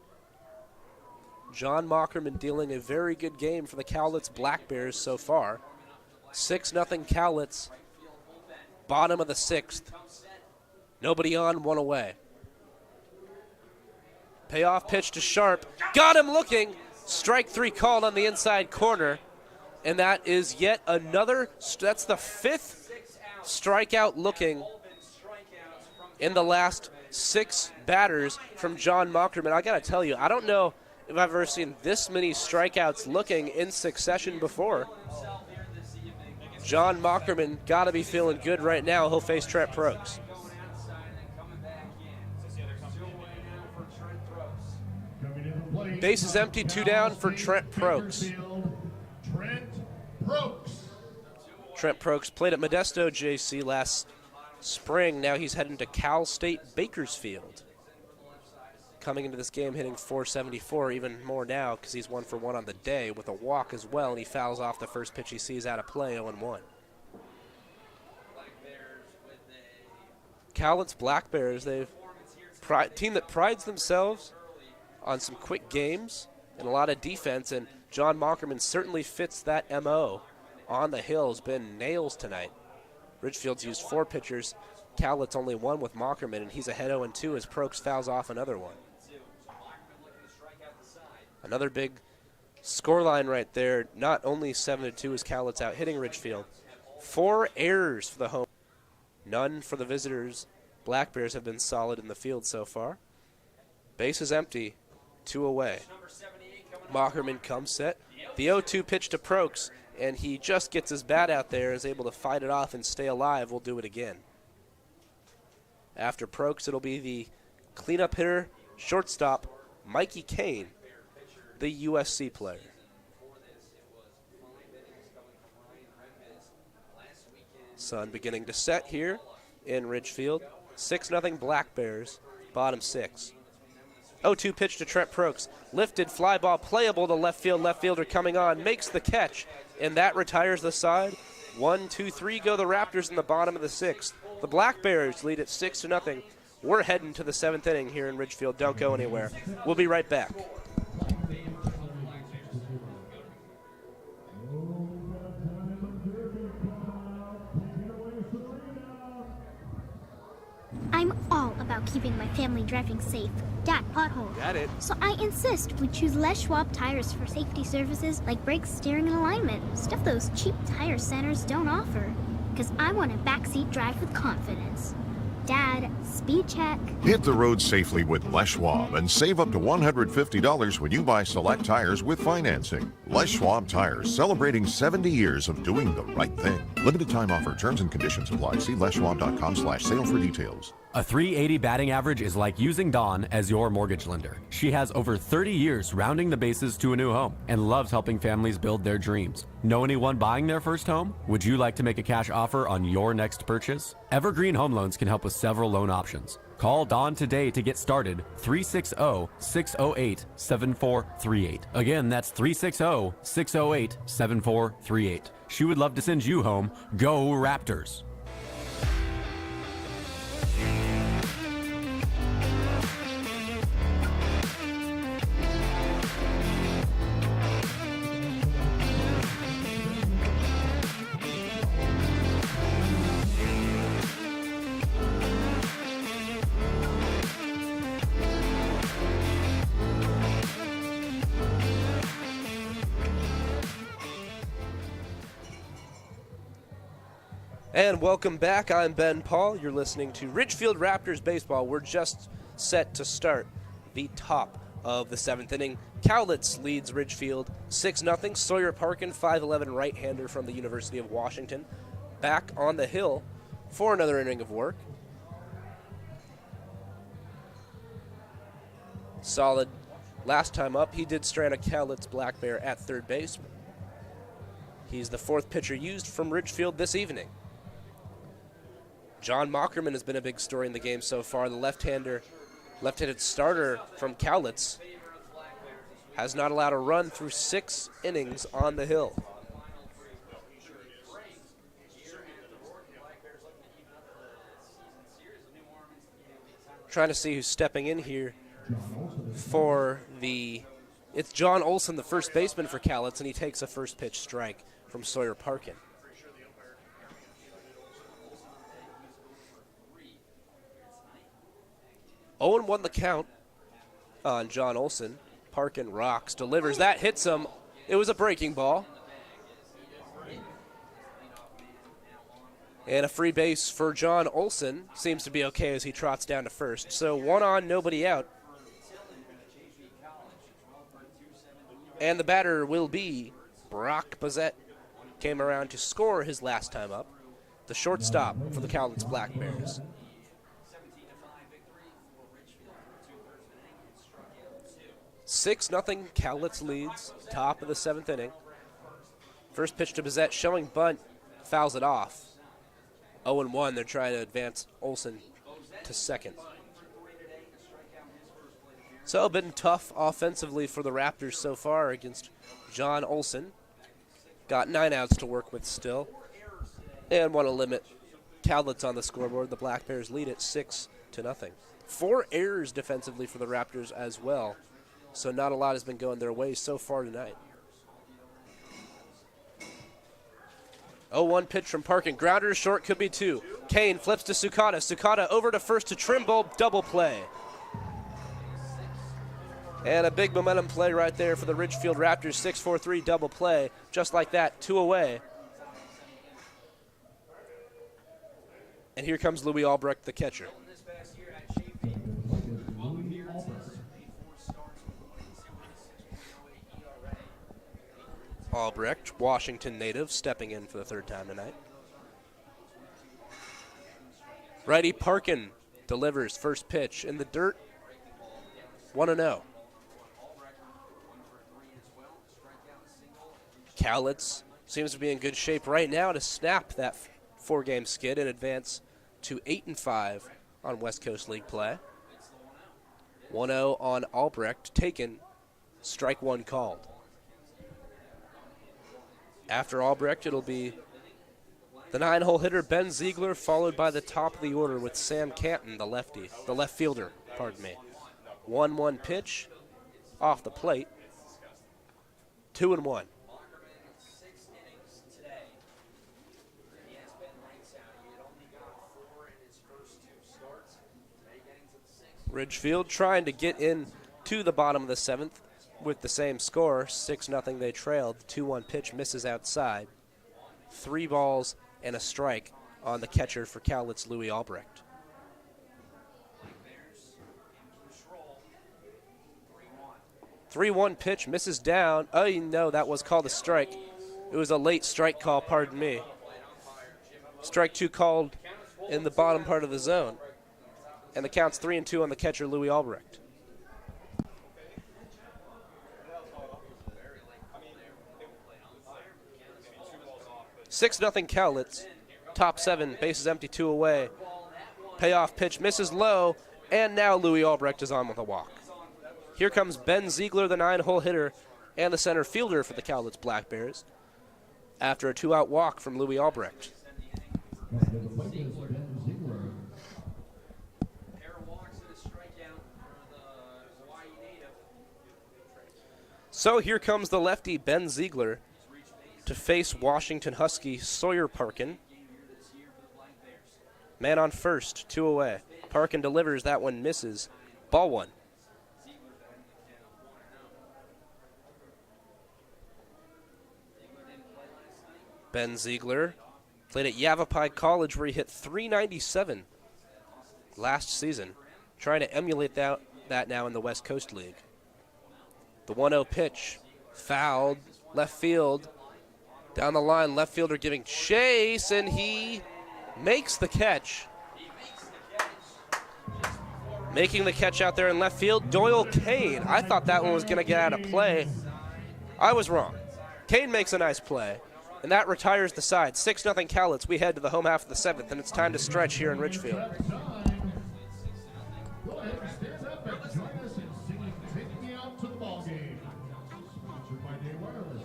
John Mockerman dealing a very good game for the Cowlitz BlackBears so far. 6-0 Cowlitz, bottom of the 6th. Nobody on, 1 away. Payoff pitch to Sharp. Got him looking. Strike 3 called on the inside corner. And that is yet another, that's the 5th strikeout looking in the last 6 batters from John Mockerman. I got to tell you, I don't know if I've ever seen this many strikeouts looking in succession before. John Mockerman got to be feeling good right now. He'll face Trent Prokes. Base is empty, 2 down for Trent Prokes. Trent Prokes played at Modesto JC last spring. Now he's heading to Cal State Bakersfield. Coming into this game hitting .474, even more now because he's 1 for 1 on the day with a walk as well, and he fouls off the first pitch he sees out of play, 0-1. Cowlitz BlackBears, they've team that prides themselves on some quick games and a lot of defense, and John Mockerman certainly fits that MO on the hill. Has been nails tonight. Ridgefield's used 4 pitchers. Cowlitz only 1 with Mockerman, and he's ahead 0-2 as Prokes fouls off another one. Another big scoreline right there. Not only 7-2 is Cowlitz out hitting Ridgefield. 4 errors for the home, none for the visitors. BlackBears have been solid in the field so far. Base is empty, 2 away. Mockerman comes set. The 0-2 pitch to Prokes, and he just gets his bat out there, is able to fight it off and stay alive. We'll do it again. After Prokes, it'll be the cleanup hitter, shortstop, Mikey Kane, the USC player. sun beginning to set here in Ridgefield. 6-0 BlackBears, bottom 6. 0-2 pitch to Trent Prokes. Lifted fly ball playable to left field. Left fielder coming on, makes the catch, and that retires the side. 1, 2, 3 go the Raptors in the bottom of the 6th. The BlackBears lead it 6-0. We're heading to the 7th inning here in Ridgefield. Don't go anywhere. We'll be right back. I'm all about keeping my family driving safe. Dad, pothole. Got it. So I insist we choose Les Schwab tires for safety services like brakes, steering, and alignment. Stuff those cheap tire centers don't offer. Because I want a backseat drive with confidence. Dad, speed check. Hit the road safely with Les Schwab and save up to $150 when you buy select tires with financing. Les Schwab Tires, celebrating 70 years of doing the right thing. Limited time offer. Terms and conditions apply. See leschwab.com/sale for details. A 380 batting average is like using Dawn as your mortgage lender. She has over 30 years rounding the bases to a new home and loves helping families build their dreams. Know anyone buying their first home? Would you like to make a cash offer on your next purchase? Evergreen Home Loans can help with several loan options. Call Dawn today to get started. 360-608-7438. Again, that's 360-608-7438. She would love to send you home. Go Raptors! And welcome back. I'm Ben Paul. You're listening to Ridgefield Raptors baseball. We're just set to start the top of the 7th inning. Cowlitz leads Ridgefield 6-0. Sawyer Parkin, 5'11" right-hander from the University of Washington, back on the hill for another inning of work. Solid last time up. He did strand a Cowlitz Black Bear at third base. He's the 4th pitcher used from Ridgefield this evening. John Mockerman has been a big story in the game so far. The left-handed starter from Cowlitz has not allowed a run through 6 innings on the hill. Trying to see who's stepping in here for it's John Olson, the first baseman for Cowlitz, and he takes a first pitch strike from Sawyer Parkin. 0-1 the count on John Olson. Parkin rocks, delivers. That hits him. It was a breaking ball. And a free base for John Olson. Seems to be okay as he trots down to first. So 1 on, nobody out. And the batter will be Brock Bazette. Came around to score his last time up. The shortstop for the Cowlitz Black Bears. 6-0 Cowlitz leads, top of the 7th inning. First pitch to Bazette, showing bunt, fouls it off. 0-1, they're trying to advance Olson to second. So been tough offensively for the Raptors so far against John Olson. Got 9 outs to work with still. And want to limit Cowlitz on the scoreboard. The Black Bears lead it 6-0. 4 errors defensively for the Raptors as well. So not a lot has been going their way so far tonight. 0-1 pitch from Parkin. Grounder to short, could be 2. Kane flips to Sukata. Sukata over to first to Trimble. Double play. And a big momentum play right there for the Ridgefield Raptors. 6-4-3 double play. Just like that, 2 away. And here comes Louis Albrecht, the catcher. Albrecht, Washington native, stepping in for the 3rd time tonight. Righty Parkin delivers first pitch in the dirt. 1-0. Cowlitz seems to be in good shape right now to snap that 4-game skid and advance to 8-5 on West Coast League play. 1-0 on Albrecht, taken, strike one called. After Albrecht, it'll be the 9-hole hitter Ben Ziegler, followed by the top of the order with Sam Canton, the left fielder, pardon me. 1-1 pitch off the plate, 2-1. Ridgefield trying to get in to the bottom of the 7th with the same score, 6-0 they trailed. The 2-1 pitch misses outside. 3 balls and a strike on the catcher for Cowlitz, Louis Albrecht. 3-1 pitch misses down. Oh, no, that was called a strike. It was a late strike call, pardon me. Strike 2 called in the bottom part of the zone. And the count's 3-2 on the catcher, Louis Albrecht. Six nothing Cowlitz. Top 7, bases empty, 2 away. Payoff pitch misses low, and now Louis Albrecht is on with a walk. Here comes Ben Ziegler, the 9-hole hitter, and the center fielder for the Cowlitz BlackBears, after a 2-out walk from Louis Albrecht. So here comes the lefty, Ben Ziegler, to face Washington Husky Sawyer Parkin. Man on first, 2 away. Parkin delivers, that one misses. Ball 1. Ben Ziegler played at Yavapai College where he hit .397 last season, trying to emulate that now in the West Coast League. The 1-0 pitch, fouled, left field. Down the line, left fielder giving chase, and he makes the catch. Making the catch out there in left field, Doyle Kane. I thought that one was going to get out of play. I was wrong. Kane makes a nice play, and that retires the side. 6-0 Cowlitz. We head to the home half of the 7th, and it's time to stretch here in Ridgefield. Go ahead and stand up and join us in singing "Take Me Out to the Ball Game." Sponsored by Day Wireless.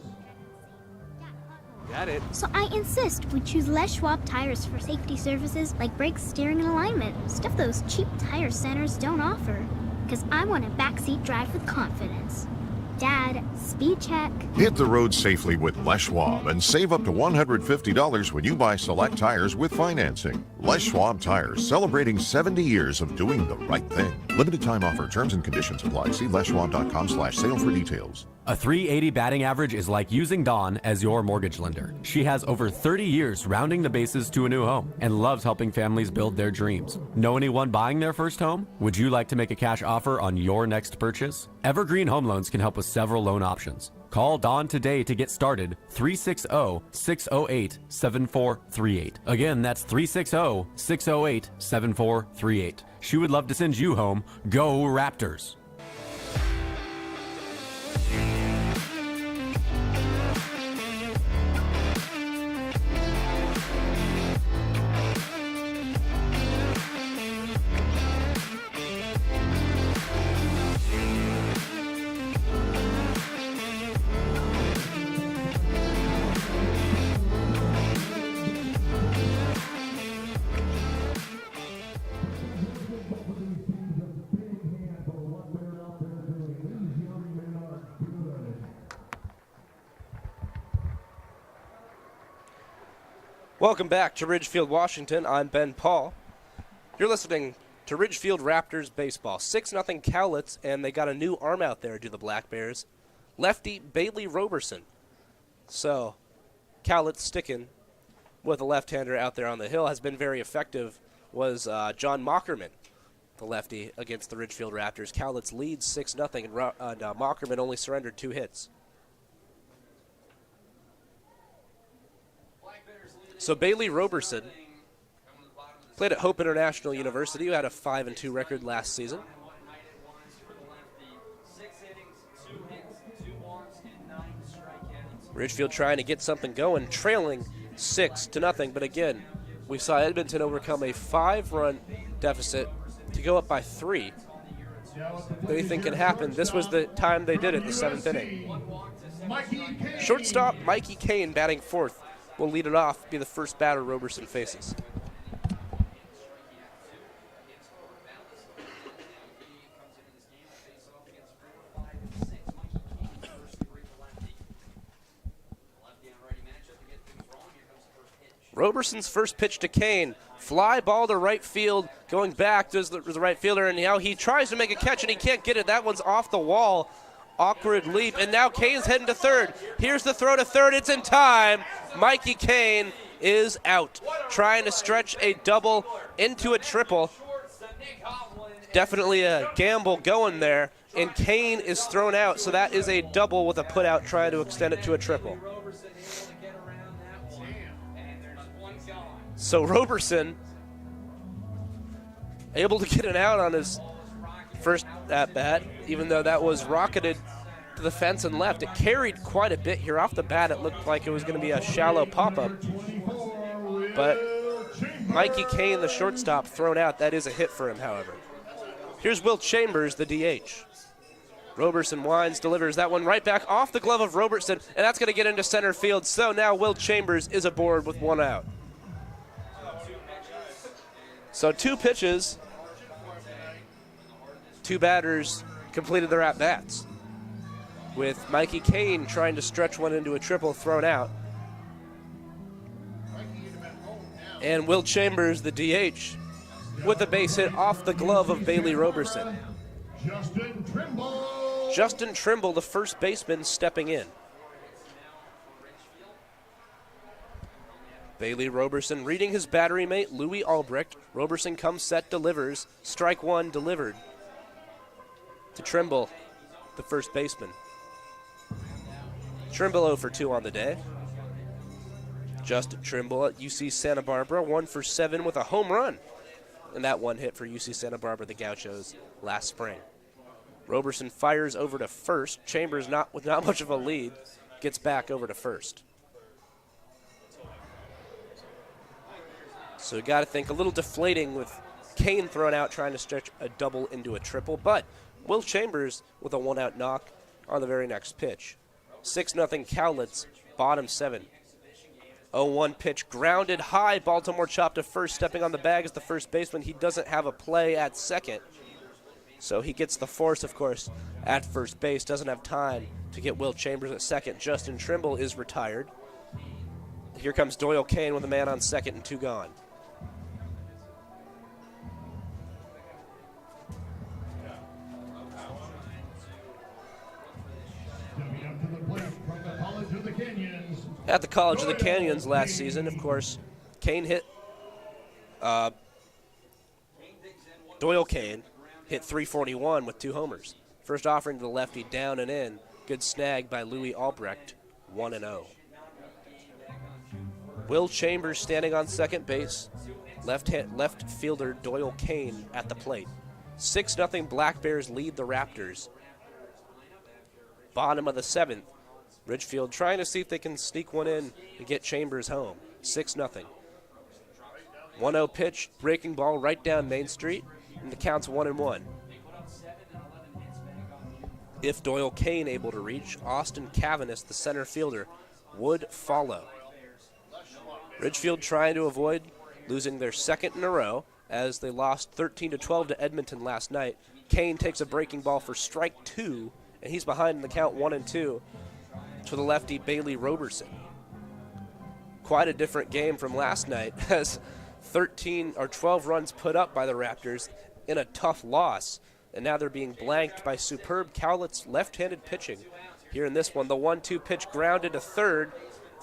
Got it. So I insist we choose Les Schwab tires for safety services like brakes, steering, and alignment. Stuff those cheap tire centers don't offer. Because I want a backseat drive with confidence. Dad, speed check. Hit the road safely with Les Schwab and save up to $150 when you buy select tires with financing. Les Schwab Tires, celebrating 70 years of doing the right thing. Limited time offer. Terms and conditions apply. See leschwab.com/sale for details. A 380 batting average is like using Dawn as your mortgage lender. She has over 30 years rounding the bases to a new home and loves helping families build their dreams. Know anyone buying their first home? Would you like to make a cash offer on your next purchase? Evergreen Home Loans can help with several loan options. Call Dawn today to get started. 360-608-7438. Again, that's 360-608-7438. She would love to send you home. Go Raptors! Welcome back to Ridgefield, Washington. I'm Ben Paul. You're listening to Ridgefield Raptors baseball. 6-0 Cowlitz, and they got a new arm out there, do the BlackBears. Lefty Bailey Roberson. So, Cowlitz sticking with a left-hander out there on the hill has been very effective. Was John Mockerman, the lefty, against the Ridgefield Raptors. Cowlitz leads 6-0, and Mockerman only surrendered 2 hits. So Bailey Roberson played at Hope International University, who had a 5-2 record last season. Ridgefield trying to get something going, trailing 6-0, but again, we saw Edmonton overcome a 5-run deficit to go up by 3. Anything can happen. This was the time they did it, the 7th inning. Shortstop Mikey Kane batting 4th will lead it off, be the first batter Roberson faces. Roberson's first pitch to Kane. Fly ball to right field, going back to the right fielder, and now he tries to make a catch and he can't get it. That one's off the wall. Awkward leap, and now Kane's heading to third. Here's the throw to third. It's in time. Mikey Kane is out. Trying to stretch a double into a triple. Definitely a gamble going there, and Kane is thrown out, so that is a double with a put out trying to extend it to a triple. So Roberson able to get an out on his first at-bat, even though that was rocketed to the fence and left. It carried quite a bit here. Off the bat, it looked like it was going to be a shallow pop-up. But Mikey Kane, the shortstop, thrown out. That is a hit for him, however. Here's Will Chambers, the DH. Roberson winds, delivers that one right back off the glove of Robertson, and that's going to get into center field. So now Will Chambers is aboard with 1 out. So 2 pitches, 2 batters completed their at-bats, with Mikey Kane trying to stretch one into a triple, thrown out. And Will Chambers, the DH, with a base hit off the glove of Bailey Roberson. Justin Trimble, the first baseman, stepping in. Bailey Roberson reading his battery mate, Louis Albrecht. Roberson comes set, delivers. Strike 1 delivered to Trimble, the first baseman. Trimble 0 for 2 on the day. Justin Trimble at UC Santa Barbara, 1 for 7 with a home run. And that one hit for UC Santa Barbara, the Gauchos, last spring. Roberson fires over to first. Chambers, with not much of a lead, gets back over to first. So you got to think a little deflating with Kane thrown out trying to stretch a double into a triple, but Will Chambers with a 1-out knock on the very next pitch. 6-0 Cowlitz, bottom 7. 0-1 pitch, grounded high, Baltimore chopped to first, stepping on the bag as the first baseman. He doesn't have a play at second, so he gets the force, of course, at first base. Doesn't have time to get Will Chambers at second. Justin Trimble is retired. Here comes Doyle Kane with a man on second and 2 gone. At the College of the Canyons last season, of course, Kane hit, Doyle Kane hit .341 with 2 homers. First offering to the lefty, down and in. Good snag by Louis Albrecht, 1-0. Will Chambers standing on second base. Left fielder Doyle Kane at the plate. 6-0 BlackBears lead the Raptors. Bottom of the 7th. Ridgefield trying to see if they can sneak one in and get Chambers home. 6-0. 1-0 pitch, breaking ball right down Main Street, and the count's 1-1. If Doyle Kane able to reach, Austin Cavanis, the center fielder, would follow. Ridgefield trying to avoid losing their second in a row as they lost 13-12 to Edmonton last night. Kane takes a breaking ball for strike 2, and he's behind in the count 1-2. To the lefty, Bailey Roberson. Quite a different game from last night as 12 runs put up by the Raptors in a tough loss, and now they're being blanked by superb Cowlitz left-handed pitching. Here in this one, the 1-2 pitch grounded to third.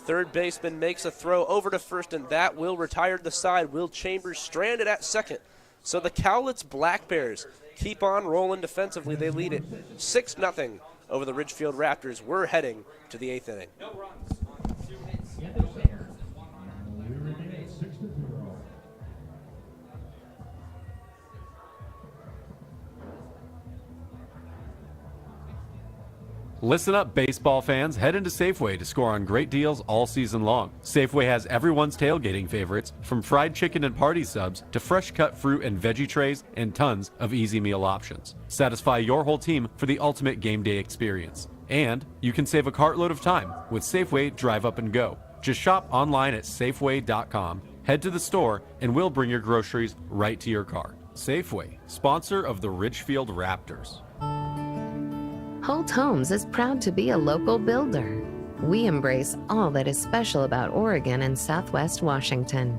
Third baseman makes a throw over to first, and that will retire the side. Will Chambers stranded at second. So the Cowlitz BlackBears keep on rolling defensively. They lead it 6-0 over the Ridgefield Raptors. We're heading to the 8th inning. Listen up, baseball fans. Head into Safeway to score on great deals all season long. Safeway has everyone's tailgating favorites, from fried chicken and party subs to fresh cut fruit and veggie trays and tons of easy meal options. Satisfy your whole team for the ultimate game day experience. And you can save a cartload of time with Safeway Drive Up and Go. Just shop online at Safeway.com, head to the store, and we'll bring your groceries right to your car. Safeway, sponsor of the Ridgefield Raptors. Holt Homes is proud to be a local builder. We embrace all that is special about Oregon and Southwest Washington.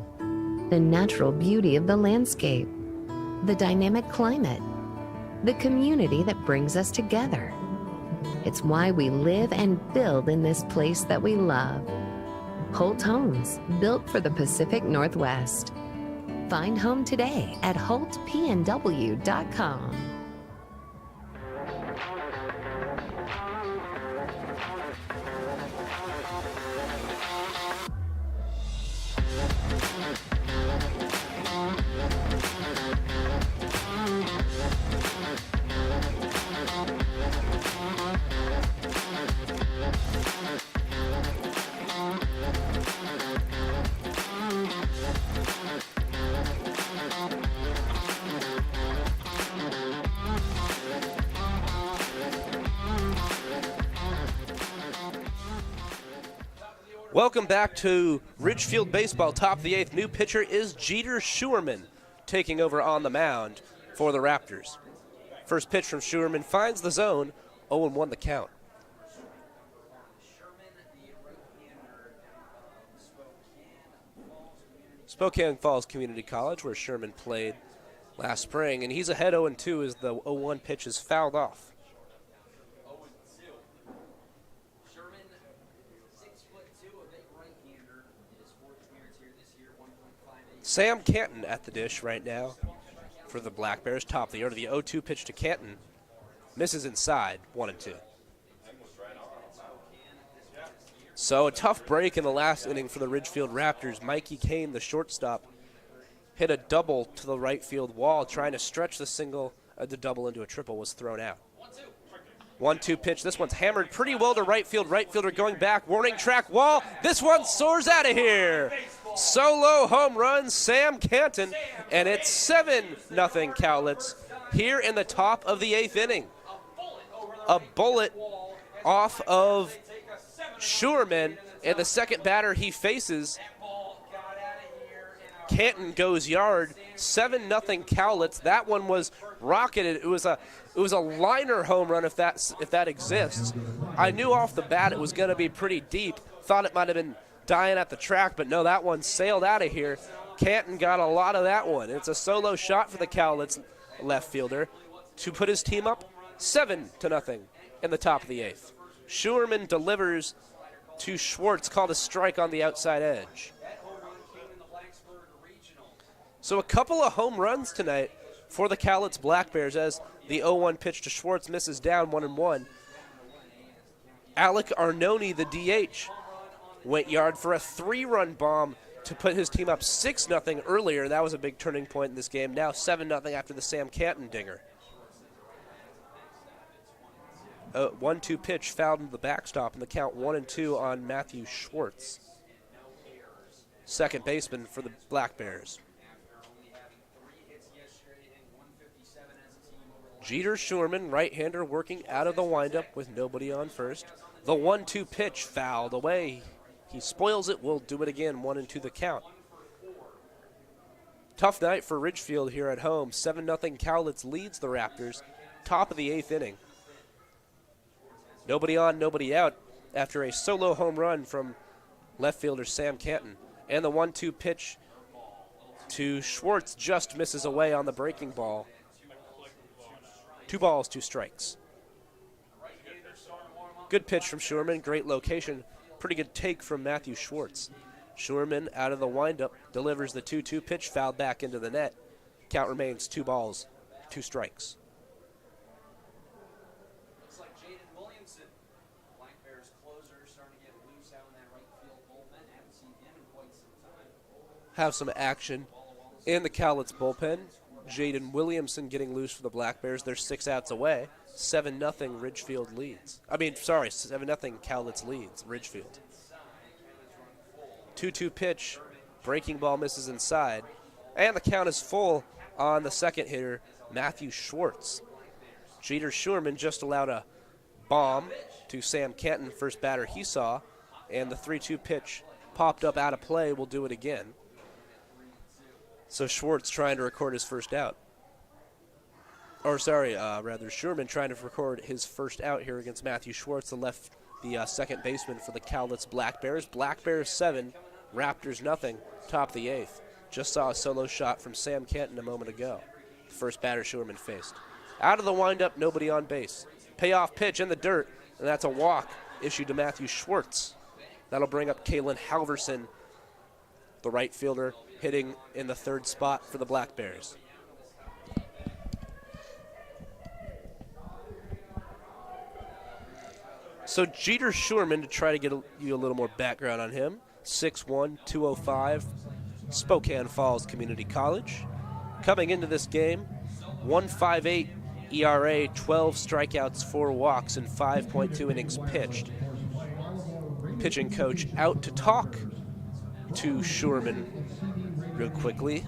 The natural beauty of the landscape, the dynamic climate, the community that brings us together. It's why we live and build in this place that we love. Holt Homes, built for the Pacific Northwest. Find home today at holtpnw.com. Welcome back to Ridgefield Baseball, top of the 8th. New pitcher is Jeter Schuerman, taking over on the mound for the Raptors. First pitch from Schuerman finds the zone, 0-1 the count. Spokane Falls Community College, where Sherman played last spring, and he's ahead 0-2 as the 0-1 pitch is fouled off. Sam Canton at the dish right now for the BlackBears. Top of the order. The 0-2 pitch to Canton misses inside, 1-2. So a tough break in the last inning for the Ridgefield Raptors. Mikey Kane, the shortstop, hit a double to the right field wall, trying to stretch the single, the double into a triple, was thrown out. 1-2 pitch. This one's hammered pretty well to right field. Right fielder going back. Warning track wall. This one soars out of here. Solo home run, Sam Canton, and it's 7-0 Cowlitz here in the top of the 8th inning. A bullet off of Schuerman, and the second batter he faces, Canton, goes yard. 7-0 Cowlitz. That one was rocketed. It was a liner home run if that exists. I knew off the bat it was going to be pretty deep. Thought it might have been dying at the track, but no, that one sailed out of here. Canton got a lot of that one. It's a solo shot for the Cowlitz left fielder to put his team up 7-0 in the top of the 8th. Schuerman delivers to Schwartz, called a strike on the outside edge. So a couple of home runs tonight for the Cowlitz BlackBears as the 0-1 pitch to Schwartz misses down, 1-1. Alec Arnone, the DH, went yard for a 3-run bomb to put his team up 6-0 earlier. That was a big turning point in this game. Now 7-0 after the Sam Canton dinger. 1-2 pitch fouled into the backstop, and the count 1-2 on Matthew Schwartz, second baseman for the BlackBears. Jeter Schuerman, right-hander, working out of the windup with nobody on first. The 1-2 pitch fouled away. He spoils it. We'll do it again. 1-2 the count. Tough night for Ridgefield here at home. 7-0 Cowlitz leads the Raptors. Top of the 8th inning. Nobody on, nobody out after a solo home run from left fielder Sam Canton. And the 1-2 pitch to Schwartz just misses away on the breaking ball. 2 balls, 2 strikes. Good pitch from Schuerman. Great location. Pretty good take from Matthew Schwartz. Schuerman out of the windup delivers the 2-2 pitch, fouled back into the net. Count remains 2 balls, 2 strikes. Looks like Jaden Williamson, BlackBears closer, starting to get loose out in that right field bullpen. Haven't seen him in quite some time. Have some action in the Cowlitz bullpen. Jaden Williamson getting loose for the BlackBears. They're 6 outs away. 7-0 Ridgefield leads. 7-0 Cowlitz leads Ridgefield. 2-2 pitch. Breaking ball misses inside. And the count is full on the second hitter, Matthew Schwartz. Jeter Schuerman just allowed a bomb to Sam Canton, first batter he saw, and the 3-2 pitch popped up out of play. Will do it again. So Schwartz trying to record his first out. Schuerman trying to record his first out here against Matthew Schwartz, the second baseman for the Cowlitz BlackBears. BlackBears 7, Raptors nothing, top of the 8th. Just saw a solo shot from Sam Canton a moment ago. The first batter Schuerman faced. Out of the windup, nobody on base. Payoff pitch in the dirt, and that's a walk issued to Matthew Schwartz. That'll bring up Kalen Halverson, the right fielder, hitting in the third spot for the BlackBears. So Jeter Schuerman, to try to get you a little more background on him, 6'1", 205, Spokane Falls Community College. Coming into this game, 1.58 ERA, 12 strikeouts, 4 walks, and 5.2 innings pitched. Pitching coach out to talk to Schuerman real quickly.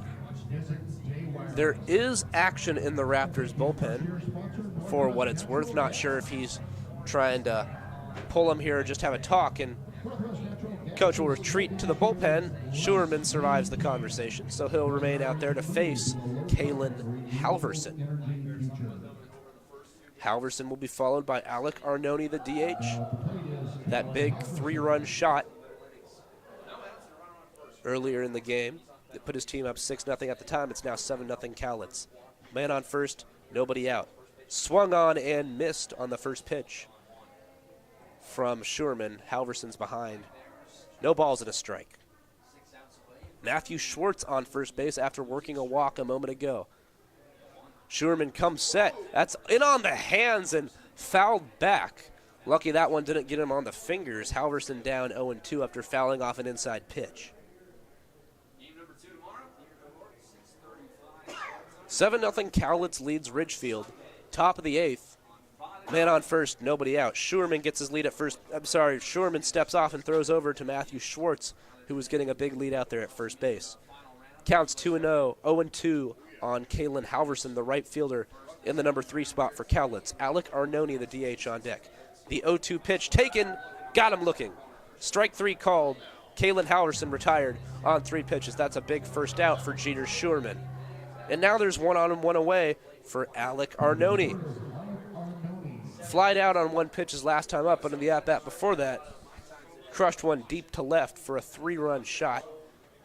There is action in the Raptors bullpen for what it's worth. Not sure if he's trying to pull him here or just have a talk, and coach will retreat to the bullpen. Schuerman survives the conversation, so he'll remain out there to face Kalen Halverson. Halverson will be followed by Alec Arnone, the DH. That big 3-run shot earlier in the game that put his team up 6-0 at the time. It's now 7-0 Cowlitz. Man on first, nobody out. Swung on and missed on the first pitch from Schuerman. Halverson's behind. No balls and a strike. Matthew Schwartz on first base after working a walk a moment ago. Schuerman comes set. That's in on the hands and fouled back. Lucky that one didn't get him on the fingers. Halverson down 0-2 after fouling off an inside pitch. 7-0 Cowlitz leads Ridgefield. Top of the 8th. Man on first, nobody out. Schuerman gets his lead at first. Schuerman steps off and throws over to Matthew Schwartz, who was getting a big lead out there at first base. Counts 2-0, 0-2 on Kalen Halverson, the right fielder, in the number 3 spot for Cowlitz. Alec Arnone, the DH, on deck. The 0-2 pitch taken, got him looking. Strike 3 called. Kalen Halverson retired on 3 pitches. That's a big first out for Jeter Schuerman. And now there's 1 on and 1 away for Alec Arnone. Flied out on 1 pitch his last time up, but in the at-bat before that, crushed one deep to left for a 3-run shot.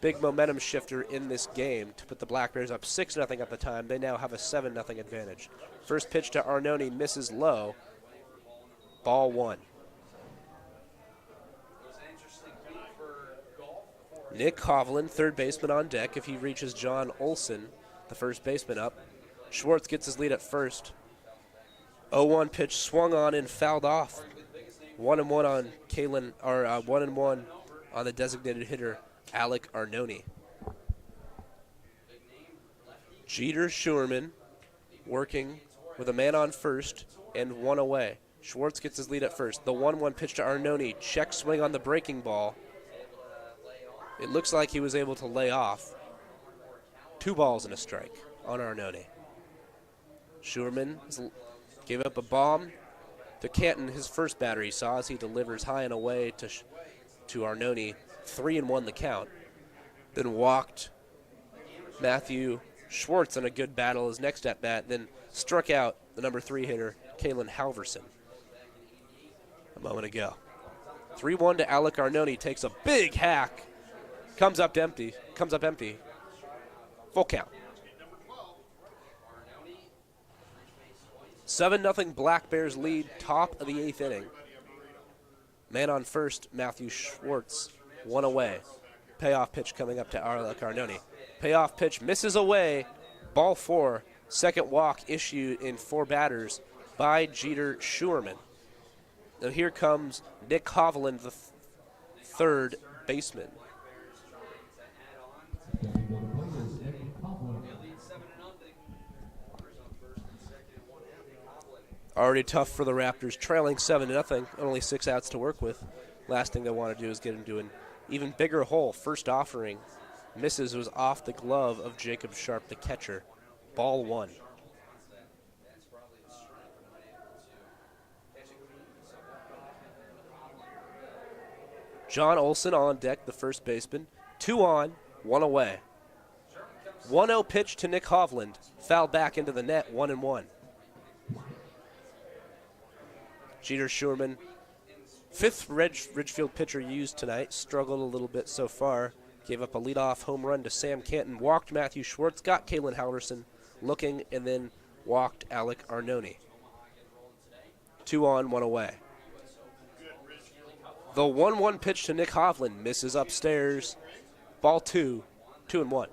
Big momentum shifter in this game to put the BlackBears up 6-0 at the time. They now have a 7-0 advantage. First pitch to Arnone misses low. Ball 1. Nick Hovland, third baseman, on deck if he reaches John Olson, the first baseman, up. Schwartz gets his lead at first. 0-1 pitch swung on and fouled off. 1-1 on Kalen, or 1-1 on the designated hitter, Alec Arnone. Jeter Schuerman working with a man on first and 1 away. Schwartz gets his lead at first. The 1-1 pitch to Arnone. Check swing on the breaking ball. It looks like he was able to lay off. 2 balls and a strike on Arnone. Schuerman gave up a bomb to Canton, his first batter he saw, as he delivers high and away to Arnone. 3-1 the count. Then walked Matthew Schwartz in a good battle his next at-bat, then struck out the number 3 hitter, Kalen Halverson, a moment ago. 3-1 to Alec Arnone. Takes a big hack. Comes up empty. Full count. 7-0 BlackBears lead, top of the 8th inning. Man on first, Matthew Schwartz, 1 away. Payoff pitch coming up to Alec Arnone. Payoff pitch misses away. Ball 4. Second walk issued in 4 batters by Jeter Schuerman. Now here comes Nick Hovland, the third baseman. Already tough for the Raptors, trailing 7-0, only 6 outs to work with. Last thing they want to do is get into an even bigger hole. First offering misses, was off the glove of Jacob Sharp, the catcher. Ball 1. John Olson on deck, the first baseman. 2 on, 1 away. 1-0 pitch to Nick Hovland. Foul back into the net, 1-1. Jeter Schuerman, 5th Ridgefield pitcher used tonight. Struggled a little bit so far. Gave up a leadoff home run to Sam Canton. Walked Matthew Schwartz, got Kalen Halverson looking, and then walked Alec Arnone. 2 on, 1 away. The 1-1 pitch to Nick Hovland misses upstairs. Ball 2, 2-1.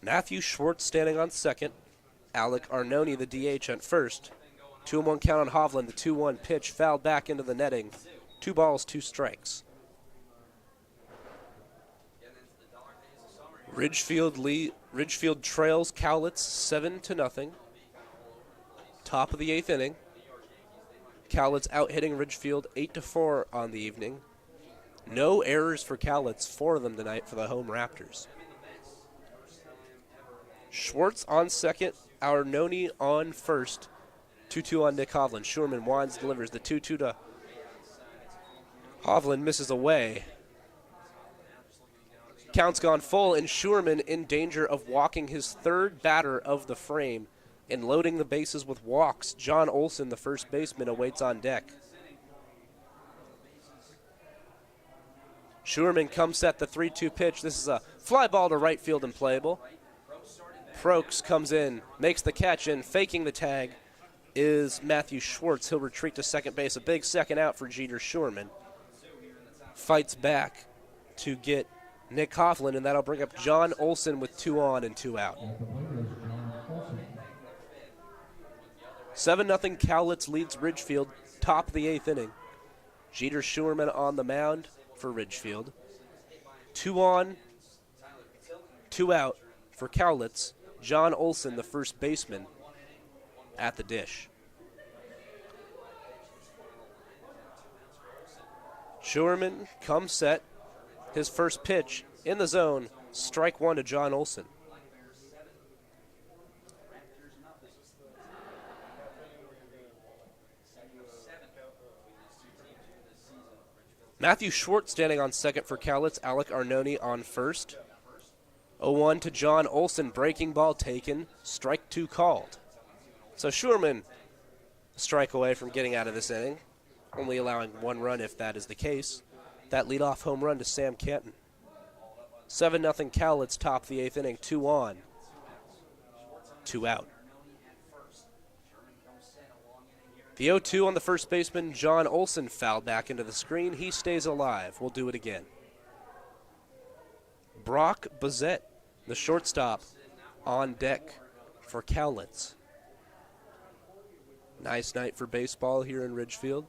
Matthew Schwartz standing on second. Alec Arnone, the DH, at first. 2-1 count on Hovland. The 2-1 pitch fouled back into the netting. 2 balls, 2 strikes. Ridgefield trails Cowlitz 7-0. Top of the 8th inning. Cowlitz out hitting Ridgefield 8-4 on the evening. No errors for Cowlitz, 4 of them tonight for the home Raptors. Schwartz on second, Arnone on first. 2-2 on Nick Hovland. Schuerman winds, delivers the 2-2 to Hovland, misses away. Count's gone full, and Schuerman in danger of walking his 3rd batter of the frame and loading the bases with walks. John Olson, the first baseman, awaits on deck. Schuerman comes set, the 3-2 pitch. This is a fly ball to right field and playable. Prokes comes in, makes the catch, and faking the tag is Matthew Schwartz. He'll retreat to second base. A big second out for Jeter Schuerman. Fights back to get Nick Hovland, and that'll bring up John Olson with 2 on and 2 out. 7-0 Cowlitz leads Ridgefield, top of the 8th inning. Jeter Schuerman on the mound for Ridgefield. 2 on, 2 out for Cowlitz. John Olson, the first baseman, at the dish. Schuerman comes set. His first pitch in the zone, strike 1 to John Olson. Matthew Schwartz standing on second for Cowlitz. Alec Arnone on first. 0-1 to John Olson, breaking ball taken, strike 2 called. So Schuerman, a strike away from getting out of this inning, only allowing 1 run if that is the case. That leadoff home run to Sam Canton. 7-0 Cowlitz, top of the 8th inning, 2 on, 2 out. The 0-2 on the first baseman, John Olson, fouled back into the screen. He stays alive. We'll do it again. Brock Bazette, the shortstop, on deck for Cowlitz. Nice night for baseball here in Ridgefield.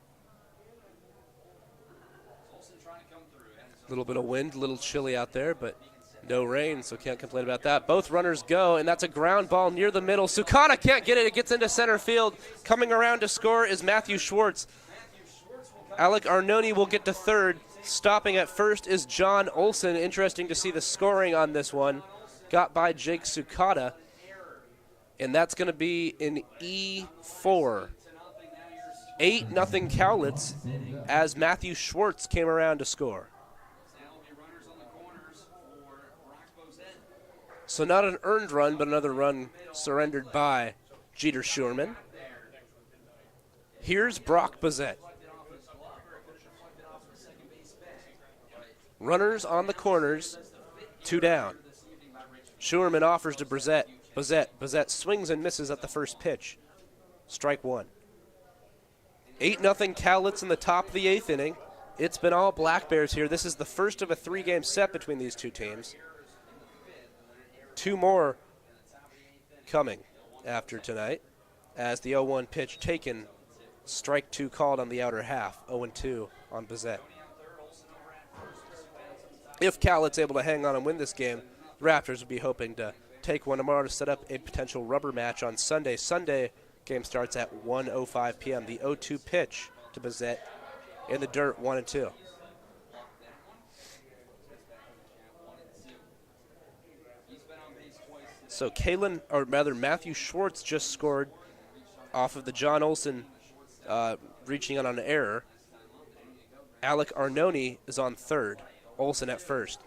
A little bit of wind, a little chilly out there, but no rain, so can't complain about that. Both runners go, and that's a ground ball near the middle. Sukata can't get it. It gets into center field. Coming around to score is Matthew Schwartz. Alec Arnone will get to third. Stopping at first is John Olson. Interesting to see the scoring on this one. Got by Jake Sukata. And that's going to be an E4. 8-0 Cowlitz as Matthew Schwartz came around to score. So not an earned run, but another run surrendered by Jeter Schuerman. Here's Brock Bazette. Runners on the corners, 2 down. Schuerman offers to Bazette. Bazette swings and misses at the first pitch. Strike 1. 8-0 Cowlitz in the top of the 8th inning. It's been all BlackBears here. This is the first of a 3-game set between these two teams. 2 more coming after tonight as the 0-1 pitch taken. Strike 2 called on the outer half. 0-2 on Bazette. If Cowlit's able to hang on and win this game, the Raptors would be hoping to take one tomorrow to set up a potential rubber match on Sunday. Sunday game starts at 1:05 p.m. The 0-2 pitch to Bazette in the dirt, 1-2. So Matthew Schwartz just scored off of the John Olsen reaching out on an error. Alec Arnone is on third. Olsen at first.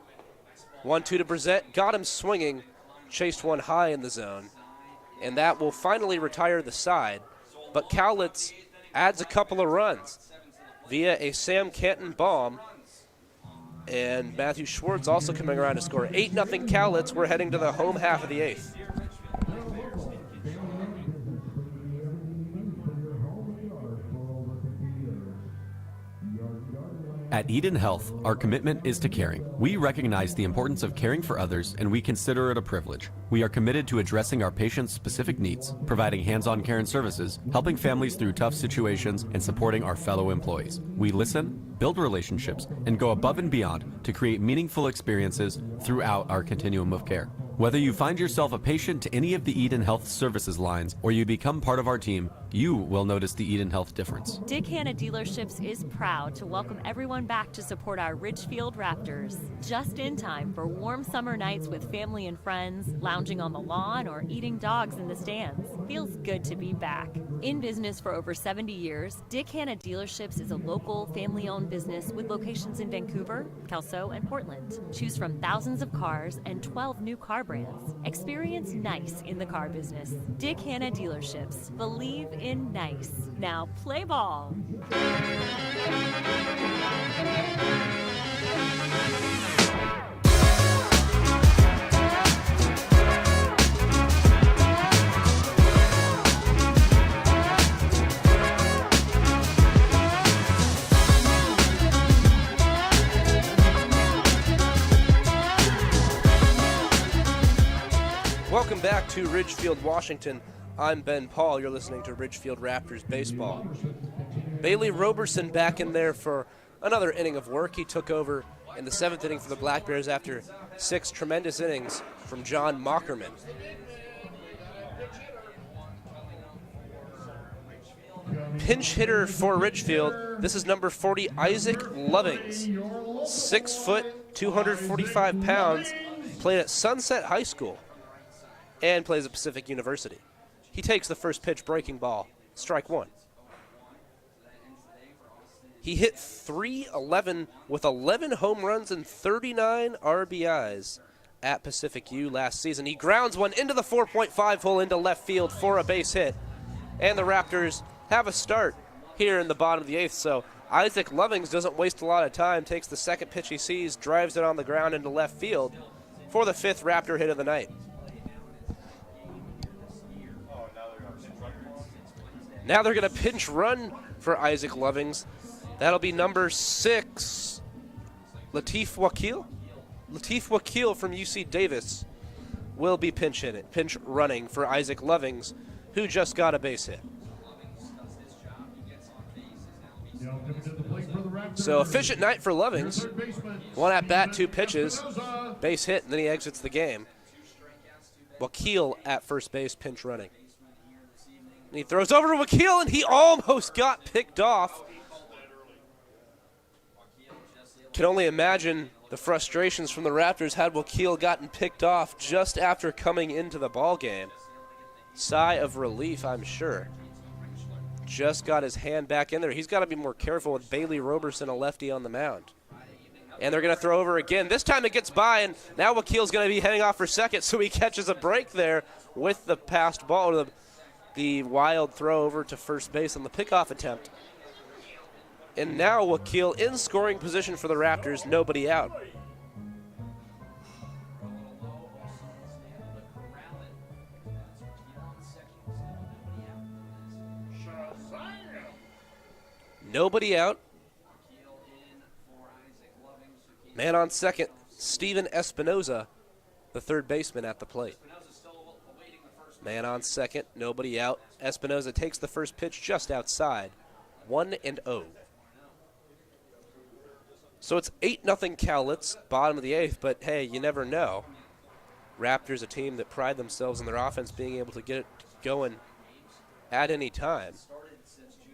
1-2 to Brissett. Got him swinging. Chased one high in the zone. And that will finally retire the side. But Cowlitz adds a couple of runs via a Sam Canton bomb. And Matthew Schwartz also coming around to score. 8-0 Cowlitz. We're heading to the home half of the eighth. At Eden Health, our commitment is to caring. We recognize the importance of caring for others, and we consider it a privilege. We are committed to addressing our patients' specific needs, providing hands-on care and services, helping families through tough situations, and supporting our fellow employees. We listen, build relationships, and go above and beyond to create meaningful experiences throughout our continuum of care. Whether you find yourself a patient to any of the Eden Health services lines or you become part of our team, you will notice the Eden Health difference. Dick Hanna Dealerships is proud to welcome everyone back to support our Ridgefield Raptors. Just in time for warm summer nights with family and friends, lounging on the lawn, or eating dogs in the stands. Feels good to be back. In business for over 70 years, Dick Hanna Dealerships is a local, family-owned business with locations in Vancouver, Kelso, and Portland. Choose from thousands of cars and 12 new car brands. Experience nice in the car business. Dick Hanna Dealerships. Believe in nice. Now play ball. Welcome back to Ridgefield, Washington. I'm Ben Paul. You're listening to Ridgefield Raptors baseball. Bailey Roberson back in there for another inning of work. He took over in the 7th inning for the BlackBears after 6 tremendous innings from John Mockerman. Pinch hitter for Ridgefield. This is number 40, Isaac Lovings. 6 foot, 245 pounds. Played at Sunset High School and plays at Pacific University. He takes the first pitch, breaking ball, strike one. He hit .311 with 11 home runs and 39 RBIs at Pacific U last season. He grounds one into the 4.5 hole into left field for a base hit. And the Raptors have a start here in the bottom of the 8th. So Isaac Lovings doesn't waste a lot of time, takes the second pitch he sees, drives it on the ground into left field for the 5th Raptor hit of the night. Now they're going to pinch run for Isaac Lovings. That'll be number 6, Latif Wakil. Latif Wakil from UC Davis will be pinch running for Isaac Lovings, who just got a base hit. So efficient night for Lovings. 1 at bat, 2 pitches, base hit, and then he exits the game. Wakil at first base, pinch running. And he throws over to Wakil, and he almost got picked off. Can only imagine the frustrations from the Raptors had Wakil gotten picked off just after coming into the ball game. Sigh of relief, I'm sure. Just got his hand back in there. He's got to be more careful with Bailey Roberson, a lefty, on the mound. And they're going to throw over again. This time it gets by, and now Wakil's going to be heading off for second, so he catches a break there with the passed ball, the wild throw over to first base on the pickoff attempt. And now Wakil in scoring position for the Raptors, nobody out. Nobody out. Man on second, Steven Espinoza, the third baseman at the plate. Man on second, nobody out. Espinoza takes the first pitch just outside. 1-0. So it's 8-0 Cowlitz, bottom of the 8th, but hey, you never know. Raptors, a team that pride themselves in their offense being able to get it going at any time.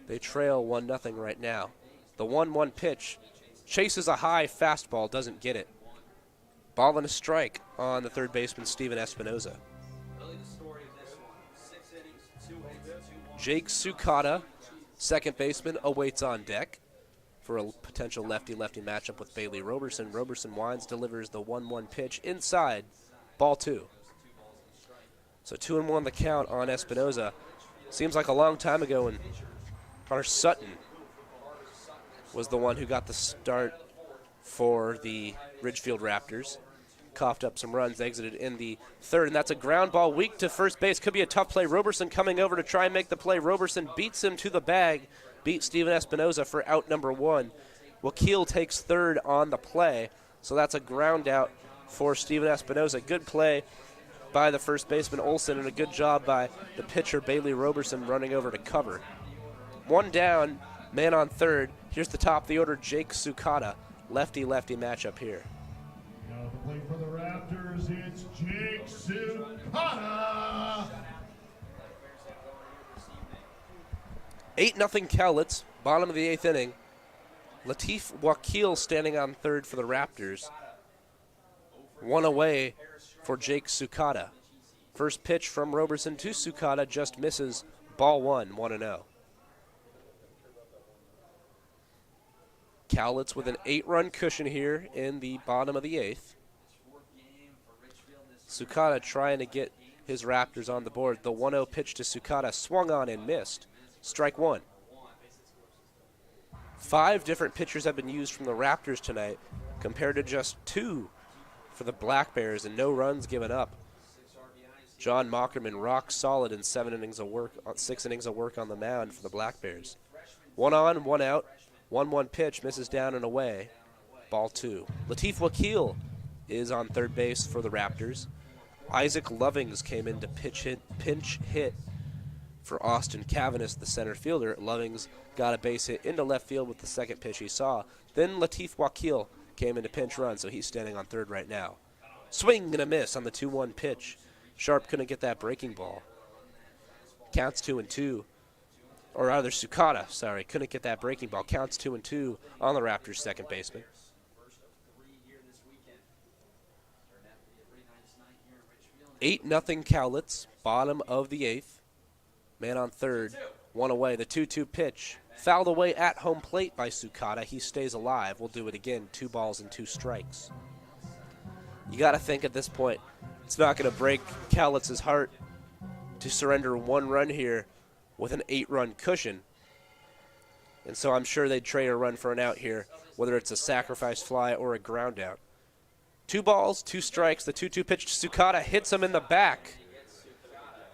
They trail 1-0 right now. The 1-1 pitch chases a high fastball, doesn't get it. Ball and a strike on the third baseman, Steven Espinoza. Jake Sukata, second baseman, awaits on deck for a potential lefty-lefty matchup with Bailey Roberson. Roberson winds, delivers the 1-1 pitch inside, ball 2. So 2-1 the count on Espinoza. Seems like a long time ago when Connor Sutton was the one who got the start for the Ridgefield Raptors. Coughed up some runs, exited in the third, and that's a ground ball weak to first base. Could be a tough play. Roberson coming over to try and make the play. Roberson beats him to the bag, beats Steven Espinoza for out number 1. Wakil takes third on the play, so that's a ground out for Steven Espinoza. Good play by the first baseman Olsen, and a good job by the pitcher Bailey Roberson running over to cover. 1 down, man on third. Here's the top of the order, Jake Sukata. Lefty-lefty matchup here. Now to play for the Raptors, it's Jake Sukata. 8-0 Cowlitz, bottom of the 8th inning. Latif Wakil standing on third for the Raptors. 1 away for Jake Sukata. First pitch from Roberson to Sukata just misses, ball 1, 1-0. Cowlitz with an 8-run cushion here in the bottom of the 8th. Sukata trying to get his Raptors on the board. The 1-0 pitch to Sukata swung on and missed. Strike 1. 5 different pitchers have been used from the Raptors tonight compared to just 2 for the BlackBears, and no runs given up. John Mockerman rock solid in 6 innings of work on the mound for the BlackBears. 1 on, 1 out. 1-1 pitch, misses down and away. Ball 2. Latif Wakil is on third base for the Raptors. Isaac Lovings came in to pinch hit for Austin Cavanis, the center fielder. Lovings got a base hit into left field with the second pitch he saw. Then Latif Wakil came in to pinch run, so he's standing on third right now. Swing and a miss on the 2-1 pitch. Sharp couldn't get that breaking ball. Counts 2-2. Or rather, Sukata, sorry, couldn't get that breaking ball. Counts 2-2 on the Raptors' second baseman. 8-0 Cowlitz, bottom of the 8th. Man on third, 1 away. The 2-2 pitch, fouled away at home plate by Sukata. He stays alive. We'll do it again. 2 balls and 2 strikes. You got to think at this point, it's not going to break Cowlitz's heart to surrender 1 run here with an 8-run cushion. And so I'm sure they'd trade a run for an out here, whether it's a sacrifice fly or a ground out. 2 balls, 2 strikes. The 2-2 pitch to Sukata hits him in the back,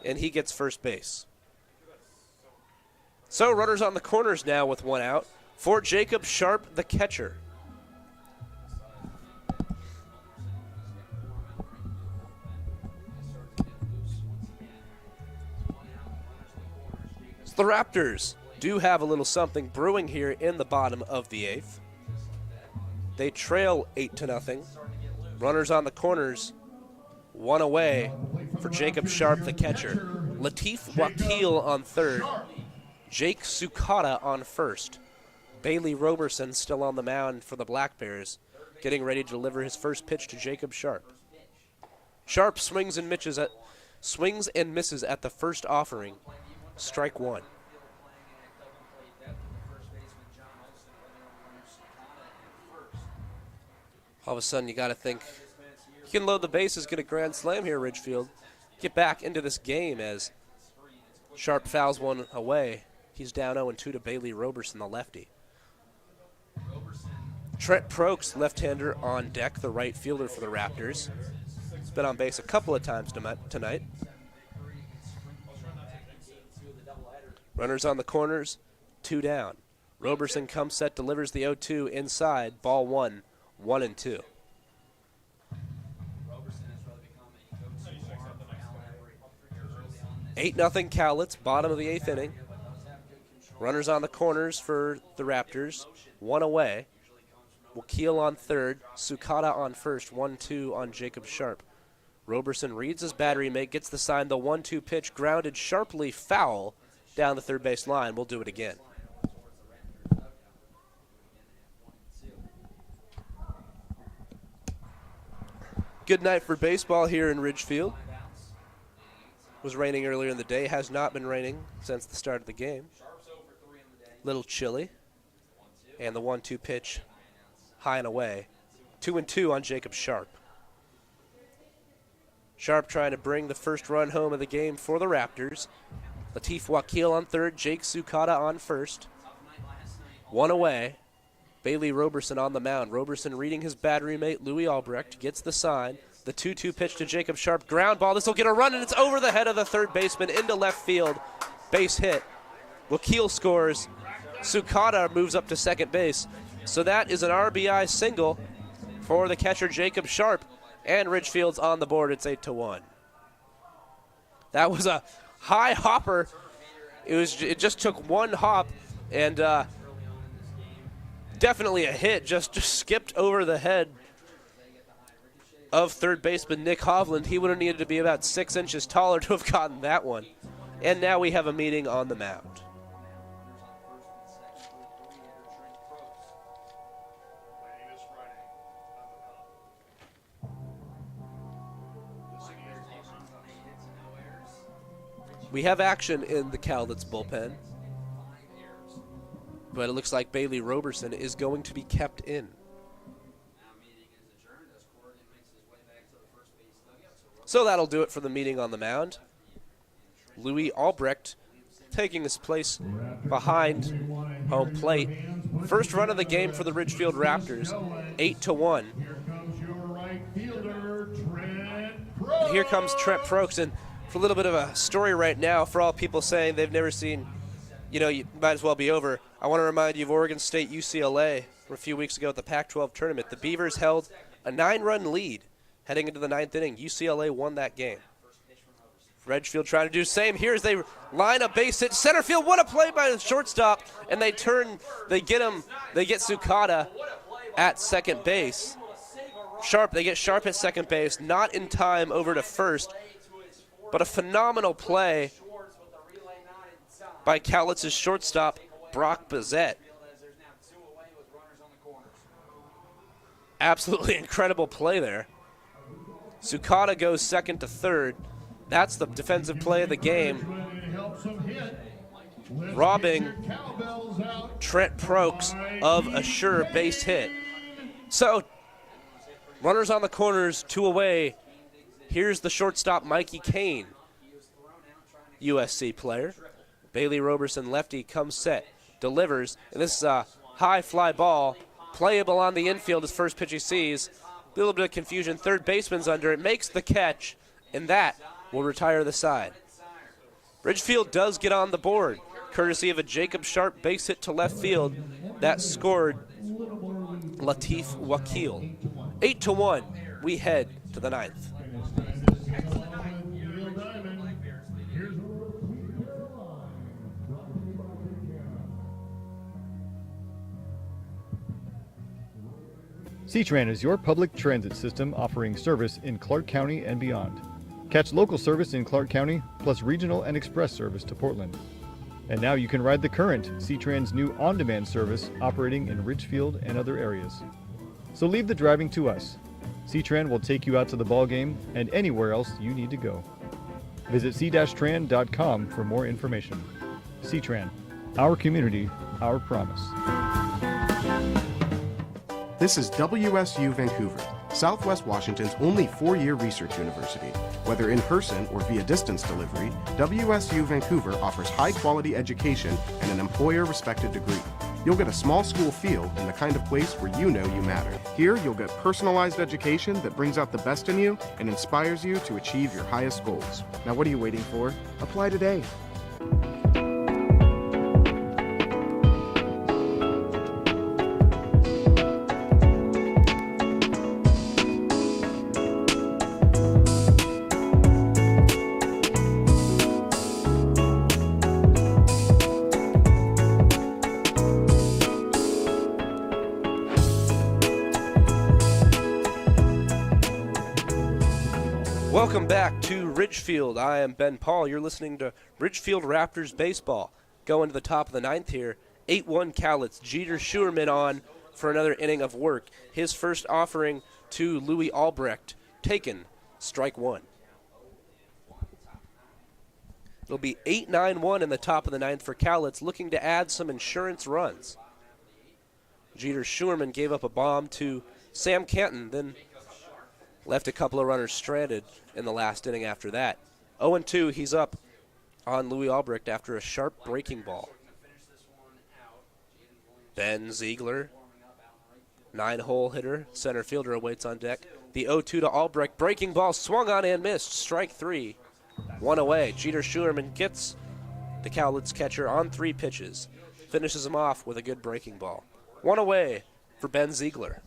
and he gets first base. So runners on the corners now with 1 out for Jacob Sharp, the catcher. The Raptors do have a little something brewing here in the bottom of the 8th. They trail 8-0. Runners on the corners, 1 away for Jacob Sharp, the catcher. Latif Wakil on third. Jake Sukata on first. Bailey Roberson still on the mound for the BlackBears, getting ready to deliver his first pitch to Jacob Sharp. Sharp swings and misses at the first offering. Strike 1. All of a sudden, you got to think, you can load the bases, get a grand slam here, Ridgefield. Get back into this game as Sharp fouls 1 away. He's down 0-2 to Bailey Roberson, the lefty. Trent Prokes, left-hander on deck, the right fielder for the Raptors. He's been on base a couple of times tonight. Runners on the corners, 2 down. Roberson comes set, delivers the 0-2 inside, ball 1, 1-2. 8-0 Cowlitz, bottom of the 8th inning. Runners on the corners for the Raptors, 1 away. Wakil on third, Sukata on first, 1-2 on Jacob Sharp. Roberson reads his battery mate, gets the sign, the 1-2 pitch, grounded sharply foul down the third base line. We'll do it again. Good night for baseball here in Ridgefield. It was raining earlier in the day, has not been raining since the start of the game. Little chilly. And the 1-2 pitch high and away. 2-2 on Jacob Sharp. Sharp trying to bring the first run home of the game for the Raptors. Latif Wakil on third, Jake Sukata on first. One away. Bailey Roberson on the mound. Roberson reading his battery mate, Louis Albrecht, gets the sign. The 2-2 pitch to Jacob Sharp. Ground ball. This will get a run, and it's over the head of the third baseman into left field. Base hit. Wakil scores. Sukata moves up to second base. So that is an RBI single for the catcher, Jacob Sharp. And Ridgefield's on the board. It's 8-1. That was a high hopper. It just took one hop, and definitely a hit. Just skipped over the head of third baseman Nick Hovland. He would have needed to be about 6 inches taller to have gotten that one. And now we have a meeting on the mound. We have action in the Cowlitz bullpen, but it looks like Bailey Roberson is going to be kept in. So that'll do it for the meeting on the mound. Louis Albrecht taking his place behind home plate. First run of the game for the Ridgefield Raptors, 8-1. And here comes Trent Prokes, and for a little bit of a story right now, for all people saying they've never seen, you might as well be over. I want to remind you of Oregon State UCLA from a few weeks ago at the Pac-12 tournament. The Beavers held a 9-run lead heading into the 9th inning. UCLA won that game. Ridgefield trying to do the same here as they line a base hit. Center field, what a play by the shortstop, and they get Sukata at second base. They get Sharp at second base, not in time over to first. But a phenomenal play by Cowlitz's shortstop, Brock Bazette. Absolutely incredible play there. Sukata goes second to third. That's the defensive play of the game. Robbing Trent Prokes of a sure base hit. So, runners on the corners, 2 away. Here's the shortstop, Mikey Kane, USC player. Bailey Roberson, lefty, comes set, delivers, and this is a high fly ball, playable on the infield as first pitch he sees. A little bit of confusion. Third baseman's under it, makes the catch, and that will retire the side. Ridgefield does get on the board, courtesy of a Jacob Sharp base hit to left field. That scored Latif Wakil. 8-1, we head to the 9th. C-Tran is your public transit system offering service in Clark County and beyond. Catch local service in Clark County, plus regional and express service to Portland. And now you can ride the current C-Tran's new on-demand service operating in Ridgefield and other areas. So leave the driving to us. C-Tran will take you out to the ball game and anywhere else you need to go. Visit c-tran.com for more information. C-Tran, our community, our promise. This is WSU Vancouver, Southwest Washington's only 4-year research university. Whether in person or via distance delivery, WSU Vancouver offers high-quality education and an employer-respected degree. You'll get a small school feel and the kind of place where you know you matter. Here, you'll get personalized education that brings out the best in you and inspires you to achieve your highest goals. Now, what are you waiting for? Apply today. Welcome back to Ridgefield. I am Ben Paul. You're listening to Ridgefield Raptors baseball. Going to the top of the ninth here. 8-1 Cowlitz. Jeter Schuerman on for another inning of work. His first offering to Louis Albrecht. Taken. Strike one. It'll be 8-9-1 in the top of the ninth for Cowlitz, looking to add some insurance runs. Jeter Schuerman gave up a bomb to Sam Canton, then left a couple of runners stranded in the last inning after that. 0-2, he's up on Louis Albrecht after a sharp breaking ball. Ben Ziegler, 9-hole hitter, center fielder, awaits on deck. The 0-2 to Albrecht, breaking ball swung on and missed, strike three. One away. Jeter Schuerman gets the Cowlitz catcher on 3 pitches. Finishes him off with a good breaking ball. One away for Ben Ziegler.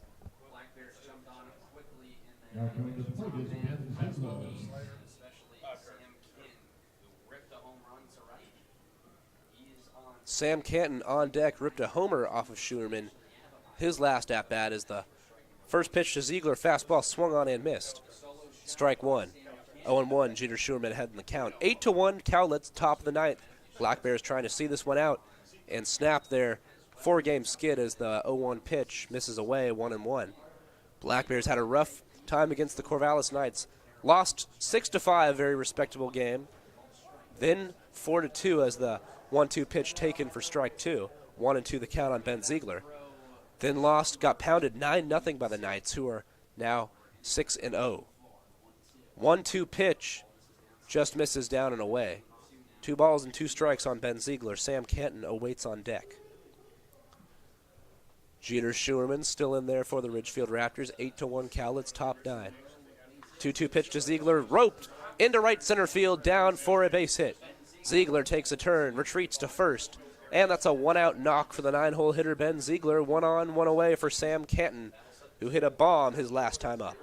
Sam Canton on deck, ripped a homer off of Schuerman. His last at-bat is the first pitch to Ziegler. Fastball swung on and missed. Strike one. 0-1, Jeter Schuerman ahead in the count. 8-1, Cowlitz, top of the ninth. BlackBears trying to see this one out and snap their 4-game skid as the 0-1 pitch misses away, 1-1. BlackBears had a rough time against the Corvallis Knights. Lost 6-5, very respectable game. Then 4-2 as the 1-2 pitch taken for strike two. 1-2 the count on Ben Ziegler. Then lost, got pounded 9-0 by the Knights, who are now 6-0. 1-2 pitch just misses down and away. 2 balls and 2 strikes on Ben Ziegler. Sam Canton awaits on deck. Jeter Schuerman still in there for the Ridgefield Raptors. 8-1 Cowlitz, top 9. 2-2 pitch to Ziegler, roped into right center field, down for a base hit. Ziegler takes a turn, retreats to first, and that's a 1-out knock for the 9-hole hitter Ben Ziegler. 1 on, 1 away for Sam Canton, who hit a bomb his last time up.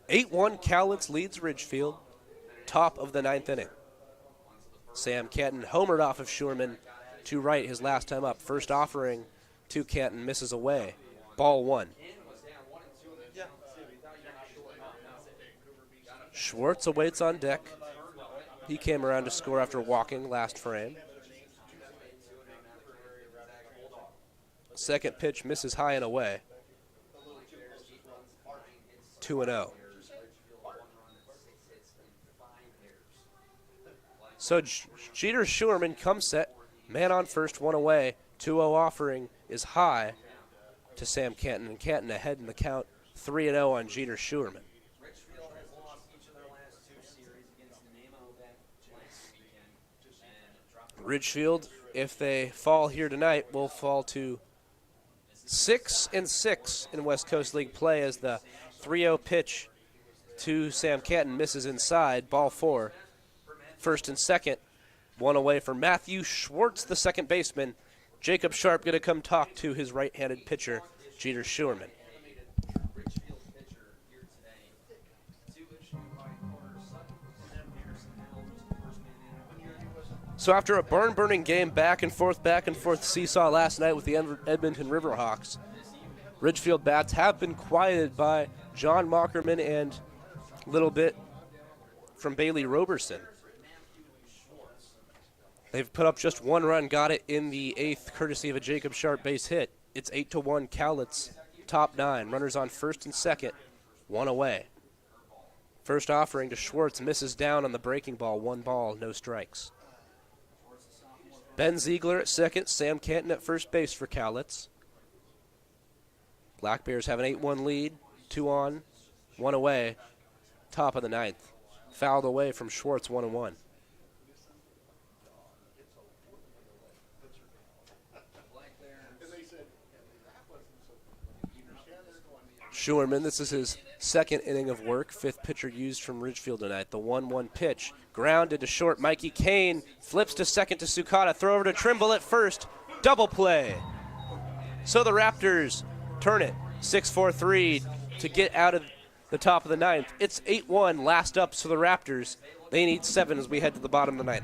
8-1 Cowlitz leads Ridgefield, top of the 9th inning. Sam Canton homered off of Schuerman to right his last time up. First offering to Canton misses away. Ball 1. Schwartz awaits on deck. He came around to score after walking last frame. Second pitch misses high and away. 2-0. So Jeter Schuerman comes set. Man on first, 1 away. 2-0 offering is high to Sam Canton, and Canton ahead in the count. 3-0 on Jeter Schuerman. Ridgefield, if they fall here tonight, will fall to 6-6 in West Coast League play as the 3-0 pitch to Sam Canton misses inside. Ball 4. First and second. 1 away for Matthew Schwartz, the second baseman. Jacob Sharp going to come talk to his right-handed pitcher, Jeter Schuerman. So after a barn-burning game, back and forth seesaw last night with the Edmonton Riverhawks, Ridgefield bats have been quieted by John Mockerman and a little bit from Bailey Roberson. They've put up just 1 run, got it in the 8th, courtesy of a Jacob Sharp base hit. It's 8-1 Cowlitz, top 9. Runners on first and second, 1 away. First offering to Schwartz, misses down on the breaking ball. 1 ball, no strikes. Ben Ziegler at second, Sam Canton at first base for Cowlitz. BlackBears have an 8-1 lead, 2 on, 1 away, top of the 9th. Fouled away from Schwartz, 1-1. Schuerman, this is his second inning of work, 5th pitcher used from Ridgefield tonight. The 1-1 pitch, grounded to short. Mikey Kane flips to second to Sukata, throw over to Trimble at first, double play. So the Raptors turn it, 6-4-3 to get out of the top of the 9th. It's 8-1, last ups for the Raptors. They need 7 as we head to the bottom of the 9th.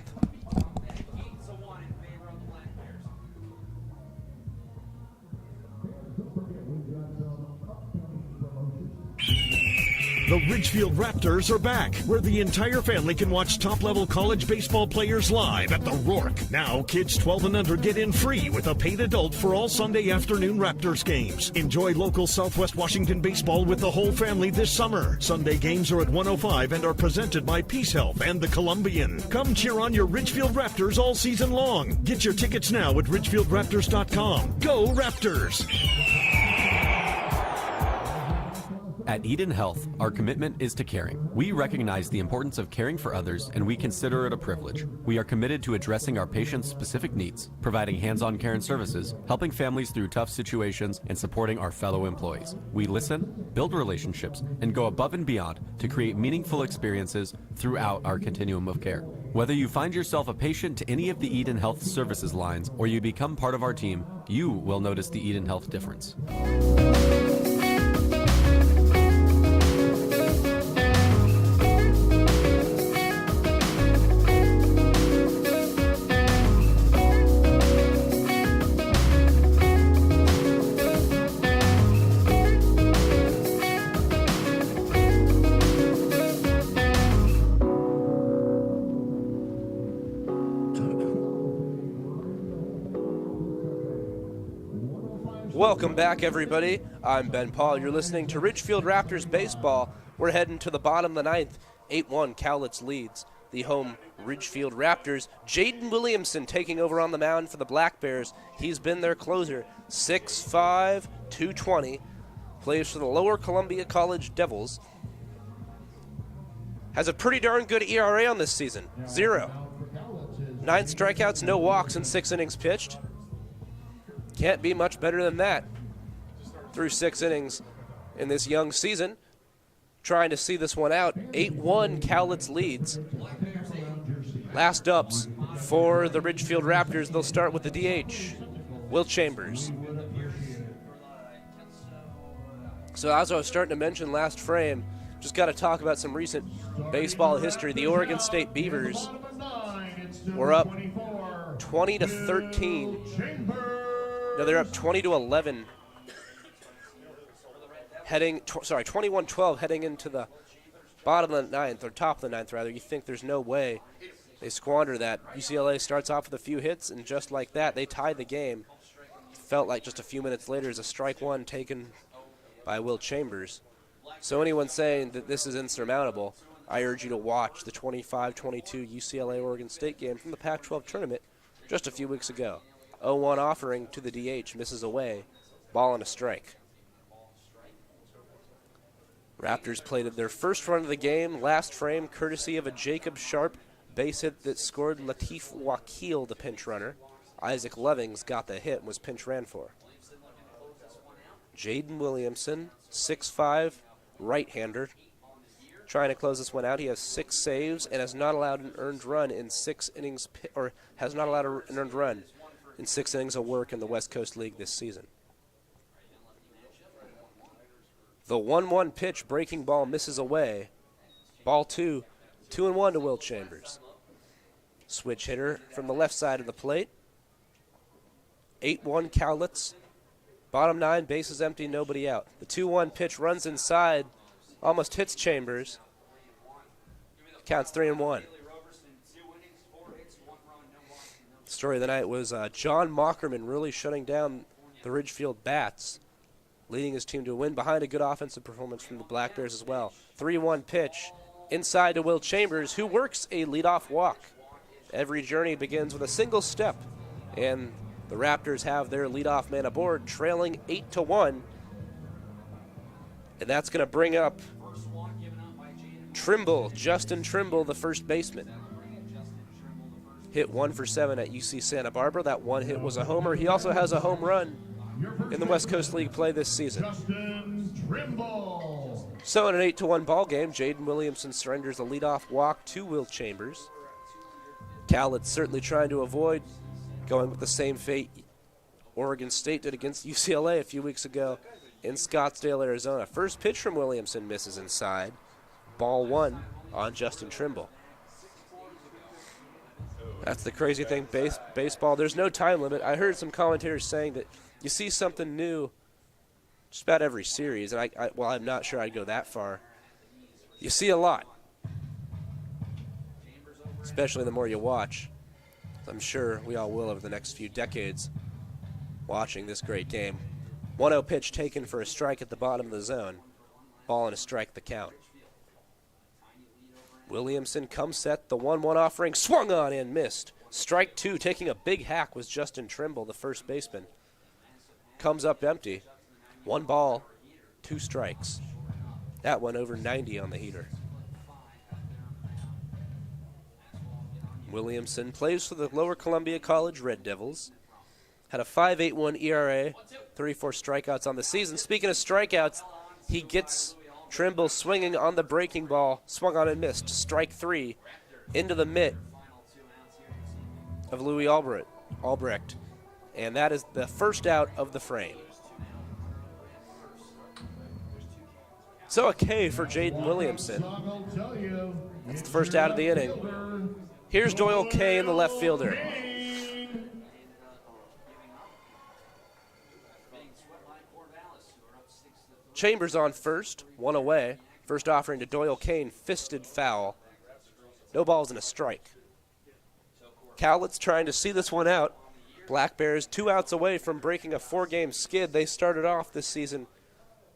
The Ridgefield Raptors are back, where the entire family can watch top-level college baseball players live at the Rourke. Now, kids 12 and under get in free with a paid adult for all Sunday afternoon Raptors games. Enjoy local Southwest Washington baseball with the whole family this summer. Sunday games are at 105 and are presented by Peace Health and the Columbian. Come cheer on your Ridgefield Raptors all season long. Get your tickets now at ridgefieldraptors.com. Go Raptors! At Eden Health, our commitment is to caring. We recognize the importance of caring for others, and we consider it a privilege. We are committed to addressing our patients' specific needs, providing hands-on care and services, helping families through tough situations, and supporting our fellow employees. We listen, build relationships, and go above and beyond to create meaningful experiences throughout our continuum of care. Whether you find yourself a patient to any of the Eden Health services lines or you become part of our team, you will notice the Eden Health difference. Welcome back, everybody. I'm Ben Paul. You're listening to Ridgefield Raptors baseball. We're heading to the bottom of the ninth. 8-1 Cowlitz leads the home Ridgefield Raptors. Jaden Williamson taking over on the mound for the BlackBears. He's been their closer. 6'5", 220. Plays for the Lower Columbia College Devils. Has a pretty darn good ERA on this season. 0. 9 strikeouts, no walks in 6 innings pitched. Can't be much better than that through 6 innings in this young season. Trying to see this one out. 8-1 Cowlitz leads. Last ups for the Ridgefield Raptors. They'll start with the DH, Will Chambers. So as I was starting to mention last frame, just got to talk about some recent baseball history. The Oregon State Beavers were up 20-13. No, they're up 20-11. 21-12 heading into the bottom of the ninth, or top of the ninth, rather. You think there's no way they squander that. UCLA starts off with a few hits, and just like that, they tie the game. Felt like just a few minutes later is a strike one taken by Will Chambers. So anyone saying that this is insurmountable, I urge you to watch the 25-22 UCLA-Oregon State game from the Pac-12 tournament just a few weeks ago. 0-1 offering to the DH, misses away, ball and a strike. Raptors plated their first run of the game, last frame, courtesy of a Jacob Sharp base hit that scored Latif Wakil, the pinch runner. Isaac Lovings got the hit and was pinch ran for. Jaden Williamson, 6'5", right-hander, trying to close this one out. He has 6 saves and has not allowed an earned run in 6 innings, or has not allowed an earned run in 6 innings of work in the West Coast League this season. The 1-1 pitch, breaking ball, misses away. Ball 2, 2-1 to Will Chambers. Switch hitter from the left side of the plate. 8-1 Cowlitz. Bottom 9, bases empty, nobody out. The 2-1 pitch runs inside, almost hits Chambers. Counts 3-1. Story of the night was John Mockerman really shutting down the Ridgefield Bats, leading his team to a win behind a good offensive performance from the BlackBears as well. 3-1 pitch inside to Will Chambers, who works a leadoff walk. Every journey begins with a single step, and the Raptors have their leadoff man aboard, trailing 8-1. And that's going to bring up Trimble, Justin Trimble, the first baseman. Hit 1 for 7 at UC Santa Barbara. That one hit was a homer. He also has a home run in the West Coast League play this season. So in an 8-1 ball game, Jaden Williamson surrenders a leadoff walk to Will Chambers. Cowlitz certainly trying to avoid going with the same fate Oregon State did against UCLA a few weeks ago in Scottsdale, Arizona. First pitch from Williamson misses inside. Ball 1 on Justin Trimble. That's the crazy thing, baseball. There's no time limit. I heard some commentators saying that you see something new just about every series. And I'm not sure I'd go that far. You see a lot, especially the more you watch. I'm sure we all will over the next few decades watching this great game. 1-0 pitch taken for a strike at the bottom of the zone. Ball and a strike the count. Williamson comes set, the 1-1 offering, swung on and missed. Strike 2, taking a big hack was Justin Trimble, the first baseman. Comes up empty. 1 ball, 2 strikes. That one over 90 on the heater. Williamson plays for the Lower Columbia College Red Devils. Had a 5.81 ERA, 34 strikeouts on the season. Speaking of strikeouts, he gets Trimble swinging on the breaking ball, swung on and missed. Strike 3 into the mitt of Louis Albrecht. And that is the first out of the frame. So a K for Jaden Williamson. That's the first out of the inning. Here's Doyle Kane, the left fielder. Chambers on first, 1 away. First offering to Doyle Kane, fisted foul. No balls and a strike. Cowlitz trying to see this one out. BlackBears 2 outs away from breaking a 4-game skid. They started off this season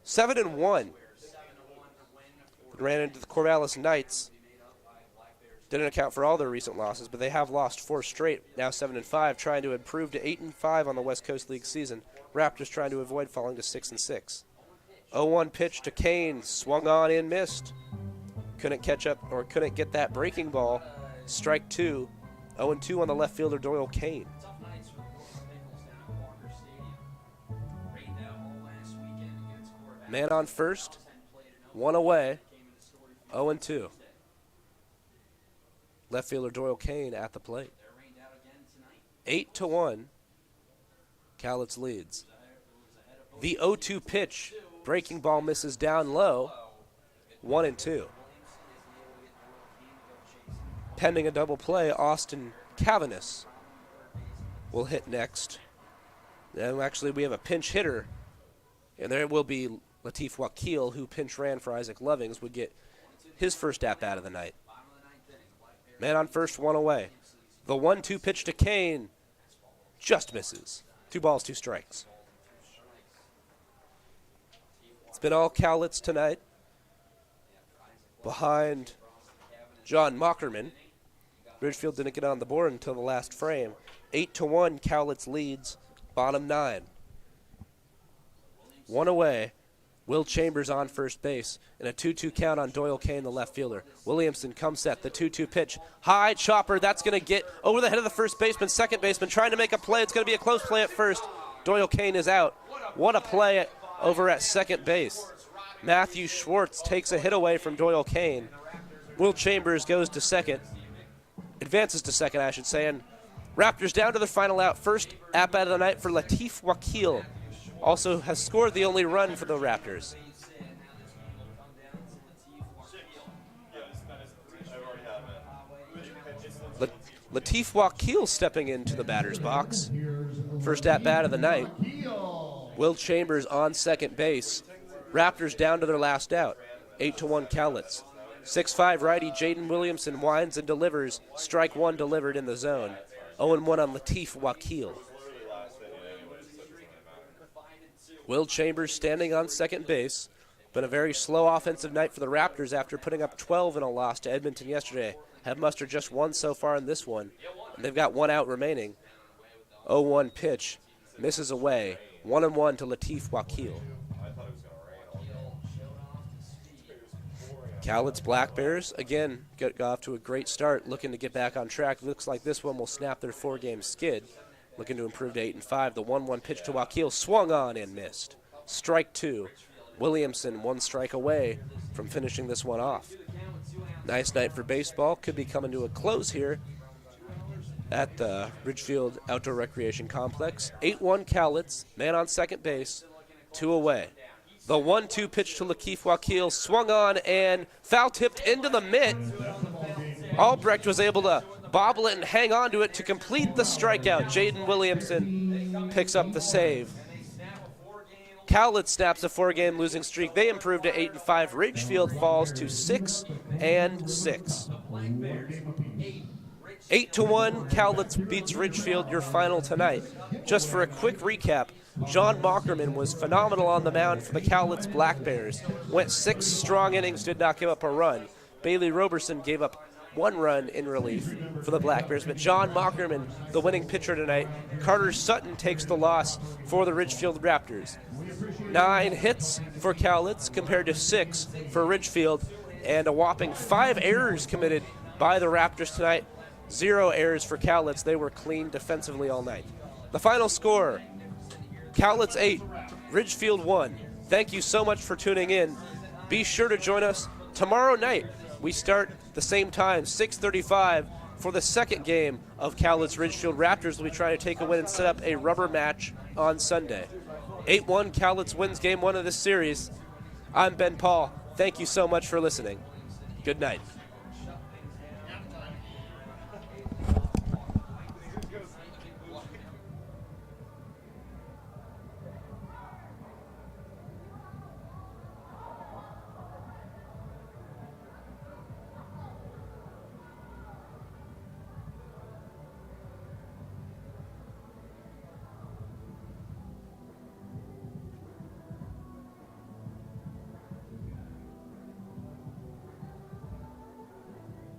7-1. Ran into the Corvallis Knights. Didn't account for all their recent losses, but they have lost 4 straight, now 7-5, trying to improve to 8-5 on the West Coast League season. Raptors trying to avoid falling to 6-6. 0-1 pitch to Kane, swung on and missed. Couldn't catch up or couldn't get that breaking ball. Strike 2. 0-2 on the left fielder Doyle Kane. Man on first, 1 away, 0-2. Left fielder Doyle Kane at the plate. 8-1. Cowlitz leads. The 0-2 pitch. Breaking ball misses down low. 1-2. Pending a double play, Austin Cavanis will hit next. And actually, we have a pinch hitter. And there will be Latif Wakil, who pinch ran for Isaac Lovings, would get his first at-bat of the night. Man on first, 1 away. The 1-2 pitch to Kane just misses. 2 balls, 2 strikes. It's been all Cowlitz tonight. Behind John Mockerman. Ridgefield didn't get on the board until the last frame. 8-1, Cowlitz leads, bottom 9. 1 away. Will Chambers on first base, and a 2-2 count on Doyle Kane, the left fielder. Williamson comes set, the 2-2 pitch. High chopper, that's going to get over the head of the first baseman, second baseman, trying to make a play. It's going to be a close play at first. Doyle Kane is out. What a play over at second base. Matthew Schwartz takes a hit away from Doyle Kane. Will Chambers goes to second. Advances to second, I should say, and Raptors down to the final out. First at-bat of the night for Latif Wakil. Also has scored the only run for the Raptors. Latif Wakil stepping into the batter's box. First at-bat of the night. Will Chambers on second base. Raptors down to their last out. 8-1 Cowlitz. 6'5 righty Jaden Williamson winds and delivers. Strike 1 delivered in the zone. 0-1 on Latif Wakil. Will Chambers standing on second base. Been a very slow offensive night for the Raptors after putting up 12 in a loss to Edmonton yesterday. Have mustered just 1 so far in this one. And they've got 1 out remaining. 0-1 pitch. Misses away. 1-1 to Latif Wakil. Cowlitz BlackBears, again, got off to a great start, looking to get back on track. Looks like this one will snap their 4-game skid. Looking to improve to 8-5. The 1-1 pitch to Wakil swung on and missed. Strike 2. Williamson 1 strike away from finishing this one off. Nice night for baseball. Could be coming to a close here at the Ridgefield Outdoor Recreation Complex. 8-1 Cowlitz. Man on second base. 2 away. The 1-2 pitch to Latif Wakil swung on and foul tipped into the mitt. Albrecht was able to bobble it and hang on to it to complete the strikeout. Jaden Williamson picks up the save. Cowlitz snaps a 4-game losing streak. They improve to 8-5. Ridgefield falls to 6-6. 8-1, Cowlitz beats Ridgefield, your final tonight. Just for a quick recap, John Mockerman was phenomenal on the mound for the Cowlitz BlackBears. Went 6 strong innings, did not give up a run. Bailey Roberson gave up 1 run in relief for the BlackBears, but John Mockerman, the winning pitcher tonight. Carter Sutton takes the loss for the Ridgefield Raptors. 9 hits for Cowlitz compared to 6 for Ridgefield, and a whopping 5 errors committed by the Raptors tonight. 0 errors for Cowlitz. They were clean defensively all night. The final score, Cowlitz 8, Ridgefield 1. Thank you so much for tuning in. Be sure to join us tomorrow night. We start the same time, 6:35, for the second game of Cowlitz Ridgefield. Raptors will be trying to take a win and set up a rubber match on Sunday. 8-1, Cowlitz wins game 1 of this series. I'm Ben Paul. Thank you so much for listening. Good night.